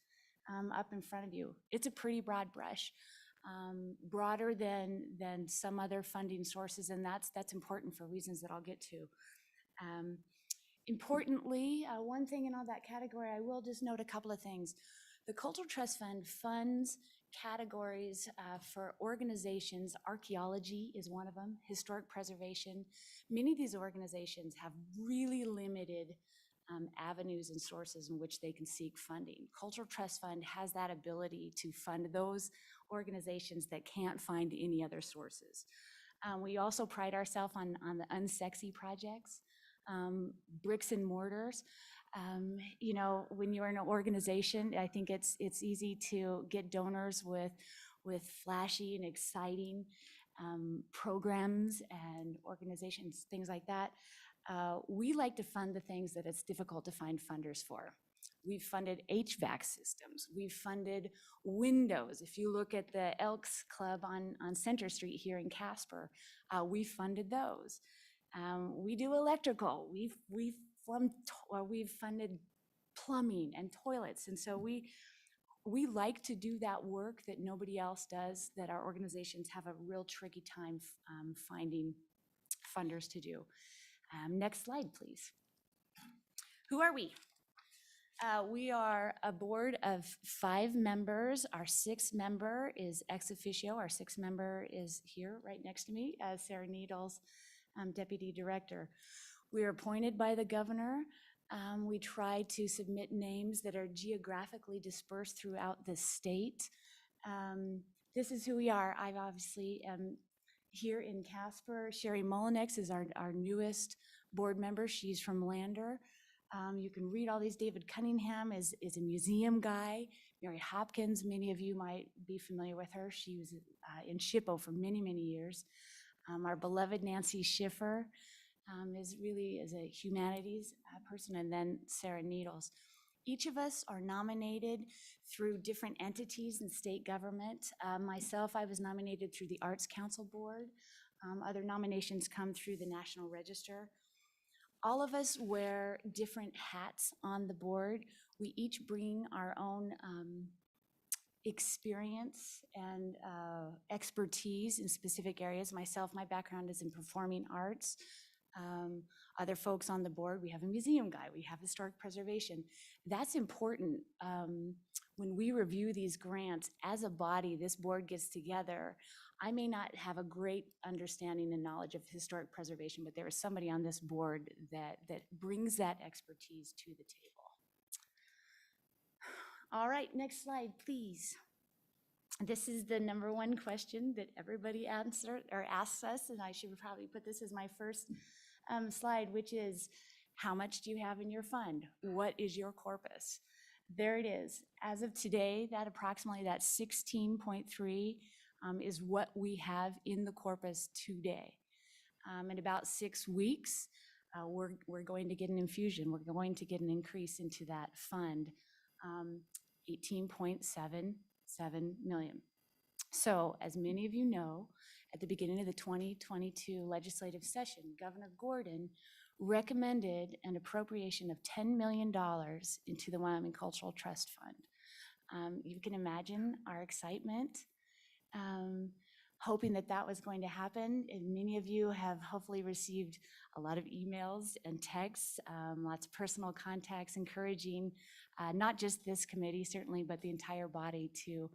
up in front of you. It's a pretty broad brush, broader than some other funding sources, and that's important for reasons that I'll get to. Importantly, one thing in all that category, I will just note a couple of things. The Cultural Trust Fund funds categories for organizations. Archaeology is one of them, historic preservation. Many of these organizations have really limited avenues and sources in which they can seek funding. Cultural Trust Fund has that ability to fund those organizations that can't find any other sources. We also pride ourselves on the unsexy projects, bricks and mortars. You know, when you're in an organization, I think it's easy to get donors with flashy and exciting programs and organizations, things like that. We like to fund the things that it's difficult to find funders for. We've funded HVAC systems. We've funded windows. If you look at the Elks Club on Center Street here in Casper, we funded those. We do electrical. We've funded plumbing and toilets. And so we like to do that work that nobody else does, that our organizations have a real tricky time finding funders to do. Next slide, please. Who are we? We are a board of 5 members. Our 6th member is ex officio. Our 6th member is here right next to me, Sarah Needles, Deputy Director. We are appointed by the governor. We try to submit names that are geographically dispersed throughout the state. This is who we are. I obviously am here in Casper. Sherry Mullinex is our newest board member. She's from Lander. You can read all these. David Cunningham is a museum guy. Mary Hopkins, many of you might be familiar with her. She was in SHPO for many, many years. Our beloved Nancy Schiffer is a humanities person, and then Sarah Needles. Each of us are nominated through different entities in state government. Myself, I was nominated through the Arts Council Board. Other nominations come through the National Register. All of us wear different hats on the board. We each bring our own experience and expertise in specific areas. Myself, my background is in performing arts. Other folks on the board, we have a museum guy, we have historic preservation. That's important. When we review these grants, as a body, this board gets together. I may not have a great understanding and knowledge of historic preservation, but there is somebody on this board that brings that expertise to the table. All right, next slide, please. This is the number one question that everybody asks us, and I should probably put this as my first slide, which is, how much do you have in your fund? What is your corpus? There it is. As of today, that approximately that 16.3 is what we have in the corpus today. In about 6 weeks, we're going to get an infusion. We're going to get an increase into that fund, 18.77 million. So, as many of you know, at the beginning of the 2022 legislative session, Governor Gordon recommended an appropriation of $10 million into the Wyoming Cultural Trust Fund. You can imagine our excitement, hoping that that was going to happen. And many of you have hopefully received a lot of emails and texts, lots of personal contacts encouraging not just this committee, certainly, but the entire body to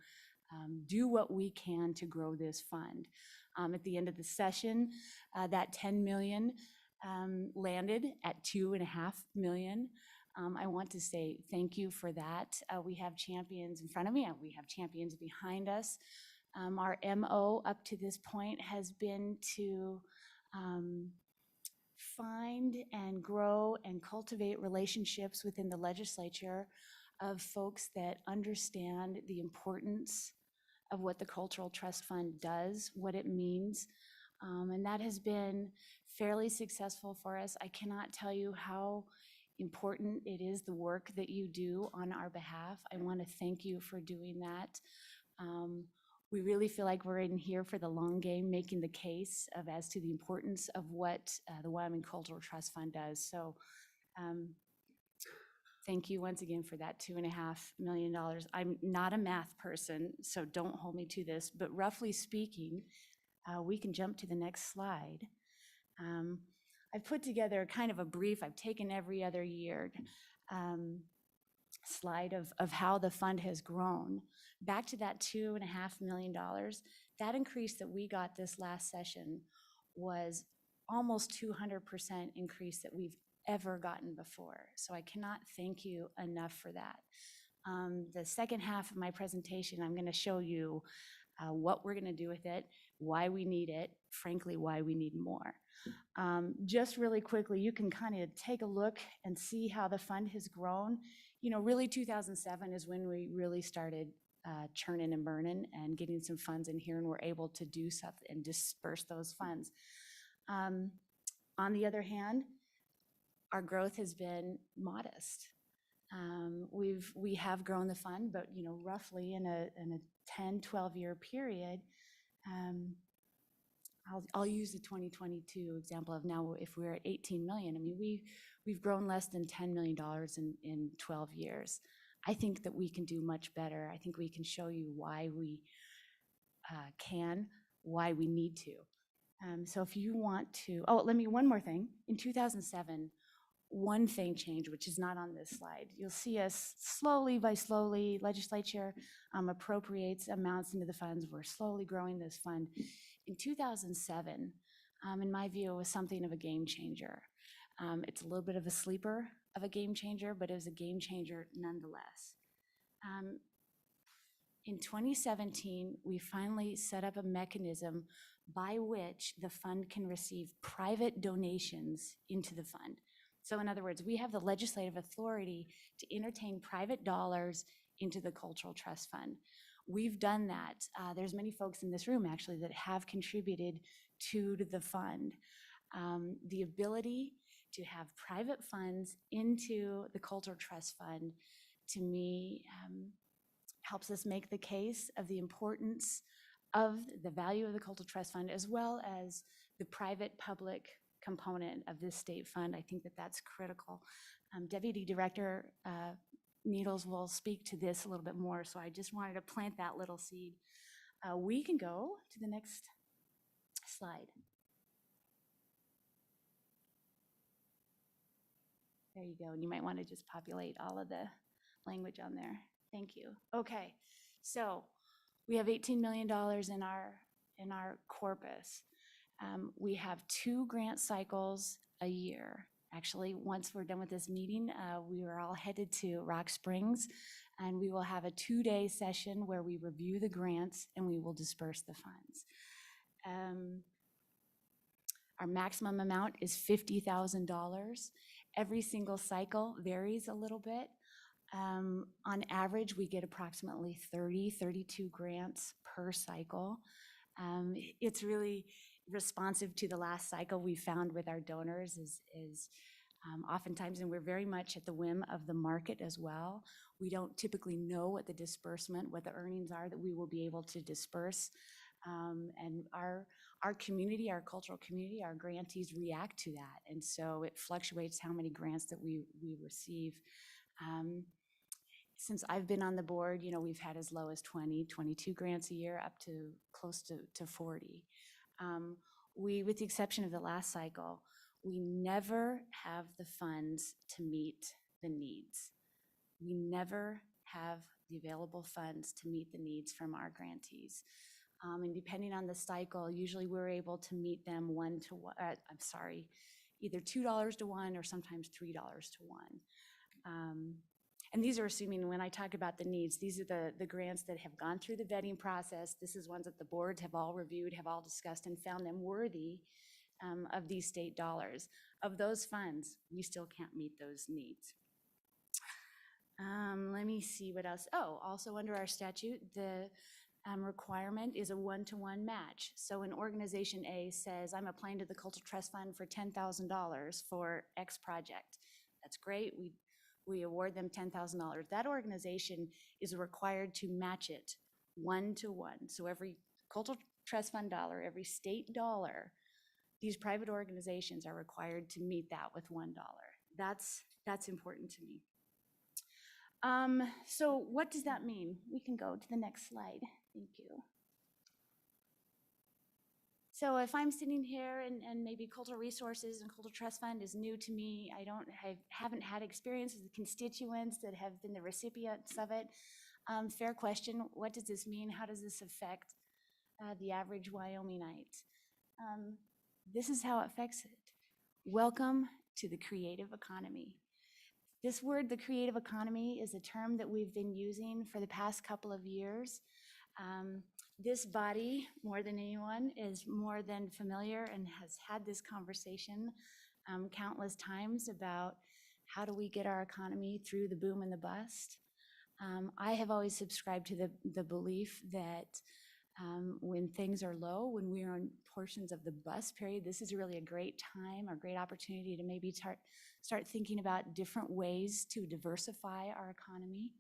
do what we can to grow this fund. At the end of the session, that 10 million landed at 2.5 million. I want to say thank you for that. We have champions in front of me, and we have champions behind us. Our MO up to this point has been to find and grow and cultivate relationships within the legislature of folks that understand the importance of what the Cultural Trust Fund does, what it means. And that has been fairly successful for us. I cannot tell you how important it is, the work that you do on our behalf. I want to thank you for doing that. We really feel like we're in here for the long game, making the case as to the importance of what the Wyoming Cultural Trust Fund does. So thank you once again for that $2.5 million. I'm not a math person, so don't hold me to this, but roughly speaking, we can jump to the next slide. I've put together kind of a brief, I've taken every other year slide of how the fund has grown. Back to that $2.5 million, that increase that we got this last session was almost 200% increase that we've ever gotten before. So I cannot thank you enough for that. The second half of my presentation, I'm going to show you what we're going to do with it, why we need it, frankly, why we need more. Just really quickly, you can kind of take a look and see how the fund has grown. You know, really 2007 is when we really started churning and burning and getting some funds in here, and we're able to do something and disperse those funds. On the other hand, our growth has been modest. We have grown the fund, but you know, roughly in a 10, 12-year period, I'll use the 2022 example of now if we're at 18 million. I mean, we've grown less than $10 million in 12 years. I think that we can do much better. I think we can show you why we why we need to. So if you want to, one more thing. In 2007, one thing changed, which is not on this slide. You'll see us slowly, legislature appropriates amounts into the funds. We're slowly growing this fund. In 2007, in my view, it was something of a game changer. It's a little bit of a sleeper of a game changer, but it was a game changer nonetheless. In 2017, we finally set up a mechanism by which the fund can receive private donations into the fund. So in other words, we have the legislative authority to entertain private dollars into the Cultural Trust Fund. We've done that. There's many folks in this room actually that have contributed to the fund. The ability to have private funds into the Cultural Trust Fund, to me, helps us make the case of the importance of the value of the Cultural Trust Fund, as well as the private-public component of this state fund. I think that that's critical. Deputy Director Needles will speak to this a little bit more, so I just wanted to plant that little seed. We can go to the next slide. There you go, and you might want to just populate all of the language on there. Thank you. Okay, so we have $18 million in our corpus. We have 2 grant cycles a year. Actually, once we're done with this meeting, we are all headed to Rock Springs, and we will have a 2-day session where we review the grants and we will disperse the funds. Our maximum amount is $50,000. Every single cycle varies a little bit. On average, we get approximately 32 grants per cycle. It's really responsive to the last cycle we found with our donors is oftentimes, and we're very much at the whim of the market as well. We don't typically know what the disbursement, what the earnings are that we will be able to disperse. And our community, our cultural community, our grantees react to that. And so it fluctuates how many grants that we receive. Since I've been on the board, you know, we've had as low as 20, 22 grants a year up to close to 40. With the exception of the last cycle, we never have the funds to meet the needs. We never have the available funds to meet the needs from our grantees. And depending on the cycle, usually we're able to meet them either $2 to 1 or sometimes $3 to 1. And these are assuming, when I talk about the needs, these are the grants that have gone through the vetting process. This is ones that the boards have all reviewed, have all discussed, and found them worthy of these state dollars. Of those funds, we still can't meet those needs. Let me see what else. Oh, also under our statute, the requirement is a 1-to-1 match. So when Organization A says, I'm applying to the Cultural Trust Fund for $10,000 for X project, that's great. We award them $10,000. That organization is required to match it 1-to-1. So every Cultural Trust Fund dollar, every state dollar, these private organizations are required to meet that with $1. That's important to me. So what does that mean? We can go to the next slide. Thank you. So if I'm sitting here and maybe Cultural Resources and Cultural Trust Fund is new to me, I haven't had experience with the constituents that have been the recipients of it. Fair question. What does this mean? How does this affect the average Wyomingite? This is how it affects it. Welcome to the creative economy. This word, the creative economy, is a term that we've been using for the past couple of years. This body, more than anyone, is more than familiar and has had this conversation countless times about how do we get our economy through the boom and the bust. I have always subscribed to the belief that when things are low, when we are on portions of the bust period, this is really a great time, a great opportunity to maybe start thinking about different ways to diversify our economy.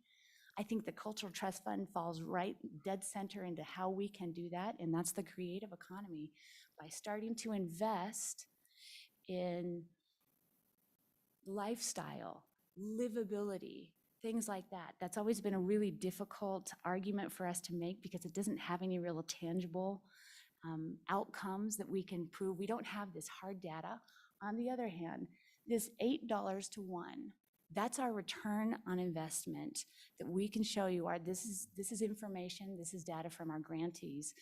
I think the Cultural Trust Fund falls right dead center into how we can do that, and that's the creative economy. By starting to invest in lifestyle, livability, things like that. That's always been a really difficult argument for us to make because it doesn't have any real tangible outcomes that we can prove. We don't have this hard data. On the other hand, this $8 to 1, that's our return on investment that we can show you. This is information, this is data from our grantees.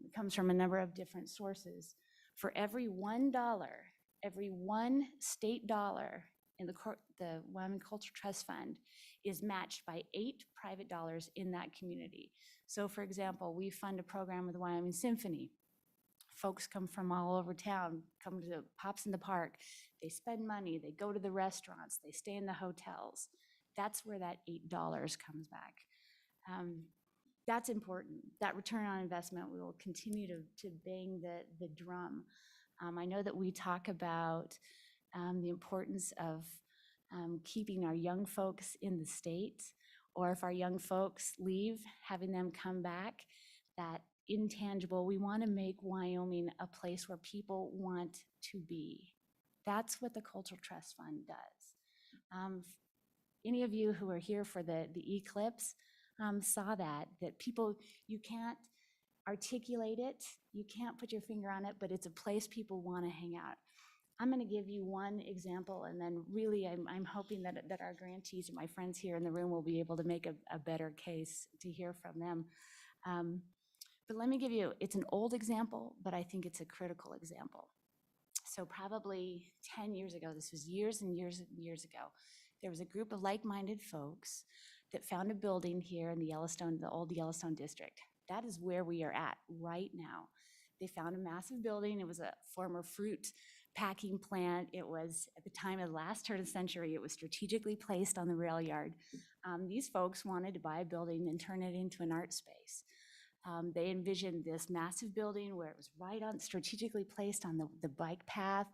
It comes from a number of different sources. For every $1, every one state dollar in the Wyoming Cultural Trust Fund is matched by 8 private dollars in that community. So for example, we fund a program with the Wyoming Symphony. Folks come from all over town, come to Pops in the Park. They spend money, they go to the restaurants, they stay in the hotels. That's where that $8 comes back. That's important. That return on investment, we will continue to bang the drum. I know that we talk about the importance of keeping our young folks in the state, or if our young folks leave, having them come back. That intangible. We want to make Wyoming a place where people want to be. That's what the Cultural Trust Fund does. Any of you who were here for the eclipse saw that people, you can't articulate it, you can't put your finger on it, but it's a place people want to hang out. I'm going to give you one example, and then really I'm hoping that our grantees and my friends here in the room will be able to make a better case to hear from them. But let me give you, it's an old example, but I think it's a critical example. So probably 10 years ago, this was years and years and years ago, there was a group of like-minded folks that found a building here in the Yellowstone, the old Yellowstone district. That is where we are at right now. They found a massive building. It was a former fruit packing plant. It was, at the time of the last turn of the century, it was strategically placed on the rail yard. These folks wanted to buy a building and turn it into an art space. They envisioned this massive building where it was right on, strategically placed on the bike path.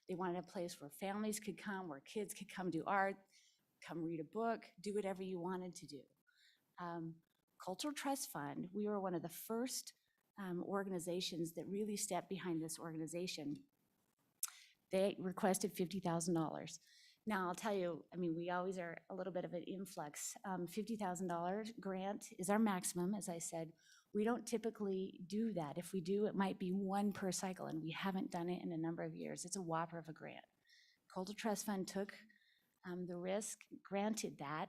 They wanted a place where families could come, where kids could come do art, come read a book, do whatever you wanted to do. Cultural Trust Fund, we were one of the first organizations that really stepped behind this organization. They requested $50,000. Now, I'll tell you, I mean, we always are a little bit of an influx. $50,000 grant is our maximum, as I said. We don't typically do that. If we do, it might be one per cycle, and we haven't done it in a number of years. It's a whopper of a grant. Cultural Trust Fund took the risk, granted that.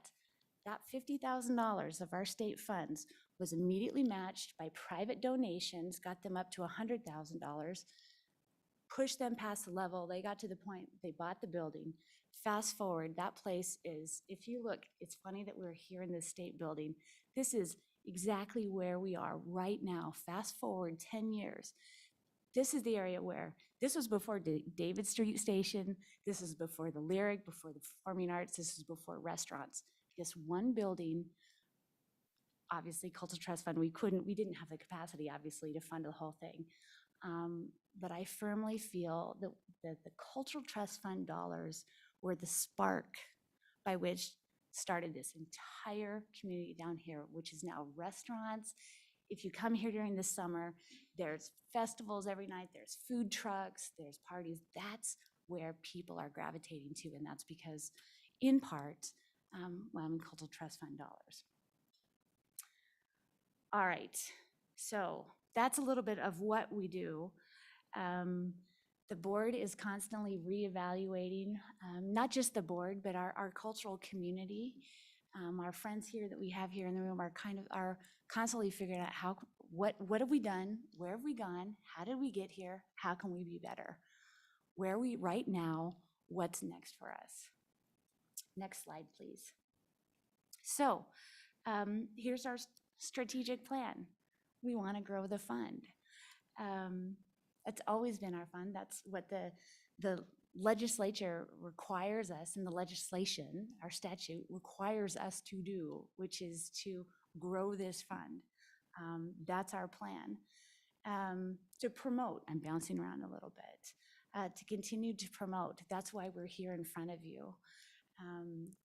That $50,000 of our state funds was immediately matched by private donations, got them up to $100,000, pushed them past the level. They got to the point, they bought the building. Fast forward, that place is, if you look, it's funny that we're here in this state building. This is exactly where we are right now. Fast forward 10 years. This is the area where, this was before David Street Station, this is before the Lyric, before the Performing Arts, this is before restaurants. This one building, obviously Cultural Trust Fund, we didn't have the capacity, obviously, to fund the whole thing. But I firmly feel that the Cultural Trust Fund dollars were the spark by which started this entire community down here, which is now restaurants. If you come here during the summer, there's festivals every night, there's food trucks, there's parties. That's where people are gravitating to, and that's because, in part, Wyoming Cultural Trust Fund dollars. All right, so that's a little bit of what we do. The board is constantly reevaluating, not just the board, but our cultural community. Our friends here that we have here in the room are constantly figuring out what have we done, where have we gone, how did we get here, how can we be better? Where are we right now, what's next for us? Next slide, please. So here's our strategic plan. We want to grow the fund. That's always been our fund. That's what the legislature requires us, and the legislation, our statute, requires us to do, which is to grow this fund. That's our plan. To promote, I'm bouncing around a little bit, to continue to promote. That's why we're here in front of you,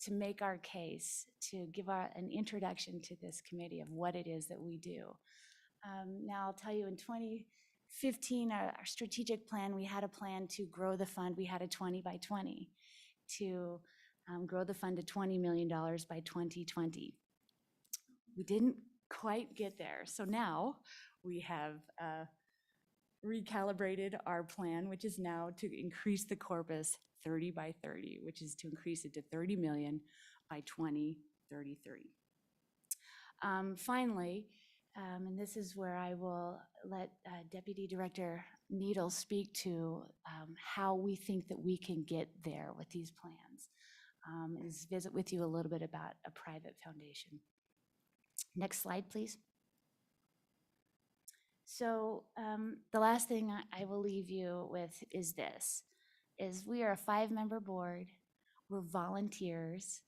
to make our case, to give an introduction to this committee of what it is that we do. Now, I'll tell you, in 2015, our strategic plan, we had a plan to grow the fund. We had a 20 by 20 to grow the fund to $20 million by 2020. We didn't quite get there. So now we have recalibrated our plan, which is now to increase the corpus 30 by 30, which is to increase it to 30 million by 2033. Finally, and this is where I will let Deputy Director Needle speak to how we think that we can get there with these plans, is visit with you a little bit about a private foundation. Next slide, please. So the last thing I will leave you with is this, is we are a 5-member board. We're volunteers.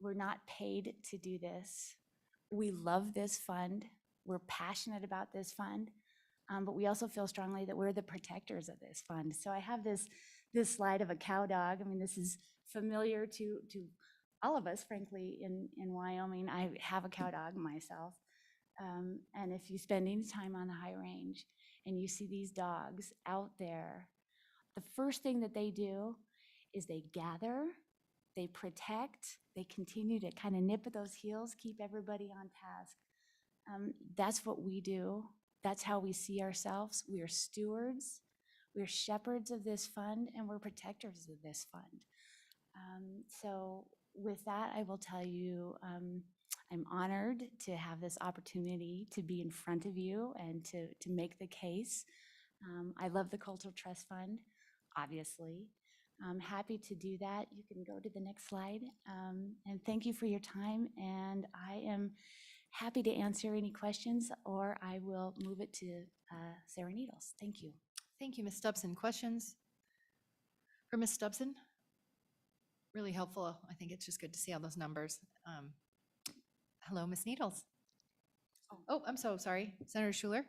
We're not paid to do this. We love this fund. We're passionate about this fund, but we also feel strongly that we're the protectors of this fund. So I have this slide of a cow dog. I mean, this is familiar to all of us, frankly, in Wyoming. I have a cow dog myself. And if you spend any time on the high range and you see these dogs out there, the first thing that they do is they gather, they protect, they continue to kind of nip at those heels, keep everybody on task. That's what we do. That's how we see ourselves. We are stewards, we're shepherds of this fund, and we're protectors of this fund. So with that, I will tell you, I'm honored to have this opportunity to be in front of you and to make the case. I love the Cultural Trust Fund, obviously. I'm happy to do that. You can go to the next slide. And thank you for your time. And I am happy to answer any questions, or I will move it to Sarah Needles. Thank you. Thank you, Ms. Stubson. Questions for Ms. Stubson? Really helpful. I think it's just good to see all those numbers. Hello, Ms. Needles. Oh, I'm so sorry. Senator Schuler?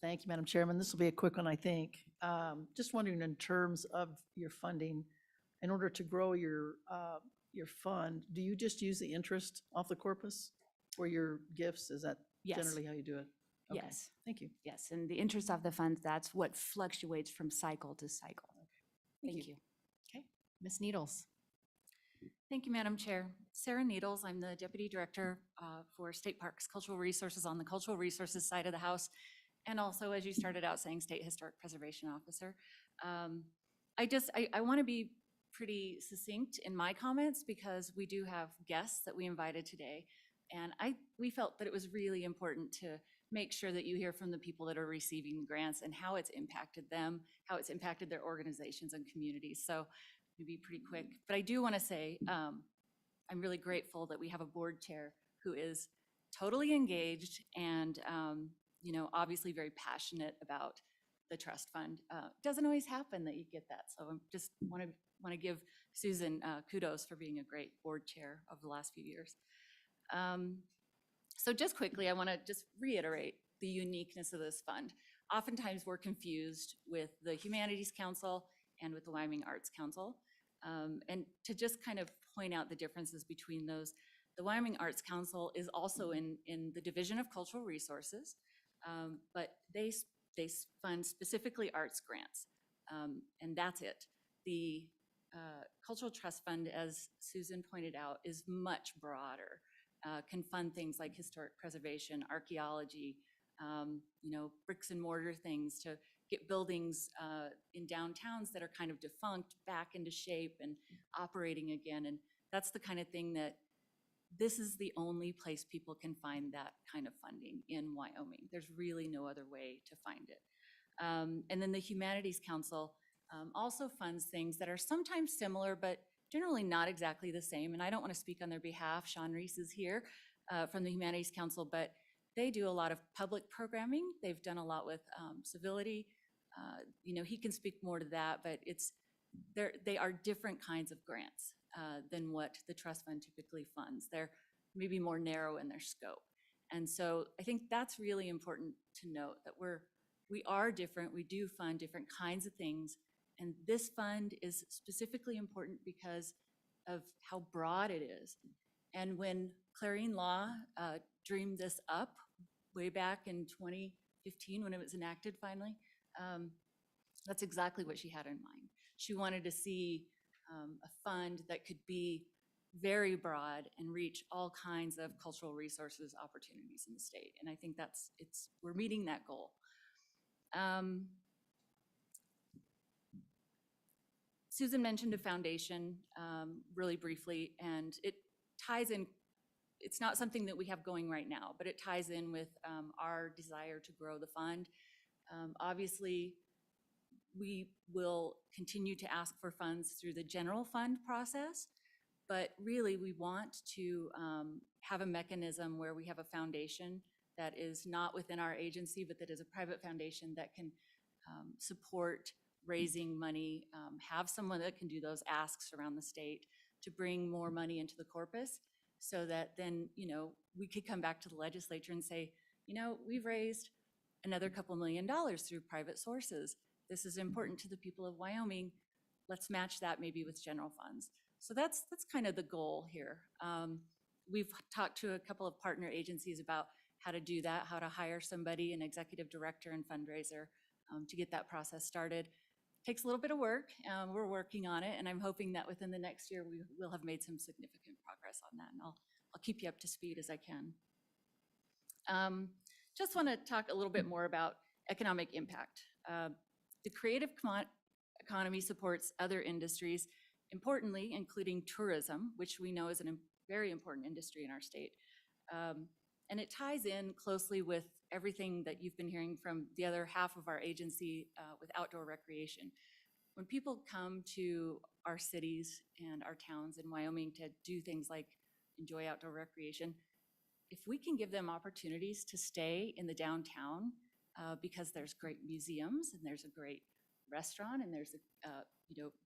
Thank you, Madam Chairman. This will be a quick one, I think. Just wondering, in terms of your funding, in order to grow your fund, do you just use the interest off the corpus for your gifts? Is that Yes. generally how you do it? Okay, Yes. Thank you. Yes, and the interest of the funds, that's what fluctuates from cycle to cycle. Thank you. Okay, Ms. Needles. Thank you, Madam Chair. Sarah Needles, I'm the Deputy Director for State Parks Cultural Resources on the Cultural Resources side of the House, and also, as you started out saying, State Historic Preservation Officer. I want to be pretty succinct in my comments because we do have guests that we invited today, and we felt that it was really important to make sure that you hear from the people that are receiving the grants and how it's impacted them, how it's impacted their organizations and communities. So to be pretty quick, but I do want to say I'm really grateful that we have a board chair who is totally engaged and obviously very passionate about the trust fund. Doesn't always happen that you get that, so I just want to give Susan kudos for being a great board chair of the last few years. So just quickly, I want to just reiterate the uniqueness of this fund. Oftentimes we're confused with the Humanities Council and with the Wyoming Arts Council. And to just kind of point out the differences between those, the Wyoming Arts Council is also in the Division of Cultural Resources, but they fund specifically arts grants, and that's it. The Cultural Trust Fund, as Susan pointed out, is much broader, can fund things like historic preservation, archaeology, bricks and mortar things to get buildings in downtowns that are kind of defunct back into shape and operating again. And that's the kind of thing that this is the only place people can find that kind of funding in Wyoming. There's really no other way to find it. And then the Humanities Council also funds things that are sometimes similar, but generally not exactly the same. And I don't want to speak on their behalf. Sean Reese is here from the Humanities Council, but they do a lot of public programming. They've done a lot with civility. He can speak more to that, but they are different kinds of grants than what the trust fund typically funds. They're maybe more narrow in their scope. And so I think that's really important to note, that we are different. We do fund different kinds of things. And this fund is specifically important because of how broad it is. And when Clarion Law dreamed this up way back in 2015 when it was enacted finally, that's exactly what she had in mind. She wanted to see a fund that could be very broad and reach all kinds of cultural resources opportunities in the state. And I think we're meeting that goal. Susan mentioned a foundation really briefly, and it ties in. It's not something that we have going right now, but it ties in with our desire to grow the fund. Obviously, we will continue to ask for funds through the general fund process, but really we want to have a mechanism where we have a foundation that is not within our agency, but that is a private foundation that can support raising money, have someone that can do those asks around the state to bring more money into the corpus, so that then, we could come back to the legislature and say, we've raised another couple $1 million through private sources. This is important to the people of Wyoming. Let's match that maybe with general funds. So that's kind of the goal here. We've talked to a couple of partner agencies about how to do that, how to hire somebody, an executive director and fundraiser to get that process started. Takes a little bit of work. We're working on it, and I'm hoping that within the next year we will have made some significant progress on that, and I'll keep you up to speed as I can. Just want to talk a little bit more about economic impact. The creative economy supports other industries, importantly, including tourism, which we know is a very important industry in our state. And it ties in closely with everything that you've been hearing from the other half of our agency with outdoor recreation. When people come to our cities and our towns in Wyoming to do things like enjoy outdoor recreation, if we can give them opportunities to stay in the downtown because there's great museums and there's a great restaurant and there's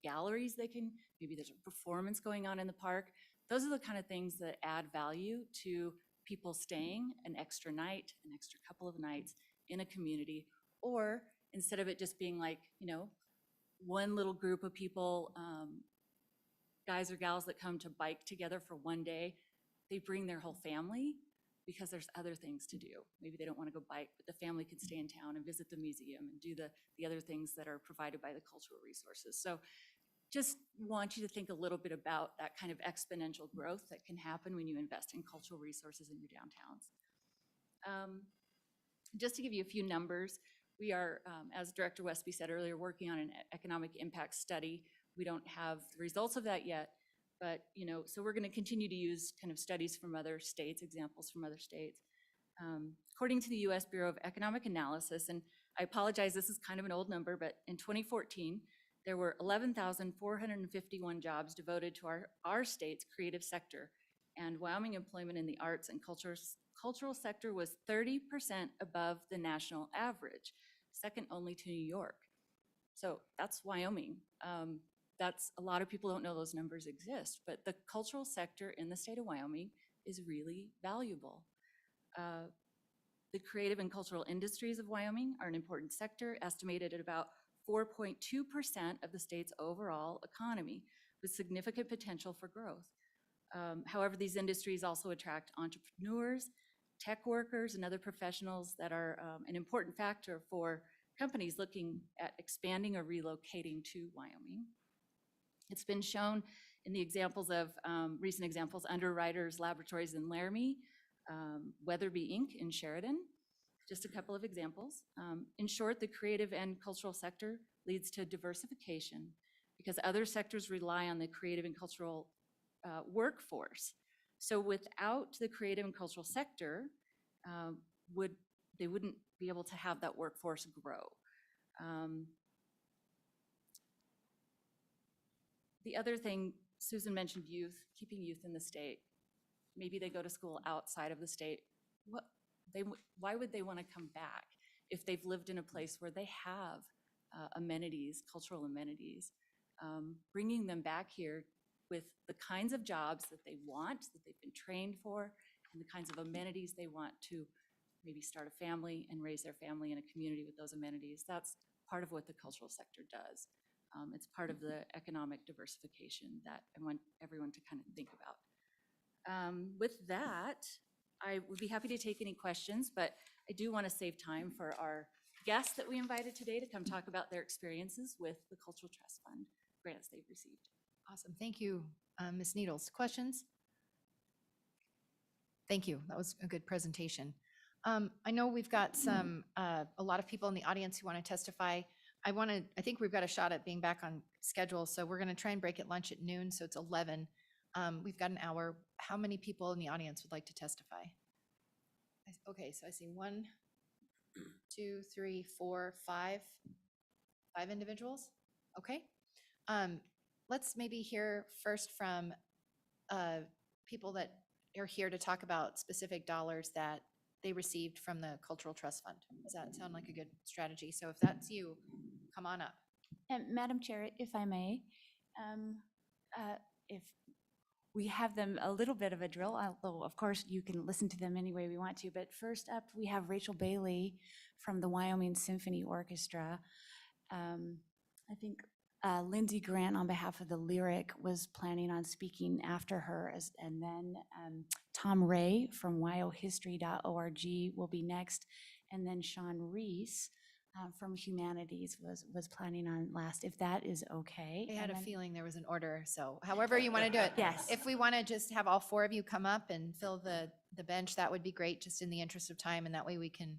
galleries maybe there's a performance going on in the park. Those are the kind of things that add value to people staying an extra night, an extra couple of nights in a community, or instead of it just being like, one little group of people, guys or gals that come to bike together for one day, they bring their whole family because there's other things to do. Maybe they don't want to go bike, but the family can stay in town and visit the museum and do the other things that are provided by the cultural resources. So just want you to think a little bit about that kind of exponential growth that can happen when you invest in cultural resources in your downtowns. Just to give you a few numbers, we are, as Director Westby said earlier, working on an economic impact study. We don't have the results of that yet, but so we're going to continue to use kind of studies from other states, examples from other states. According to the U.S. Bureau of Economic Analysis, and I apologize, this is kind of an old number, but in 2014, there were 11,451 jobs devoted to our state's creative sector, and Wyoming employment in the arts and cultural sector was 30% above the national average, second only to New York. So that's Wyoming. That's a lot of people don't know those numbers exist, but the cultural sector in the state of Wyoming is really valuable. The creative and cultural industries of Wyoming are an important sector, estimated at about 4.2% of the state's overall economy, with significant potential for growth. However, these industries also attract entrepreneurs, tech workers, and other professionals that are an important factor for companies looking at expanding or relocating to Wyoming. It's been shown in the examples of recent examples, Underwriters Laboratories in Laramie, Weatherby Inc. in Sheridan, just a couple of examples. In short, the creative and cultural sector leads to diversification because other sectors rely on the creative and cultural workforce. So without the creative and cultural sector, they wouldn't be able to have that workforce grow. The other thing, Susan mentioned youth, keeping youth in the state. Maybe they go to school outside of the state. Why would they want to come back if they've lived in a place where they have amenities, cultural amenities? Bringing them back here with the kinds of jobs that they want, that they've been trained for, and the kinds of amenities they want to maybe start a family and raise their family in a community with those amenities. That's part of what the cultural sector does. It's part of the economic diversification that I want everyone to kind of think about. With that, I would be happy to take any questions, but I do want to save time for our guests that we invited today to come talk about their experiences with the Cultural Trust Fund grants they've received. Awesome. Thank you, Ms. Needles. Questions? Thank you. That was a good presentation. I know we've got a lot of people in the audience who want to testify. I think we've got a shot at being back on schedule, so we're going to try and break at lunch at noon, so it's 11. We've got an hour. How many people in the audience would like to testify? Okay, so I see 1, 2, 3, 4, 5. 5 individuals? Okay. Let's maybe hear first from people that are here to talk about specific dollars that they received from the Cultural Trust Fund. Does that sound like a good strategy? So if that's you, come on up. Madam Chair, if I may, if we have them a little bit of a drill, although of course you can listen to them any way we want to, but first up we have Rachel Bailey from the Wyoming Symphony Orchestra. I think Lindsay Grant, on behalf of the Lyric, was planning on speaking after her, and then Tom Ray from wyohistory.org will be next, and then Sean Reese from Humanities was planning on last, if that is okay. I had And a then- feeling there was an order, so however you want to do it. Yes. If we want to just have all four of you come up and fill the bench, that would be great, just in the interest of time, and that way we can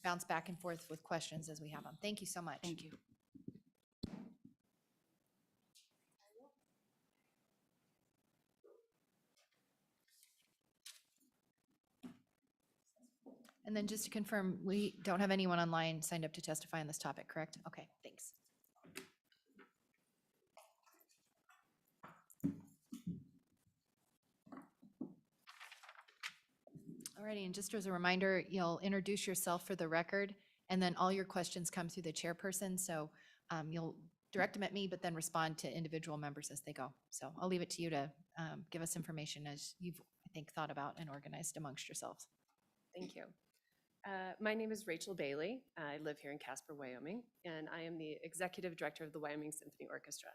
bounce back and forth with questions as we have them. Thank you so much. Thank you. And then just to confirm, we don't have anyone online signed up to testify on this topic, correct? Okay, thanks. Alrighty, and just as a reminder, you'll introduce yourself for the record, and then all your questions come through the chairperson, so you'll direct them at me, but then respond to individual members as they go. So I'll leave it to you to give us information as you've, I think, thought about and organized amongst yourselves. Thank you. My name is Rachel Bailey. I live here in Casper, Wyoming, and I am the Executive Director of the Wyoming Symphony Orchestra.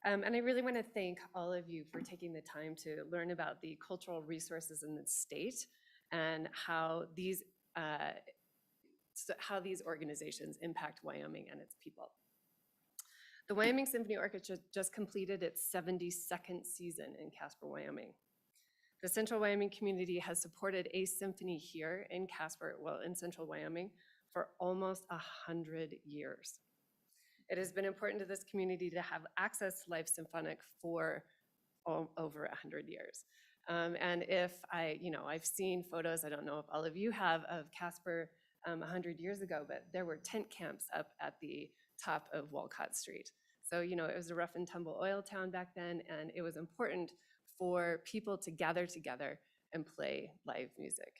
And I really want to thank all of you for taking the time to learn about the cultural resources in the state and how these organizations impact Wyoming and its people. The Wyoming Symphony Orchestra just completed its 72nd season in Casper, Wyoming. The Central Wyoming community has supported a symphony here in Casper, well, in Central Wyoming, for almost 100 years. It has been important to this community to have access to live symphonic for over 100 years. And if I've seen photos, I don't know if all of you have, of Casper 100 years ago, but there were tent camps up at the top of Walcott Street. So, it was a rough and tumble oil town back then, and it was important for people to gather together and play live music.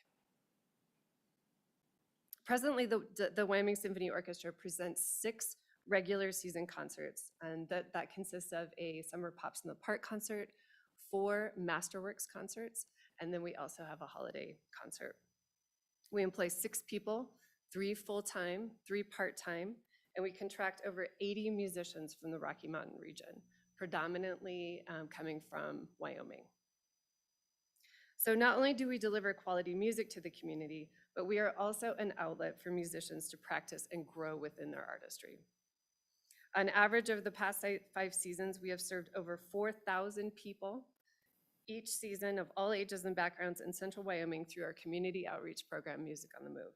Presently, the Wyoming Symphony Orchestra presents 6 regular season concerts, and that consists of a Summer Pops in the Park concert, 4 Masterworks concerts, and then we also have a holiday concert. We employ 6 people, 3 full-time, 3 part-time, and we contract over 80 musicians from the Rocky Mountain region, predominantly coming from Wyoming. So not only do we deliver quality music to the community, but we are also an outlet for musicians to practice and grow within their artistry. On average, over the past 5 seasons, we have served over 4,000 people each season of all ages and backgrounds in Central Wyoming through our community outreach program, Music on the Move.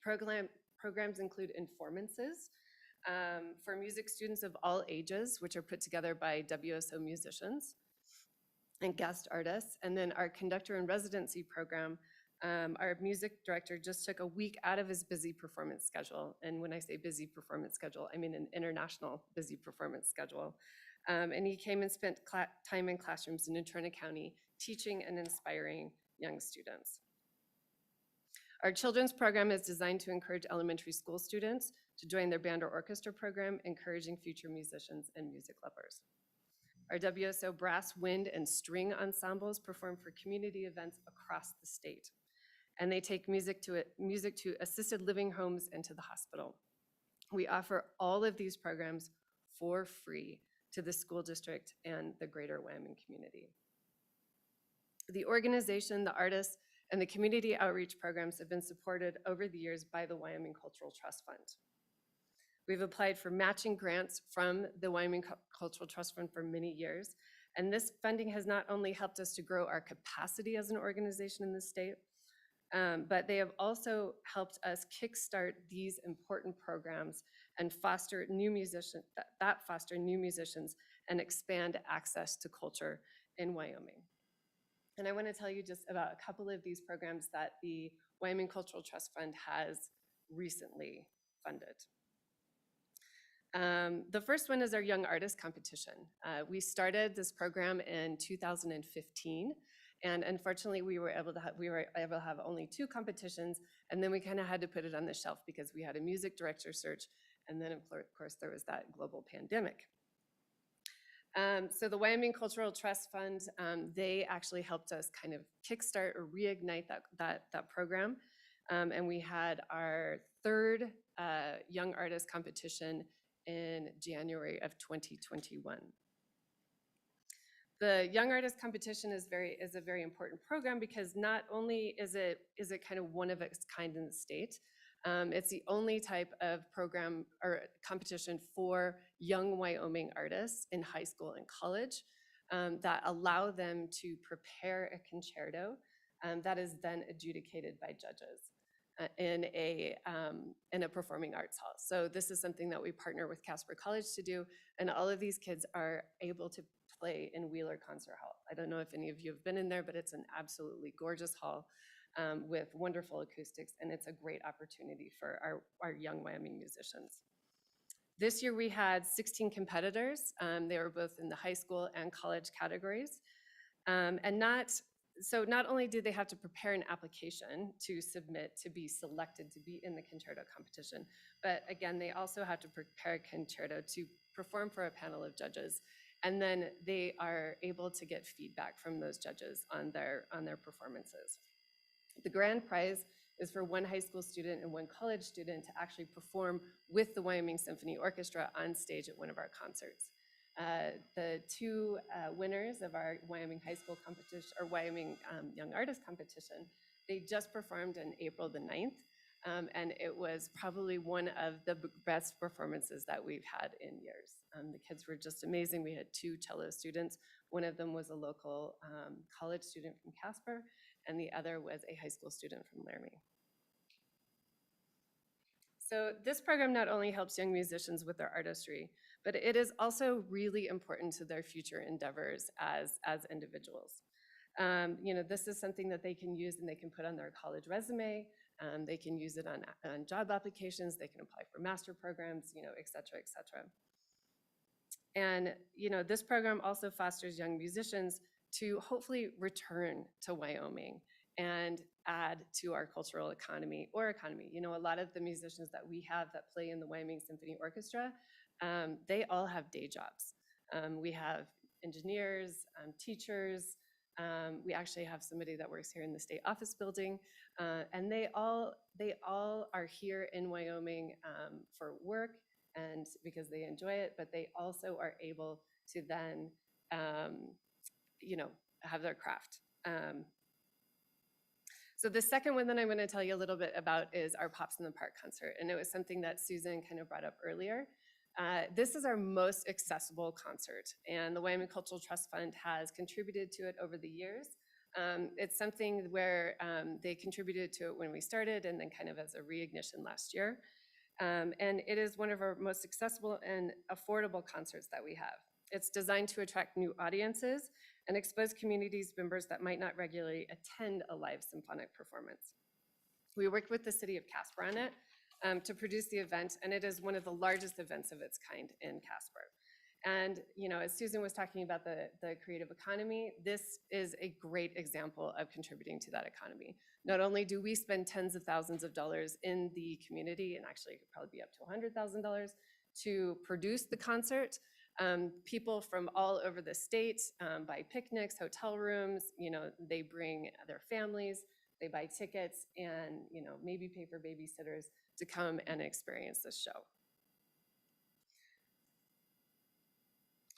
Programs include informances for music students of all ages, which are put together by WSO musicians and guest artists. And then our conductor in residency program, our music director just took a week out of his busy performance schedule. And when I say busy performance schedule, I mean an international busy performance schedule. And he came and spent time in classrooms in Natrona County teaching and inspiring young students. Our children's program is designed to encourage elementary school students to join their band or orchestra program, encouraging future musicians and music lovers. Our WSO brass, wind, and string ensembles perform for community events across the state. And they take music to assisted living homes and to the hospital. We offer all of these programs for free to the school district and the greater Wyoming community. The organization, the artists, and the community outreach programs have been supported over the years by the Wyoming Cultural Trust Fund. We've applied for matching grants from the Wyoming Cultural Trust Fund for many years, and this funding has not only helped us to grow our capacity as an organization in the state, but they have also helped us kickstart these important programs and foster new musicians and expand access to culture in Wyoming. And I want to tell you just about a couple of these programs that the Wyoming Cultural Trust Fund has recently funded. The first one is our Young Artist Competition. We started this program in 2015, and unfortunately we were able to have only 2 competitions, and then we kind of had to put it on the shelf because we had a music director search, and then of course there was that global pandemic. So the Wyoming Cultural Trust Fund, they actually helped us kind of kickstart or reignite that program. And we had our 3rd Young Artist Competition in January of 2021. The Young Artist Competition is a very important program because not only is it kind of one of its kind in the state, it's the only type of program or competition for young Wyoming artists in high school and college that allow them to prepare a concerto that is then adjudicated by judges in a performing arts hall. So this is something that we partner with Casper College to do, and all of these kids are able to play in Wheeler Concert Hall. I don't know if any of you have been in there, but it's an absolutely gorgeous hall with wonderful acoustics, and it's a great opportunity for our young Wyoming musicians. This year we had 16 competitors. They were both in the high school and college categories. So not only do they have to prepare an application to submit to be selected to be in the concerto competition, but again, they also have to prepare a concerto to perform for a panel of judges. And then they are able to get feedback from those judges on their performances. The grand prize is for one high school student and one college student to actually perform with the Wyoming Symphony Orchestra on stage at one of our concerts. The two winners of our Wyoming high school competition, or Wyoming Young Artist Competition, they just performed on April the 9th. And it was probably one of the best performances that we've had in years. The kids were just amazing. We had two cello students. One of them was a local college student from Casper, and the other was a high school student from Laramie. So this program not only helps young musicians with their artistry, but it is also really important to their future endeavors as individuals. This is something that they can use and they can put on their college resume. They can use it on job applications. They can apply for master programs, et cetera, et cetera. And, this program also fosters young musicians to hopefully return to Wyoming and add to our cultural economy. A lot of the musicians that we have that play in the Wyoming Symphony Orchestra, they all have day jobs. We have engineers, teachers. We actually have somebody that works here in the state office building, and they all are here in Wyoming for work and because they enjoy it, but they also are able to then, have their craft. So the second one that I'm going to tell you a little bit about is our Pops in the Park concert, and it was something that Susan kind of brought up earlier. This is our most accessible concert, and the Wyoming Cultural Trust Fund has contributed to it over the years. It's something where they contributed to it when we started and then kind of as a reignition last year. And it is one of our most accessible and affordable concerts that we have. It's designed to attract new audiences and expose communities members that might not regularly attend a live symphonic performance. We worked with the city of Casper on it to produce the event, and it is one of the largest events of its kind in Casper. And as Susan was talking about the creative economy, this is a great example of contributing to that economy. Not only do we spend tens of thousands of dollars in the community, and actually it could probably be up to $100,000 to produce the concert, people from all over the state buy picnics, hotel rooms, they bring their families, they buy tickets, and maybe pay for babysitters to come and experience this show.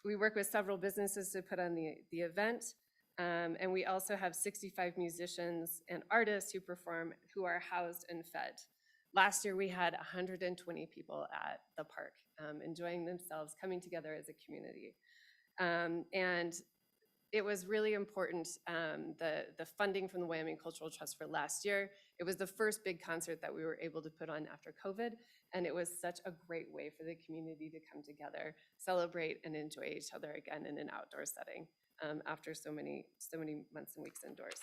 We work with several businesses to put on the event, and we also have 65 musicians and artists who perform, who are housed and fed. Last year, we had 120 people at the park, enjoying themselves, coming together as a community. And it was really important, the funding from the Wyoming Cultural Trust for last year. It was the first big concert that we were able to put on after COVID, and it was such a great way for the community to come together, celebrate, and enjoy each other again in an outdoor setting after so many months and weeks indoors.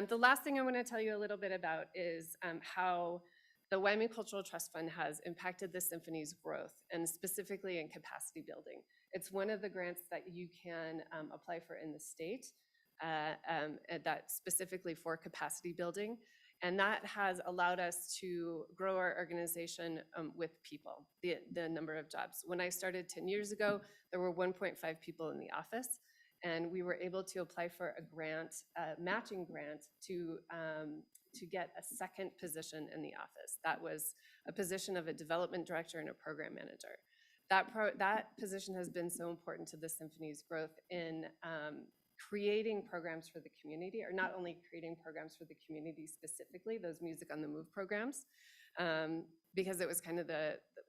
The last thing I want to tell you a little bit about is how the Wyoming Cultural Trust Fund has impacted the symphony's growth, and specifically in capacity building. It's one of the grants that you can apply for in the state, that specifically for capacity building. And that has allowed us to grow our organization with people, the number of jobs. When I started 10 years ago, there were 1.5 people in the office, and we were able to apply for a grant, matching grant to get a second position in the office. That was a position of a development director and a program manager. that position has been so important to the symphony's growth in creating programs for the community, or not only creating programs for the community specifically, those Music on the Move programs, because it was kind of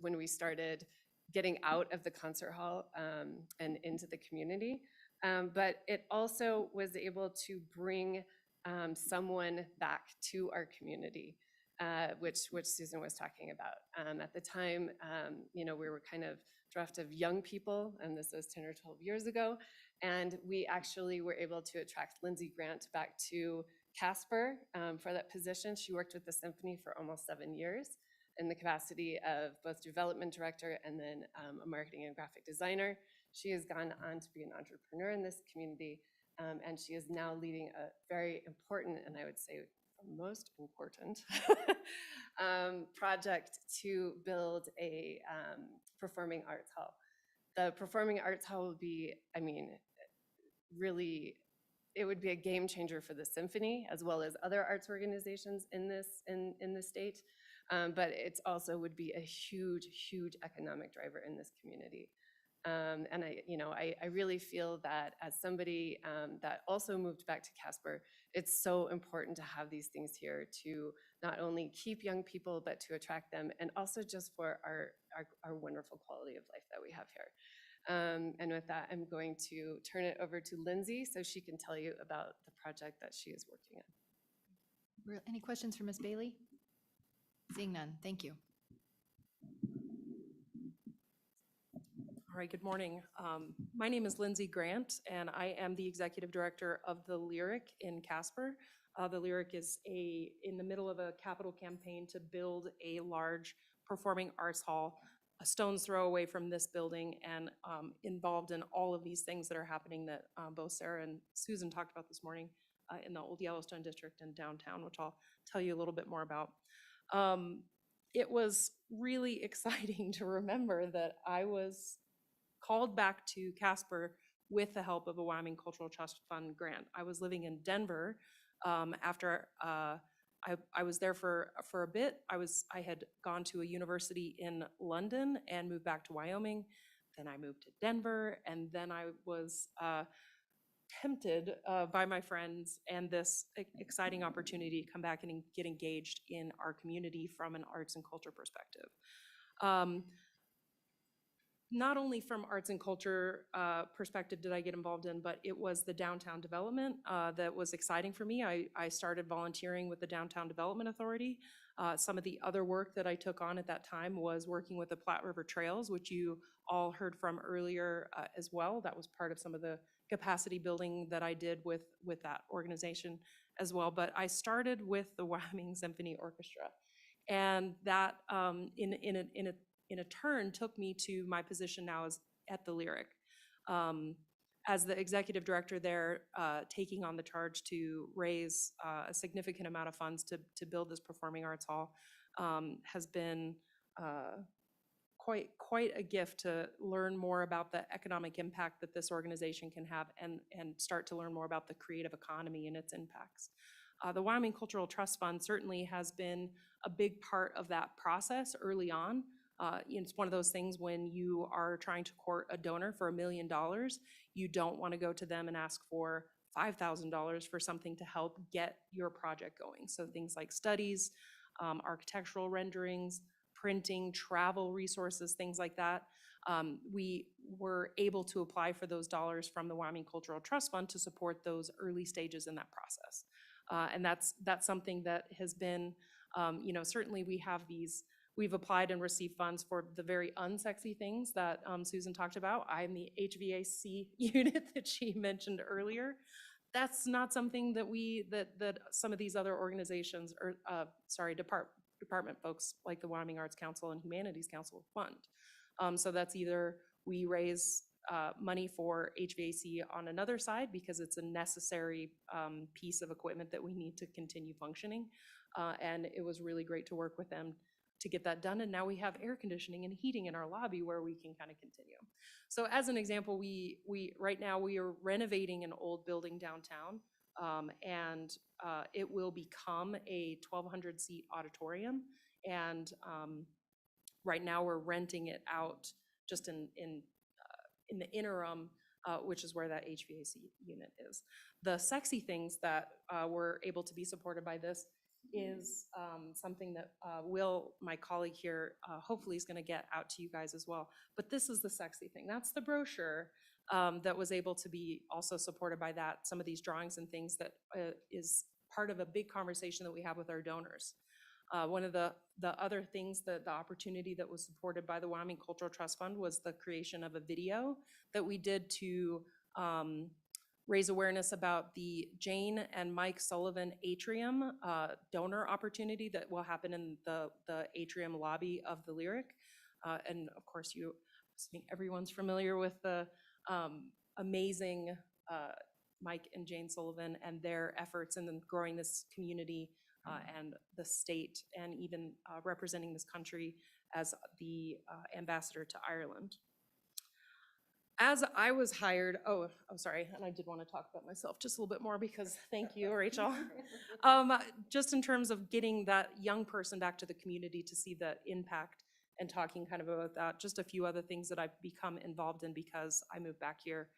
when we started getting out of the concert hall and into the community. But it also was able to bring someone back to our community, which Susan was talking about. At the time, we were kind of draft of young people, and this was 10 or 12 years ago, and we actually were able to attract Lindsay Grant back to Casper for that position. She worked with the symphony for almost 7 years in the capacity of both development director and then a marketing and graphic designer. She has gone on to be an entrepreneur in this community, and she is now leading a very important, and I would say most important, project to build a performing arts hall. The performing arts hall would be, really, it would be a game changer for the symphony as well as other arts organizations in the state. But it also would be a huge, huge economic driver in this community. And I really feel that as somebody that also moved back to Casper, it's so important to have these things here to not only keep young people, but to attract them, and also just for our wonderful quality of life that we have here. And with that, I'm going to turn it over to Lindsay so she can tell you about the project that she is working on. Any questions for Ms. Bailey? Seeing none, thank you. All right, good morning. My name is Lindsay Grant, and I am the executive director of the Lyric in Casper. The Lyric is in the middle of a capital campaign to build a large performing arts hall, a stone's throw away from this building, and involved in all of these things that are happening that both Sarah and Susan talked about this morning in the Old Yellowstone District and downtown, which I'll tell you a little bit more about. It was really exciting to remember that I was called back to Casper with the help of a Wyoming Cultural Trust Fund grant. I was living in Denver after I was there for a bit. I had gone to a university in London and moved back to Wyoming. Then I moved to Denver, and then I was tempted by my friends and this exciting opportunity to come back and get engaged in our community from an arts and culture perspective. Not only from arts and culture perspective did I get involved in, but it was the downtown development that was exciting for me. I started volunteering with the Downtown Development Authority. Some of the other work that I took on at that time was working with the Platte River Trails, which you all heard from earlier as well. That was part of some of the capacity building that I did with that organization as well. But I started with the Wyoming Symphony Orchestra, and that in a turn took me to my position now as at the Lyric. As the executive director there, taking on the charge to raise a significant amount of funds to build this performing arts hall has been quite a gift to learn more about the economic impact that this organization can have and start to learn more about the creative economy and its impacts. The Wyoming Cultural Trust Fund certainly has been a big part of that process early on. It's one of those things when you are trying to court a donor for $1 million, you don't want to go to them and ask for $5,000 for something to help get your project going. So things like studies, architectural renderings, printing, travel resources, things like that. We were able to apply for those dollars from the Wyoming Cultural Trust Fund to support those early stages in that process. And that's something that has been, certainly we've applied and received funds for the very unsexy things that Susan talked about. I'm the HVAC unit that she mentioned earlier. That's not something that some of these other organizations or department folks like the Wyoming Arts Council and Humanities Council fund. So that's either we raise money for HVAC on another side because it's a necessary piece of equipment that we need to continue functioning. And it was really great to work with them to get that done. And now we have air conditioning and heating in our lobby where we can kind of continue. So as an example, right now we are renovating an old building downtown, and it will become a 1,200 seat auditorium. And right now we're renting it out just in the interim, which is where that HVAC unit is. The sexy things that were able to be supported by this is something that Will, my colleague here, hopefully is going to get out to you guys as well. But this is the sexy thing. That's the brochure that was able to be also supported by that. Some of these drawings and things that is part of a big conversation that we have with our donors. One of the other things, the opportunity that was supported by the Wyoming Cultural Trust Fund was the creation of a video that we did to raise awareness about the Jane and Mike Sullivan Atrium donor opportunity that will happen in the atrium lobby of the Lyric. And of course, I think everyone's familiar with the amazing Mike and Jane Sullivan and their efforts in growing this community and the state, and even representing this country as the ambassador to Ireland. As I was hired, sorry, and I did want to talk about myself just a little bit more because thank you, Rachel. Just in terms of getting that young person back to the community to see the impact and talking kind of about that, just a few other things that I've become involved in because I moved back here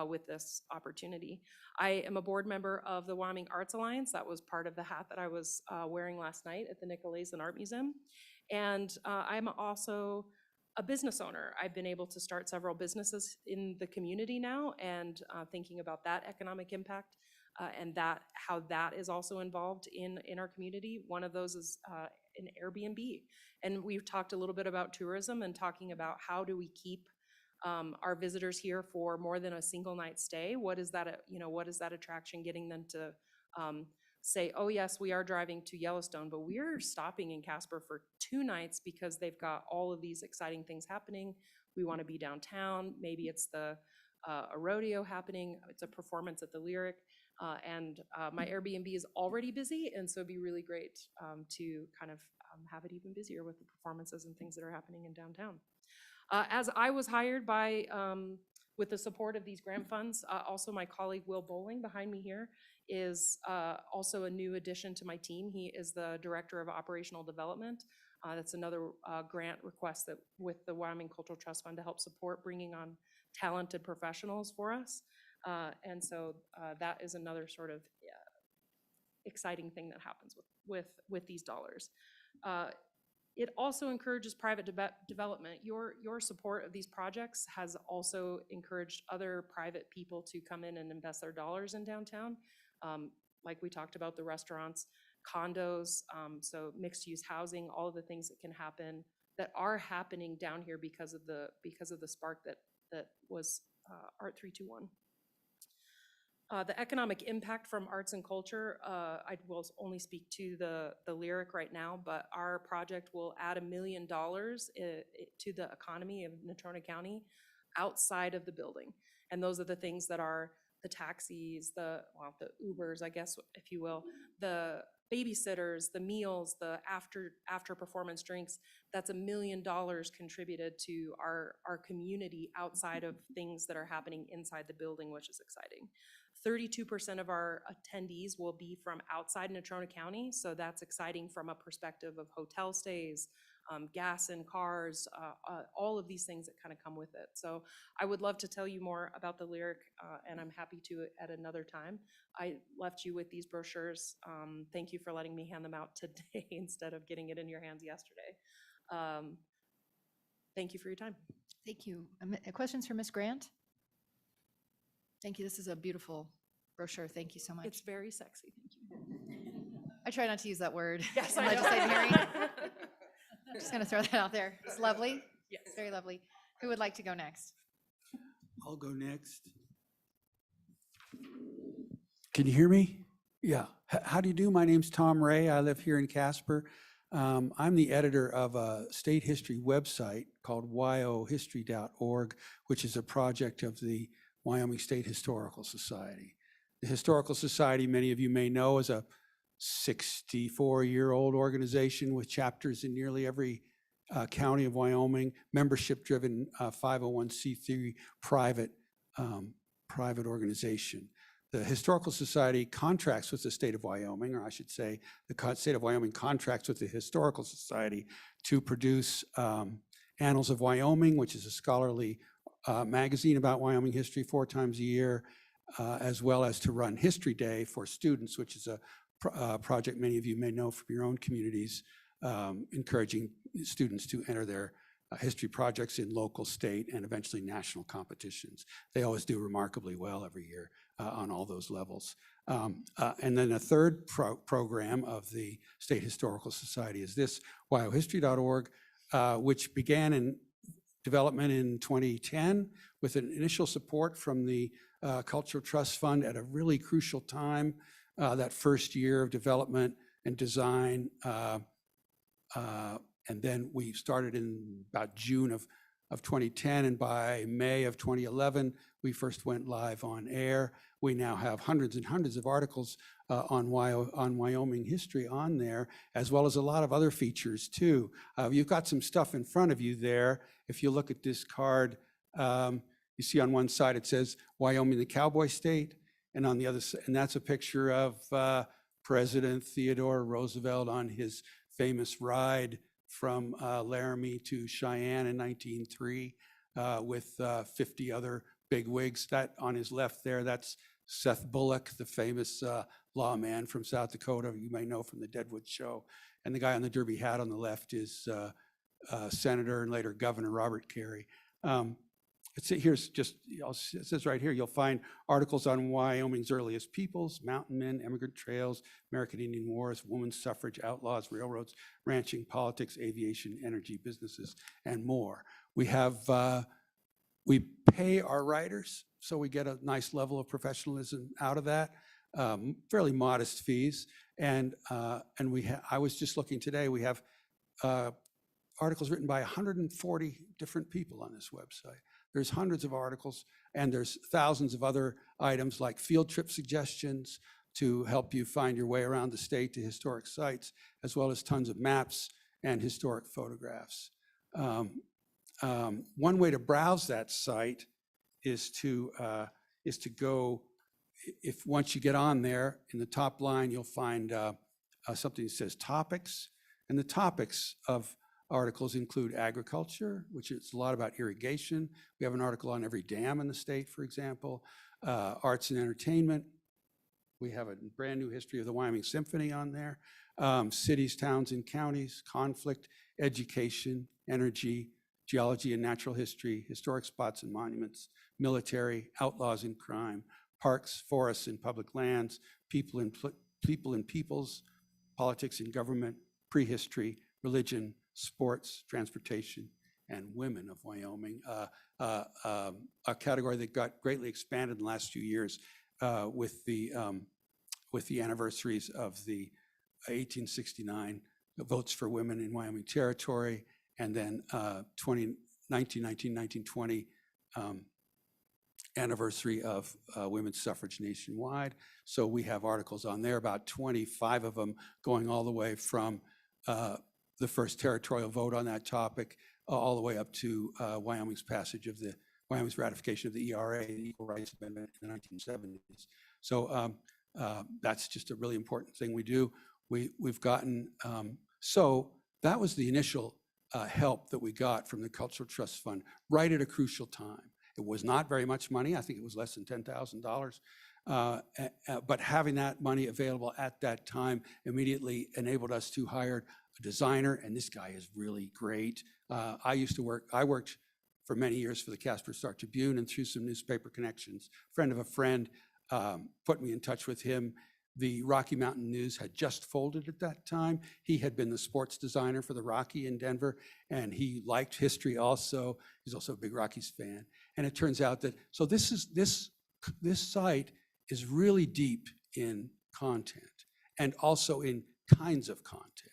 with this opportunity. I am a board member of the Wyoming Arts Alliance. That was part of the hat that I was wearing last night at the Nicolaysen Art Museum. And I'm also a business owner. I've been able to start several businesses in the community now, and thinking about that economic impact and how that is also involved in our community. One of those is an Airbnb. And we've talked a little bit about tourism and talking about how do we keep our visitors here for more than a single night stay. What is that, what is that attraction getting them to say, oh yes, we are driving to Yellowstone, but we're stopping in Casper for 2 nights because they've got all of these exciting things happening. We want to be downtown. Maybe it's a rodeo happening. It's a performance at the Lyric. And my Airbnb is already busy, and so it'd be really great to kind of have it even busier with the performances and things that are happening in downtown. As I was hired by, with the support of these grant funds, also my colleague Will Bowling behind me here is also a new addition to my team. He is the Director of Operational Development. That's another grant request that with the Wyoming Cultural Trust Fund to help support bringing on talented professionals for us. And so that is another sort of exciting thing that happens with these dollars. It also encourages private development. Your support of these projects has also encouraged other private people to come in and invest their dollars in downtown. Like we talked about, the restaurants, condos, so mixed-use housing, all of the things that can happen, that are happening down here because of the spark that was Art 321. The economic impact from arts and culture, I will only speak to the Lyric right now, but our project will add $1 million to the economy of Natrona County outside of the building. And those are the things that are the taxis, the Ubers, I guess, if you will, the babysitters, the meals, the after performance drinks. That's $1 million contributed to our community outside of things that are happening inside the building, which is exciting. 32% of our attendees will be from outside Natrona County, so that's exciting from a perspective of hotel stays, gas in cars, all of these things that kind of come with it. So I would love to tell you more about the Lyric, and I'm happy to at another time. I left you with these brochures. Thank you for letting me hand them out today instead of getting it in your hands yesterday. Thank you for your time. Thank you. Questions for Ms. Grant? Thank you. This is a beautiful brochure. Thank you so much. It's very sexy. Thank you. I try not to use that word. Yes, in I know. legislative hearing. I'm just going to throw that out there. It's lovely. Yes. It's very lovely. Who would like to go next? I'll go next. Can you hear me? Yeah. How do you do? My name's Tom Ray. I live here in Casper. I'm the editor of a state history website called wyohistory.org, which is a project of the Wyoming State Historical Society. The Historical Society, many of you may know, is a 64-year-old organization with chapters in nearly every county of Wyoming, membership-driven 501c3 private organization. The Historical Society contracts with the state of Wyoming, or I should say, the state of Wyoming contracts with the Historical Society to produce Annals of Wyoming, which is a scholarly magazine about Wyoming history 4 times a year, as well as to run History Day for students, which is a project many of you may know from your own communities, encouraging students to enter their history projects in local, state, and eventually national competitions. They always do remarkably well every year on all those levels. And then a third program of the State Historical Society is this, wyohistory.org, which began in development in 2010 with an initial support from the Cultural Trust Fund at a really crucial time, that first year of development and design. And then we started in about June of 2010, and by May of 2011, we first went live on air. We now have hundreds and hundreds of articles on Wyoming history on there, as well as a lot of other features too. You've got some stuff in front of you there. If you look at this card, you see on one side it says Wyoming, the Cowboy State, and on the other side, and that's a picture of President Theodore Roosevelt on his famous ride from Laramie to Cheyenne in 1903 with 50 other bigwigs. That on his left there, that's Seth Bullock, the famous lawman from South Dakota, you may know from the Deadwood Show. And the guy on the derby hat on the left is Senator and later Governor Robert Carey. Here's just, it says right here, you'll find articles on Wyoming's earliest peoples, mountain men, immigrant trails, American Indian Wars, women's suffrage, outlaws, railroads, ranching, politics, aviation, energy, businesses, and more. We pay our writers, so we get a nice level of professionalism out of that, fairly modest fees. And I was just looking today, we have articles written by 140 different people on this website. There's hundreds of articles, and there's thousands of other items like field trip suggestions to help you find your way around the state to historic sites, as well as tons of maps and historic photographs. One way to browse that site is to go, if once you get on there, in the top line, you'll find something that says topics, and the topics of articles include agriculture, which is a lot about irrigation. We have an article on every dam in the state, for example. Arts and entertainment. We have a brand new history of the Wyoming Symphony on there. Cities, towns, and counties, conflict, education, energy, geology and natural history, historic spots and monuments, military, outlaws and crime, parks, forests and public lands, people and peoples, politics and government, prehistory, religion, sports, transportation, and women of Wyoming, a category that got greatly expanded in the last few years with the anniversaries of the 1869 votes for women in Wyoming Territory, and then 1920 anniversary of women's suffrage nationwide. So we have articles on there, about 25 of them, going all the way from the first territorial vote on that topic, all the way up to Wyoming's ratification of the ERA, the Equal Rights Amendment in the 1970s. So that's just a really important thing we do. We've gotten, so that was the initial help that we got from the Cultural Trust Fund right at a crucial time. It was not very much money. I think it was less than $10,000. But having that money available at that time immediately enabled us to hire a designer, and this guy is really great. I worked for many years for the Casper Star Tribune, and through some newspaper connections, friend of a friend put me in touch with him. The Rocky Mountain News had just folded at that time. He had been the sports designer for the Rocky in Denver, and he liked history also. He's also a big Rockies fan. And it turns out that, so this site is really deep in content and also in kinds of content.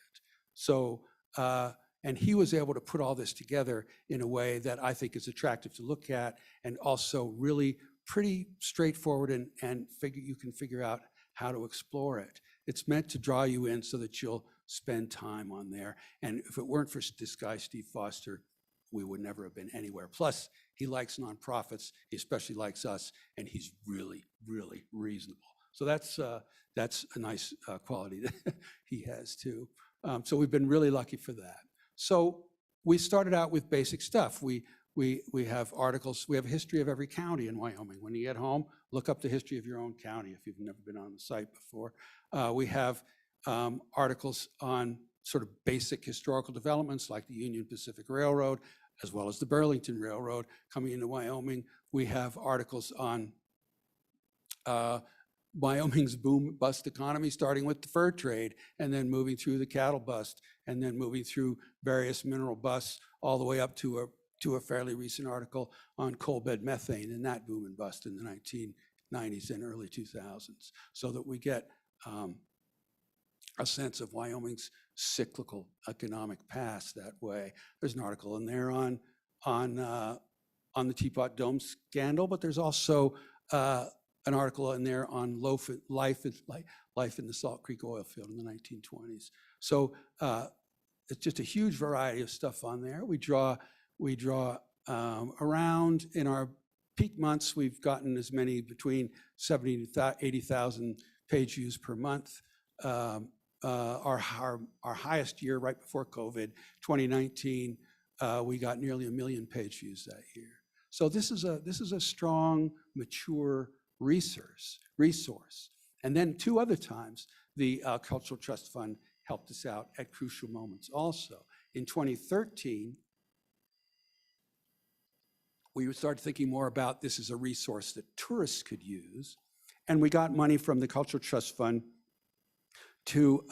So, and he was able to put all this together in a way that I think is attractive to look at, and also really pretty straightforward, and you can figure out how to explore it. It's meant to draw you in so that you'll spend time on there. And if it weren't for this guy, Steve Foster, we would never have been anywhere. Plus, he likes nonprofits, he especially likes us, and he's really, really reasonable. So that's a nice quality that he has too. So we've been really lucky for that. So we started out with basic stuff. We have articles, we have a history of every county in Wyoming. When you get home, look up the history of your own county if you've never been on the site before. We have articles on sort of basic historical developments like the Union Pacific Railroad, as well as the Burlington Railroad coming into Wyoming. We have articles on Wyoming's boom-bust economy, starting with the fur trade, and then moving through the cattle bust, and then moving through various mineral busts, all the way up to a fairly recent article on coal bed methane and that boom and bust in the 1990s and early 2000s, so that we get a sense of Wyoming's cyclical economic past that way. There's an article in there on the Teapot Dome scandal, but there's also an article in there on life in the Salt Creek oil field in the 1920s. So it's just a huge variety of stuff on there. We draw around, in our peak months, we've gotten as many between 70 to 80,000 page views per month. Our highest year right before COVID, 2019, we got nearly 1 million page views that year. So this is a strong, mature resource. And then 2 other times, the Cultural Trust Fund helped us out at crucial moments also. In 2013, we started thinking more about this as a resource that tourists could use. And we got money from the Cultural Trust Fund to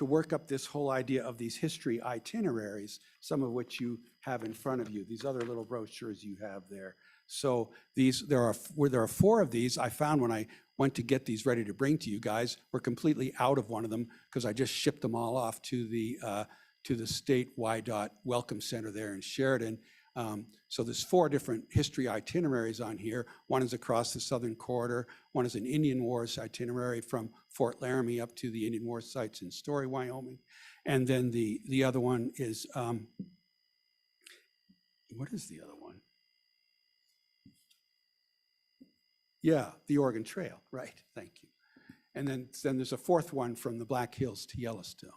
work up this whole idea of these history itineraries, some of which you have in front of you, these other little brochures you have there. So there are 4 of these. I found when I went to get these ready to bring to you guys, we're completely out of one of them because I just shipped them all off to the state YDOT Welcome Center there in Sheridan. So there's 4 different history itineraries on here. One is across the southern corridor. One is an Indian Wars itinerary from Fort Laramie up to the Indian Wars sites in Story, Wyoming. And then the other one is, what is the other one? Yeah, the Oregon Trail, right, thank you. And then there's a 4th one from the Black Hills to Yellowstone.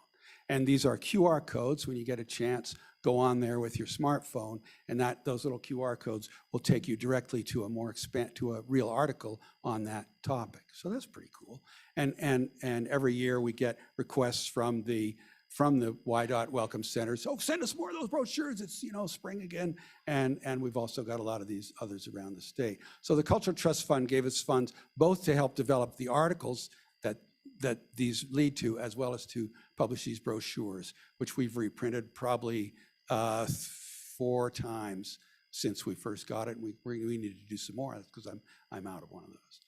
And these are QR codes. When you get a chance, go on there with your smartphone, and those little QR codes will take you directly to a real article on that topic. So that's pretty cool. And every year we get requests from the YDOT Welcome Center. So send us more of those brochures. It's spring again, and we've also got a lot of these others around the state. So the Cultural Trust Fund gave us funds both to help develop the articles that these lead to, as well as to publish these brochures, which we've reprinted probably 4 times since we first got it. We need to do some more because I'm out of one of those.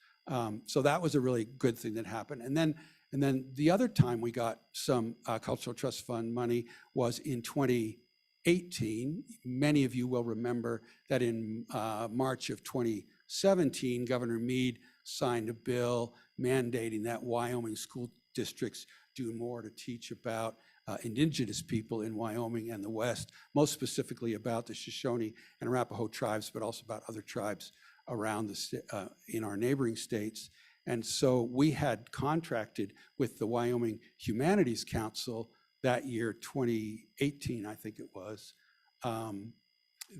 So that was a really good thing that happened. And then the other time we got some Cultural Trust Fund money was in 2018. Many of you will remember that in March of 2017, Governor Meade signed a bill mandating that Wyoming school districts do more to teach about indigenous people in Wyoming and the West, most specifically about the Shoshone and Arapaho tribes, but also about other tribes around in our neighboring states. And so we had contracted with the Wyoming Humanities Council that year, 2018, I think it was.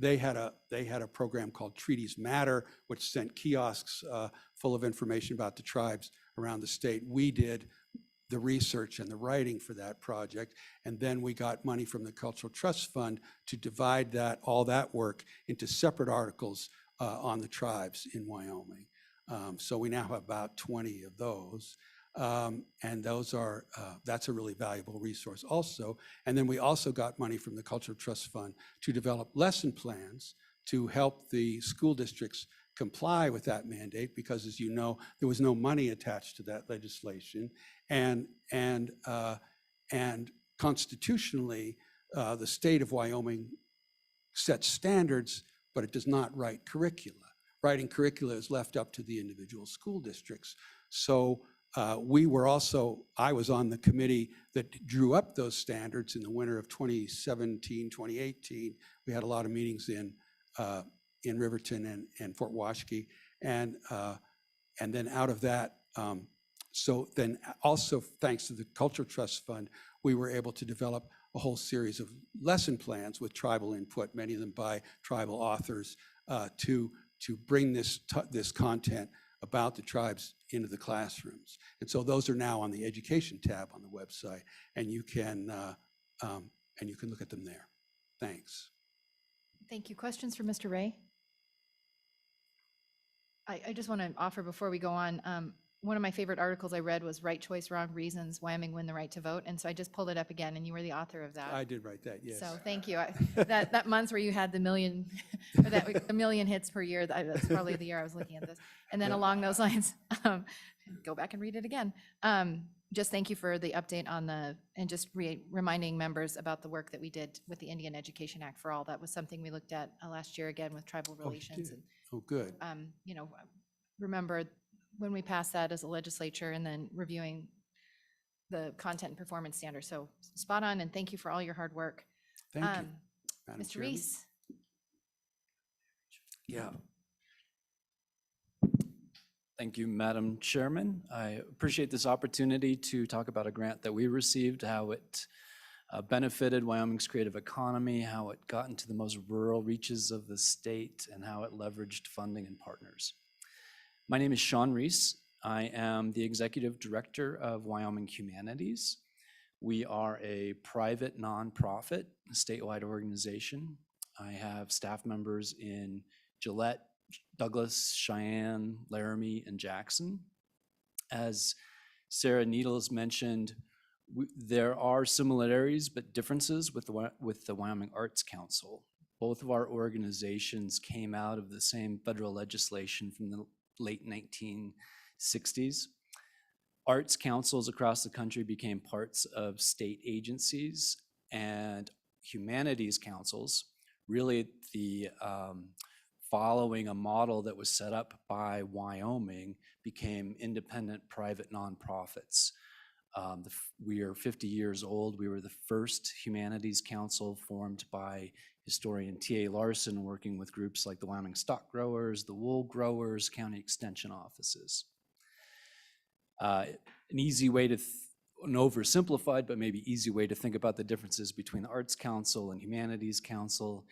They had a program called Treaties Matter, which sent kiosks full of information about the tribes around the state. We did the research and the writing for that project, and then we got money from the Cultural Trust Fund to divide all that work into separate articles on the tribes in Wyoming. So we now have about 20 of those. And that's a really valuable resource also. And then we also got money from the Cultural Trust Fund to develop lesson plans to help the school districts comply with that mandate, because as you know, there was no money attached to that legislation. And constitutionally, the state of Wyoming sets standards, but it does not write curricula. Writing curricula is left up to the individual school districts. So I was on the committee that drew up those standards in the winter of 2017, 2018. We had a lot of meetings in Riverton and Fort Washakie. And then out of that, so then also thanks to the Cultural Trust Fund, we were able to develop a whole series of lesson plans with tribal input, many of them by tribal authors, to bring this content about the tribes into the classrooms. And so those are now on the education tab on the website, and you can look at them there. Thanks. Thank you. Questions for Mr. Ray? I just want to offer before we go on, one of my favorite articles I read was Right Choice, Wrong Reasons, Wyoming Win the Right to Vote. And so I just pulled it up again, and you were the author of that. I did write that, yes. So thank you. That month where you had the million, or the million hits per year, that's probably the year I was looking at this. And then along those lines, go back and read it again. Just thank you for the update on and just reminding members about the work that we did with the Indian Education Act for All. That was something we looked at last year again with tribal relations. did? Oh, good. Remember when we passed that as a legislature and then reviewing the content and performance standards. So spot on, and thank you for all your hard work. Thank you, Madam Mr. Chairman. Reese? Yeah. Thank you, Madam Chairman. I appreciate this opportunity to talk about a grant that we received, how it benefited Wyoming's creative economy, how it got into the most rural reaches of the state, and how it leveraged funding and partners. My name is Sean Reese. I am the Executive Director of Wyoming Humanities. We are a private nonprofit, statewide organization. I have staff members in Gillette, Douglas, Cheyenne, Laramie, and Jackson. As Sarah Needles mentioned, there are similarities but differences with the Wyoming Arts Council. Both of our organizations came out of the same federal legislation from the late 1960s. Arts councils across the country became parts of state agencies, and humanities councils, really following a model that was set up by Wyoming, became independent private nonprofits. We are 50 years old. We were the first humanities council formed by historian T.A. Larson, working with groups like the Wyoming Stock Growers, the Wool Growers, county extension offices. An easy way to, an oversimplified, but maybe easy way to think about the differences between the Arts Council and Humanities Council.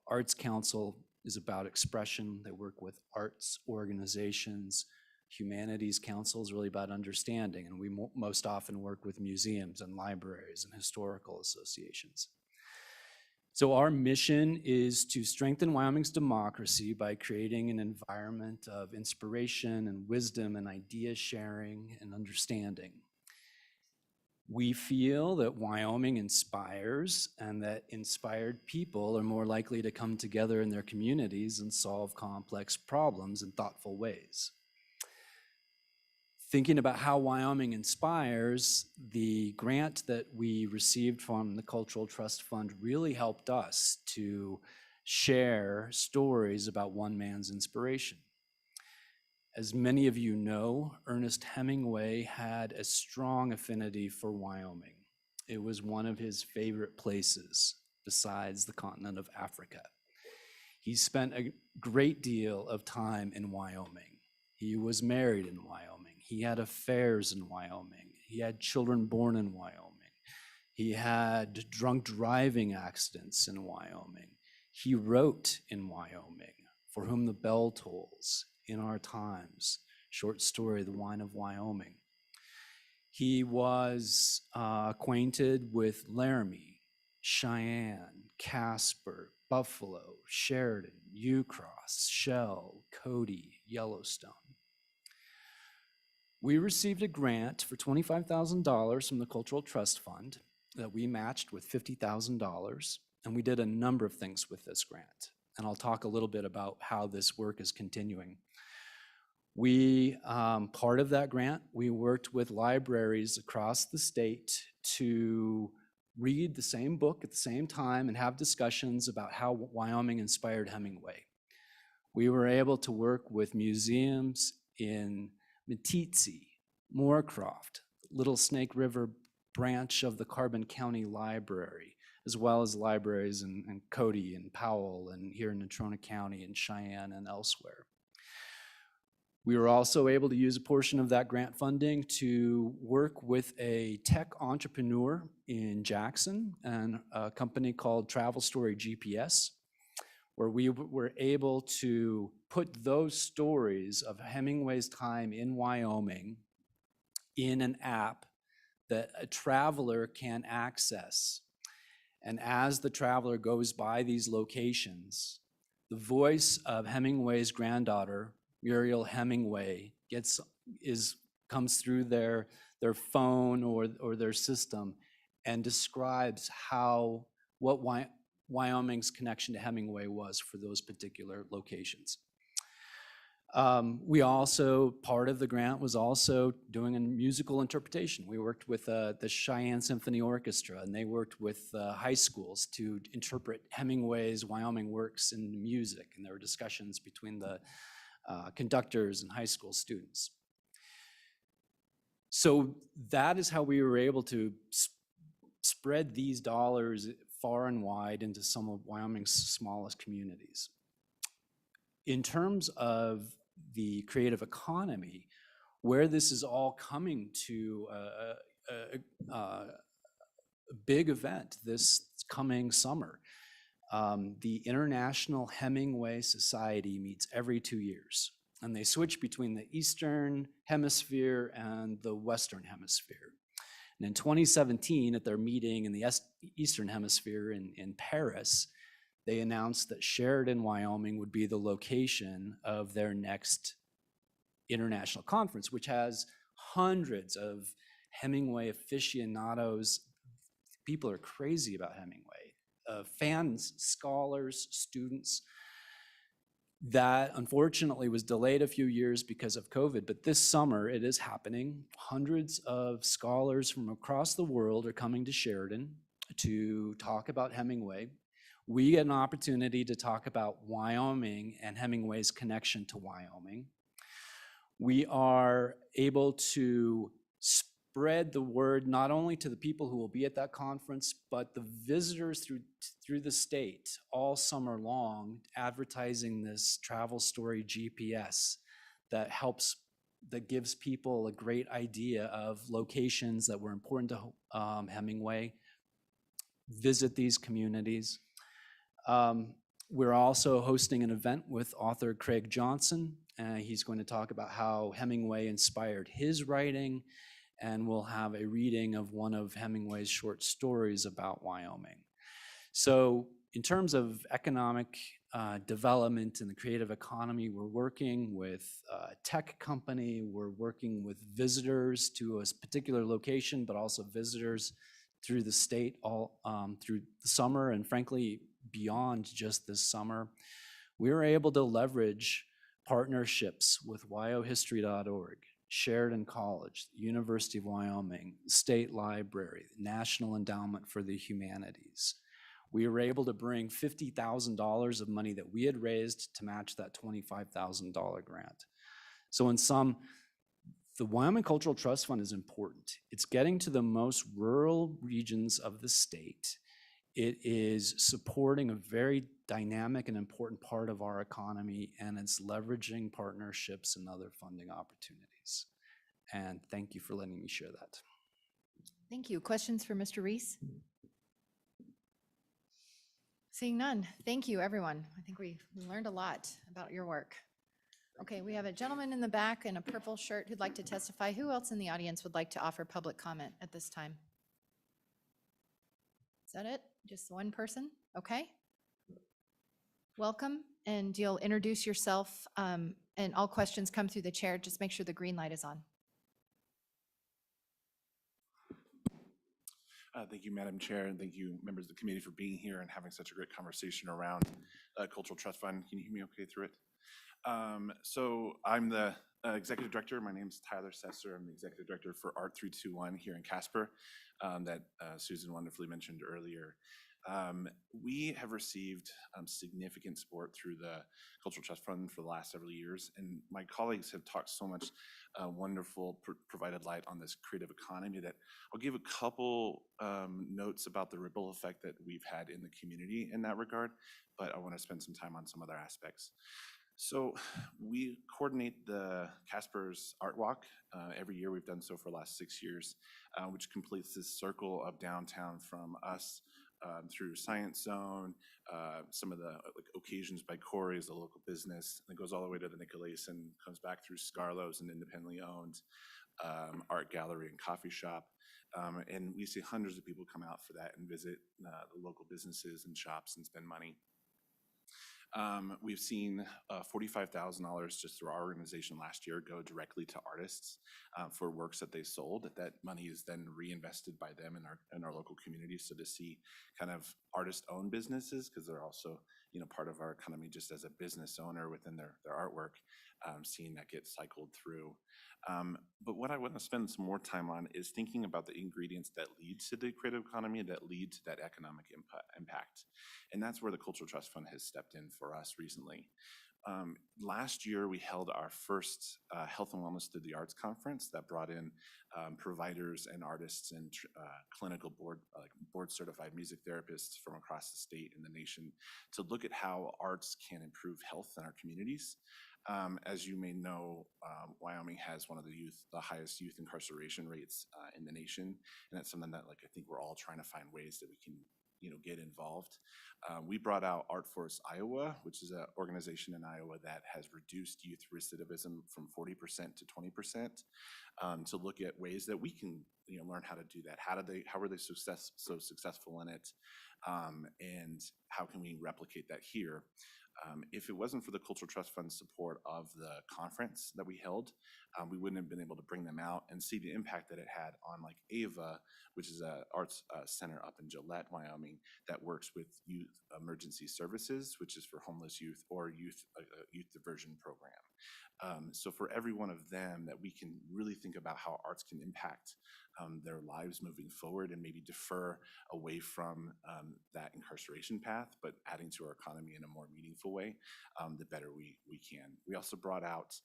Arts Council is about expression. They work with arts organizations. Humanities Council is really about understanding, and we most often work with museums and libraries and historical associations. So our mission is to strengthen Wyoming's democracy by creating an environment of inspiration and wisdom and idea sharing and understanding. We feel that Wyoming inspires, and that inspired people are more likely to come together in their communities and solve complex problems in thoughtful ways. Thinking about how Wyoming inspires, the grant that we received from the Cultural Trust Fund really helped us to share stories about one man's inspiration. As many of you know, Ernest Hemingway had a strong affinity for Wyoming. It was one of his favorite places besides the continent of Africa. He spent a great deal of time in Wyoming. He was married in Wyoming. He had affairs in Wyoming. He had children born in Wyoming. He had drunk driving accidents in Wyoming. He wrote in Wyoming, For Whom the Bell Tolls, In Our Times, short story, The Wine of Wyoming. He was acquainted with Laramie, Cheyenne, Casper, Buffalo, Sheridan, Ucross, Shell, Cody, Yellowstone. We received a grant for $25,000 from the Cultural Trust Fund that we matched with $50,000, and we did a number of things with this grant. And I'll talk a little bit about how this work is continuing. Part of that grant, we worked with libraries across the state to read the same book at the same time and have discussions about how Wyoming inspired Hemingway. We were able to work with museums in Meeteetse, Moorcroft, Little Snake River branch of the Carbon County Library, as well as libraries in Cody and Powell and here in Natrona County and Cheyenne and elsewhere. We were also able to use a portion of that grant funding to work with a tech entrepreneur in Jackson and a company called Travel Story GPS, where we were able to put those stories of Hemingway's time in Wyoming in an app that a traveler can access. And as the traveler goes by these locations, the voice of Hemingway's granddaughter, Muriel Hemingway, comes through their phone or their system and describes what Wyoming's connection to Hemingway was for those particular locations. We also, part of the grant was also doing a musical interpretation. We worked with the Cheyenne Symphony Orchestra, and they worked with high schools to interpret Hemingway's Wyoming works in music, and there were discussions between the conductors and high school students. So that is how we were able to spread these dollars far and wide into some of Wyoming's smallest communities. In terms of the creative economy, where this is all coming to a big event this coming summer, the International Hemingway Society meets every 2 years, and they switch between the Eastern Hemisphere and the Western Hemisphere. And in 2017, at their meeting in the Eastern Hemisphere in Paris, they announced that Sheridan, Wyoming would be the location of their next international conference, which has hundreds of Hemingway aficionados. People are crazy about Hemingway. Fans, scholars, students. That unfortunately was delayed a few years because of COVID, but this summer it is happening. Hundreds of scholars from across the world are coming to Sheridan to talk about Hemingway. We get an opportunity to talk about Wyoming and Hemingway's connection to Wyoming. We are able to spread the word not only to the people who will be at that conference, but the visitors through the state all summer long, advertising this Travel Story GPS that gives people a great idea of locations that were important to Hemingway. Visit these communities. We're also hosting an event with author Craig Johnson. He's going to talk about how Hemingway inspired his writing, and we'll have a reading of one of Hemingway's short stories about Wyoming. So in terms of economic development in the creative economy, we're working with a tech company, we're working with visitors to a particular location, but also visitors through the state all through the summer, and frankly, beyond just this summer. We were able to leverage partnerships with wyohistory.org, Sheridan College, the University of Wyoming, State Library, the National Endowment for the Humanities. We were able to bring $50,000 of money that we had raised to match that $25,000 grant. So in sum, the Wyoming Cultural Trust Fund is important. It's getting to the most rural regions of the state. It is supporting a very dynamic and important part of our economy, and it's leveraging partnerships and other funding opportunities. And thank you for letting me share that. Thank you. Questions for Mr. Reese? Seeing none, thank you, everyone. I think we learned a lot about your work. Okay, we have a gentleman in the back in a purple shirt who'd like to testify. Who else in the audience would like to offer public comment at this time? Is that it? Just one person? Okay. Welcome, and you'll introduce yourself, and all questions come through the chair. Just make sure the green light is on. Thank you, Madam Chair, and thank you, members of the committee, for being here and having such a great conversation around Cultural Trust Fund. Can you hear me okay through it? So I'm the executive director. My name is Tyler Sesser. I'm the executive director for Art 321 here in Casper that Susan wonderfully mentioned earlier. We have received significant support through the Cultural Trust Fund for the last several years, and my colleagues have talked so much wonderful, provided light on this creative economy that I'll give a couple notes about the ripple effect that we've had in the community in that regard, but I want to spend some time on some other aspects. So we coordinate the Casper's Art Walk. Every year we've done so for the last 6 years, which completes this circle of downtown from us through Science Zone, some of the like occasions by Corey's, a local business, and it goes all the way to the Nicolais and comes back through Scarlo's, an independently owned art gallery and coffee shop. And we see hundreds of people come out for that and visit the local businesses and shops and spend money. We've seen $45,000 just through our organization last year go directly to artists for works that they sold. That money is then reinvested by them in our local community. So to see kind of artist-owned businesses, because they're also part of our economy just as a business owner within their artwork, seeing that get cycled through. But what I want to spend some more time on is thinking about the ingredients that lead to the creative economy, that lead to that economic impact. And that's where the Cultural Trust Fund has stepped in for us recently. Last year, we held our first Health and Wellness Through the Arts conference that brought in providers and artists and clinical board certified music therapists from across the state and the nation to look at how arts can improve health in our communities. As you may know, Wyoming has one of the highest youth incarceration rates in the nation, and that's something that I think we're all trying to find ways that we can get involved. We brought out Art Force Iowa, which is an organization in Iowa that has reduced youth recidivism from 40% to 20%, to look at ways that we can learn how to do that. How were they so successful in it, and how can we replicate that here? If it wasn't for the Cultural Trust Fund's support of the conference that we held, we wouldn't have been able to bring them out and see the impact that it had on AVA, which is an arts center up in Gillette, Wyoming, that works with youth emergency services, which is for homeless youth, or youth diversion program. So for every one of them, that we can really think about how arts can impact their lives moving forward and maybe defer away from that incarceration path, but adding to our economy in a more meaningful way, the better we can. We also brought out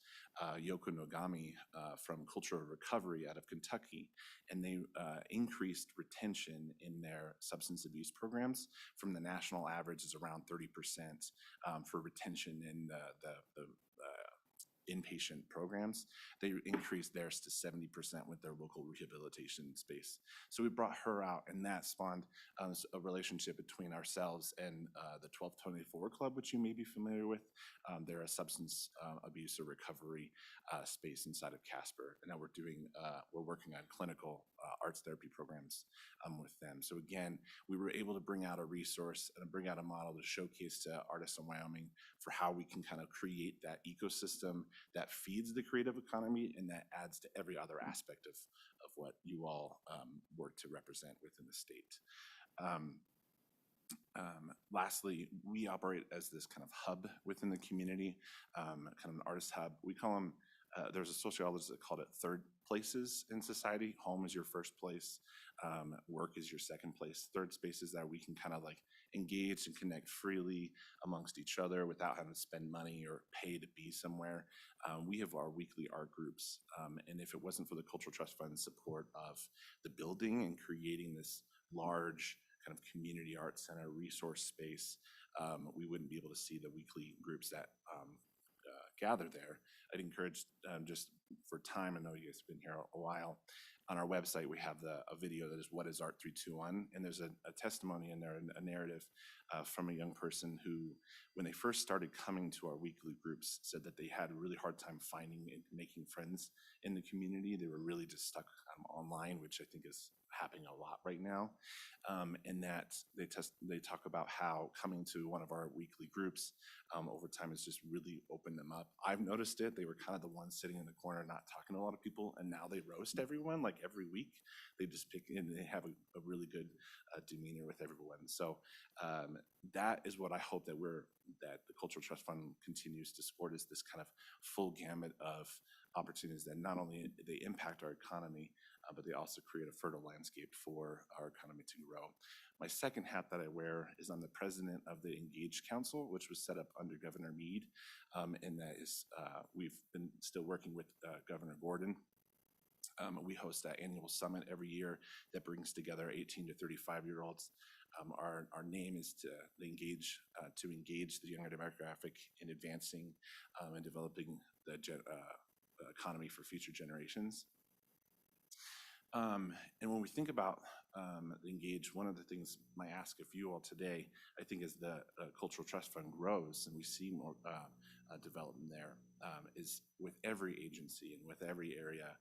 Yoko Nogami from Cultural Recovery out of Kentucky, and they increased retention in their substance abuse programs from the national average is around 30% for retention in the inpatient programs. They increased theirs to 70% with their local rehabilitation space. So we brought her out, and that spawned a relationship between ourselves and the 1224 Club, which you may be familiar with. They're a substance abuse or recovery space inside of Casper, and now we're working on clinical arts therapy programs with them. So again, we were able to bring out a resource and bring out a model to showcase to artists in Wyoming for how we can kind of create that ecosystem that feeds the creative economy and that adds to every other aspect of what you all work to represent within the state. Lastly, we operate as this kind of hub within the community, kind of an artist hub. We call them, there's a sociologist that called it third places in society. Home is your first place, work is your second place. Third spaces that we can kind of engage and connect freely amongst each other without having to spend money or pay to be somewhere. We have our weekly art groups, and if it wasn't for the Cultural Trust Fund's support of the building and creating this large kind of community art center resource space, we wouldn't be able to see the weekly groups that gather there. I'd encourage, just for time, I know you guys have been here a while, on our website we have a video that is What is Art 321, and there's a testimony in there, a narrative from a young person who, when they first started coming to our weekly groups, said that they had a really hard time finding and making friends in the community. They were really just stuck online, which I think is happening a lot right now, and that they talk about how coming to one of our weekly groups over time has just really opened them up. I've noticed it. They were kind of the ones sitting in the corner not talking to a lot of people, and now they roast everyone every week. They just pick and they have a really good demeanor with everyone. So that is what I hope that the Cultural Trust Fund continues to support, is this kind of full gamut of opportunities that not only they impact our economy, but they also create a fertile landscape for our economy to grow. My second hat that I wear is I'm the president of the Engaged Council, which was set up under Governor Meade, and that is, we've been still working with Governor Gordon. We host that annual summit every year that brings together 18 to 35-year-olds Our name is to engage the younger demographic in advancing and developing the economy for future generations. And when we think about engage, one of the things my ask of you all today, I think as the Cultural Trust Fund grows and we see more development there, is with every agency and with every area,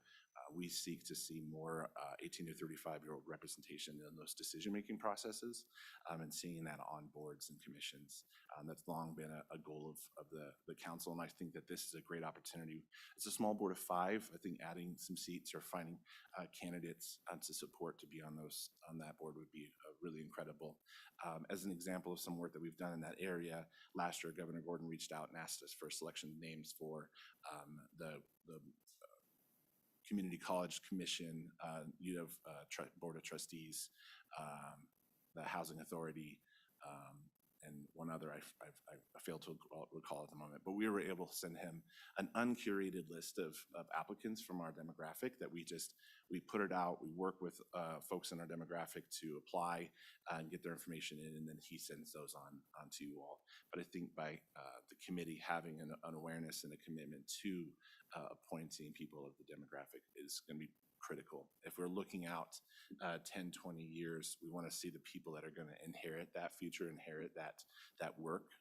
we seek to see more 18 to 35-year-old representation in those decision-making processes and seeing that on boards and commissions. That's long been a goal of the council, and I think that this is a great opportunity. It's a small board of 5. I think adding some seats or finding candidates to support to be on that board would be really incredible. As an example of some work that we've done in that area, last year Governor Gordon reached out and asked us for a selection of names for the Community College Commission, Board of Trustees, the Housing Authority, and one other I failed to recall at the moment. But we were able to send him an uncurated list of applicants from our demographic that we put it out. We work with folks in our demographic to apply and get their information in, and then he sends those on to you all. But I think by the committee having an awareness and a commitment to appointing people of the demographic is going to be critical. If we're looking out 10, 20 years, we want to see the people that are going to inherit that future, inherit that work,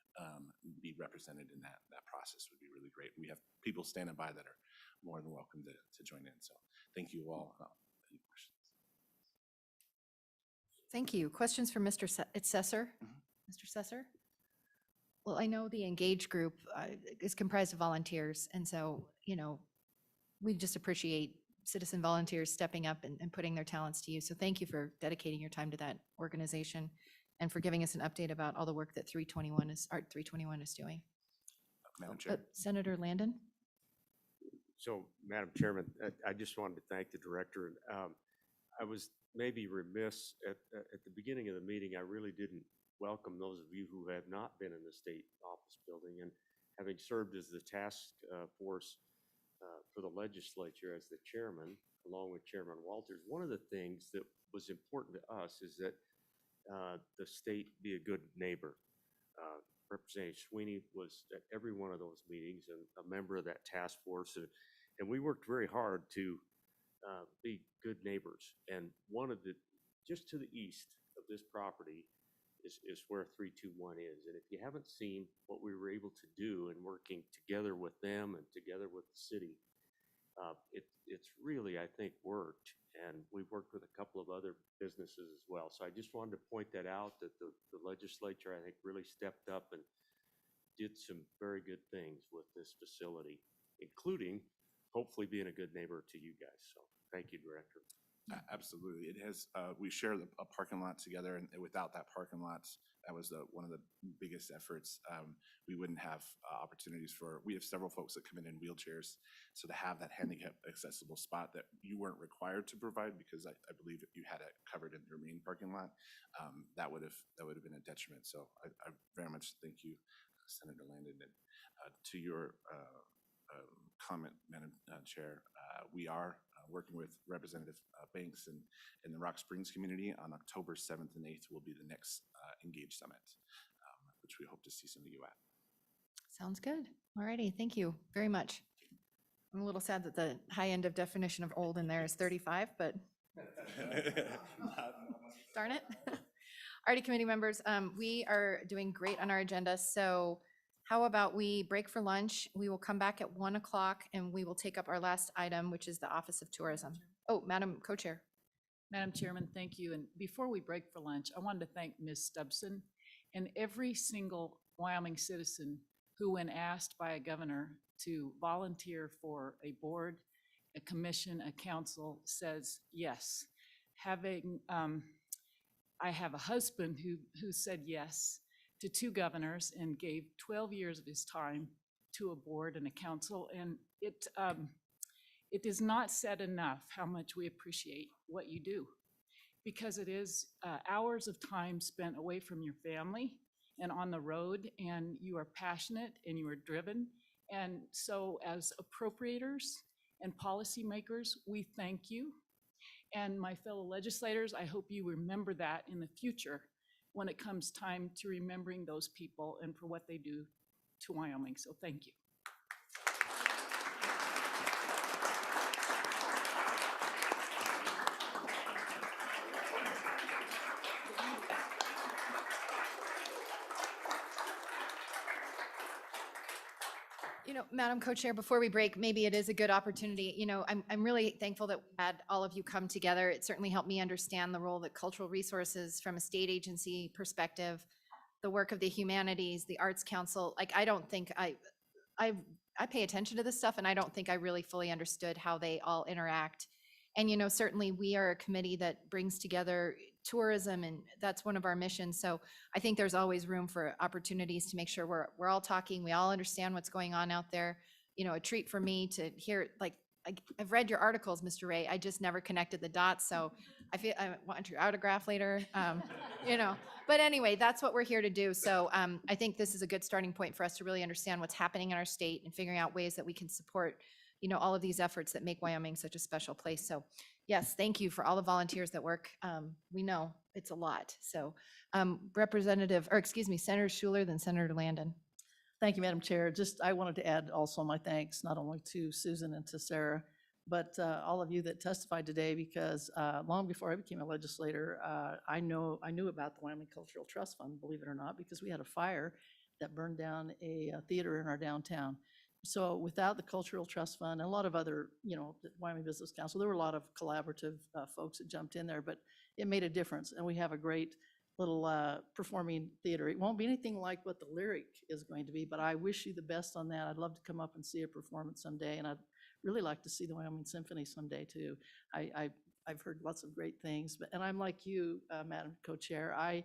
be represented in that process would be really great. We have people standing by that are more than welcome to join in. So thank you all. Any questions? Thank you. Questions for Mr. Assessor? Mr. Assessor? Well, I know the Engage group is comprised of volunteers, and so, we just appreciate citizen volunteers stepping up and putting their talents to use. So thank you for dedicating your time to that organization and for giving us an update about all the work that Art 321 is doing. Madam Chair. Senator Landon? So, Madam Chairman, I just wanted to thank the director. I was maybe remiss at the beginning of the meeting. I really didn't welcome those of you who have not been in the state office building. And having served as the task force for the legislature as the chairman, along with Chairman Walters, one of the things that was important to us is that the state be a good neighbor. Representative Sweeney was at every one of those meetings and a member of that task force. And we worked very hard to be good neighbors. And just to the east of this property is where 321 is. And if you haven't seen what we were able to do in working together with them and together with the city, it's really, I think, worked. And we've worked with a couple of other businesses as well. So I just wanted to point that out, that the legislature, I think, really stepped up and did some very good things with this facility, including hopefully being a good neighbor to you guys. So thank you, Director. Absolutely. It has, we share a parking lot together, and without that parking lot, that was one of the biggest efforts. We wouldn't have opportunities we have several folks that come in wheelchairs. So to have that handicap accessible spot that you weren't required to provide, because I believe that you had it covered in your main parking lot, that would have been a detriment. So I very much thank you, Senator Landon. And to your comment, Madam Chair, we are working with Representative Banks in the Rock Springs community. On October 7th and 8th will be the next Engage Summit, which we hope to see some of you at. Sounds good. All righty. Thank you very much. I'm a little sad that the high end of definition of old in there is 35, but darn it. Alrighty, committee members, we are doing great on our agenda. So how about we break for lunch? We will come back at 1 o'clock and we will take up our last item, which is the Office of Tourism. Oh, Madam Co-Chair. Madam Chairman, thank you. And before we break for lunch, I wanted to thank Ms. Stubson and every single Wyoming citizen who, when asked by a governor to volunteer for a board, a commission, a council, says yes. I have a husband who said yes to 2 governors and gave 12 years of his time to a board and a council. And it is not said enough how much we appreciate what you do, because it is hours of time spent away from your family and on the road, and you are passionate and you are driven. And so as appropriators and policymakers, we thank you. And my fellow legislators, I hope you remember that in the future, when it comes time to remembering those people and for what they do to Wyoming. So thank you. You know, Madam Co-Chair, before we break, maybe it is a good opportunity. You know, I'm really thankful that we had all of you come together. It certainly helped me understand the role that cultural resources from a state agency perspective, the work of the humanities, the Arts Council, like, I don't think I pay attention to this stuff, and I don't think I really fully understood how they all interact. And, you know, certainly we are a committee that brings together tourism, and that's one of our missions. So I think there's always room for opportunities to make sure we're all talking, we all understand what's going on out there. You know, a treat for me to hear, like, I've read your articles, Mr. Ray. I just never connected the dots, so I feel I want your autograph later. You know, but anyway, that's what we're here to do. So I think this is a good starting point for us to really understand what's happening in our state and figuring out ways that we can support, you know, all of these efforts that make Wyoming such a special place. So yes, thank you for all the volunteers that work. We know it's a lot. So Senator Schuler, then Senator Landon. Thank you, Madam Chair. I wanted to add also my thanks, not only to Susan and to Sarah, but all of you that testified today, because long before I became a legislator, I knew about the Wyoming Cultural Trust Fund, believe it or not, because we had a fire that burned down a theater in our downtown. So without the Cultural Trust Fund and a lot of other, you know, the Wyoming Business Council, there were a lot of collaborative folks that jumped in there, but it made a difference. And we have a great little performing theater. It won't be anything like what the Lyric is going to be, but I wish you the best on that. I'd love to come up and see a performance someday, and I'd really like to see the Wyoming Symphony someday too. I've heard lots of great things, and I'm like you, Madam Co-Chair. I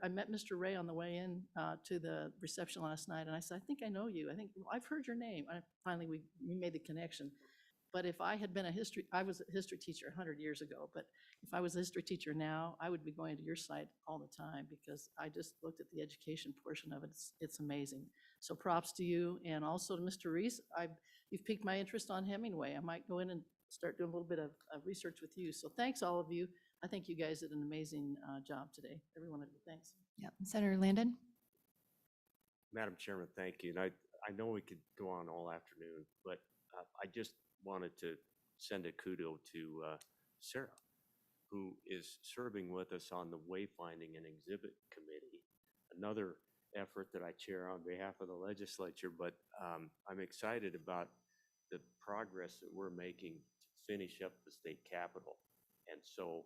met Mr. Ray on the way in to the reception last night, and I said, I think I know you. I've heard your name. Finally, we made the connection. But if I had been I was a history teacher 100 years ago, but if I was a history teacher now, I would be going to your site all the time, because I just looked at the education portion of it. It's amazing. So props to you, and also to Mr. Reese. You've piqued my interest on Hemingway. I might go in and start doing a little bit of research with you. So thanks, all of you. I think you guys did an amazing job today. Every one of you, thanks. Yeah, Senator Landon. Madam Chairman, thank you. And I know we could go on all afternoon, but I just wanted to send a kudo to Sarah, who is serving with us on the Wayfinding and Exhibit Committee, another effort that I chair on behalf of the legislature. But I'm excited about the progress that we're making to finish up the state capitol. And so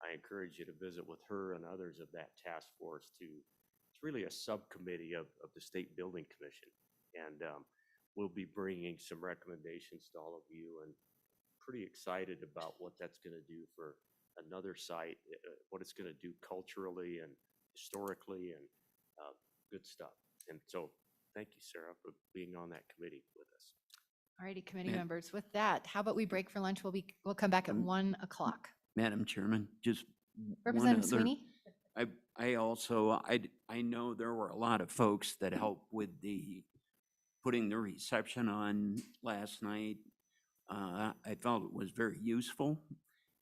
I encourage you to visit with her and others of that task force it's really a subcommittee of the State Building Commission. And we'll be bringing some recommendations to all of you, and pretty excited about what that's going to do for another site, what it's going to do culturally and historically, and good stuff. And so thank you, Sarah, for being on that committee with us. All righty, committee members. With that, how about we break for lunch? We'll come back at 1 o'clock. Madam Chairman, just Representative Sweeney? I know there were a lot of folks that helped with putting the reception on last night. I felt it was very useful,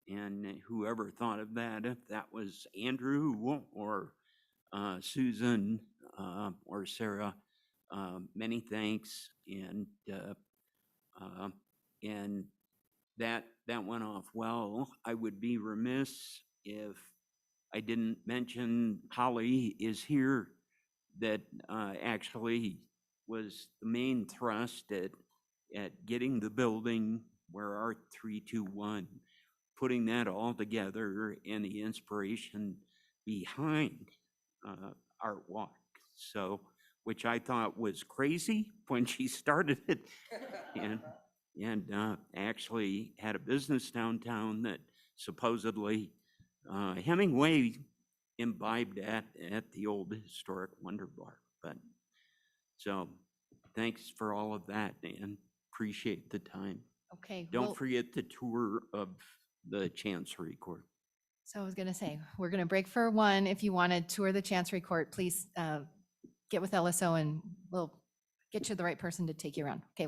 and whoever thought of that, if that was Andrew or Susan or Sarah, many thanks, and that went off well. I would be remiss if I didn't mention Holly is here, that actually was the main thrust at getting the building where Art 321, putting that all together, and the inspiration behind Art Walk. So, which I thought was crazy when she started it, and actually had a business downtown that supposedly Hemingway imbibed at the old historic Wonder Bar. But so thanks for all of that, and appreciate the time. Okay. Don't forget the tour of the Chancery Court. So I was going to say, we're going to break for 1. If you want to tour the Chancery Court, please get with LSO and we'll get you the right person to take you around. Okay.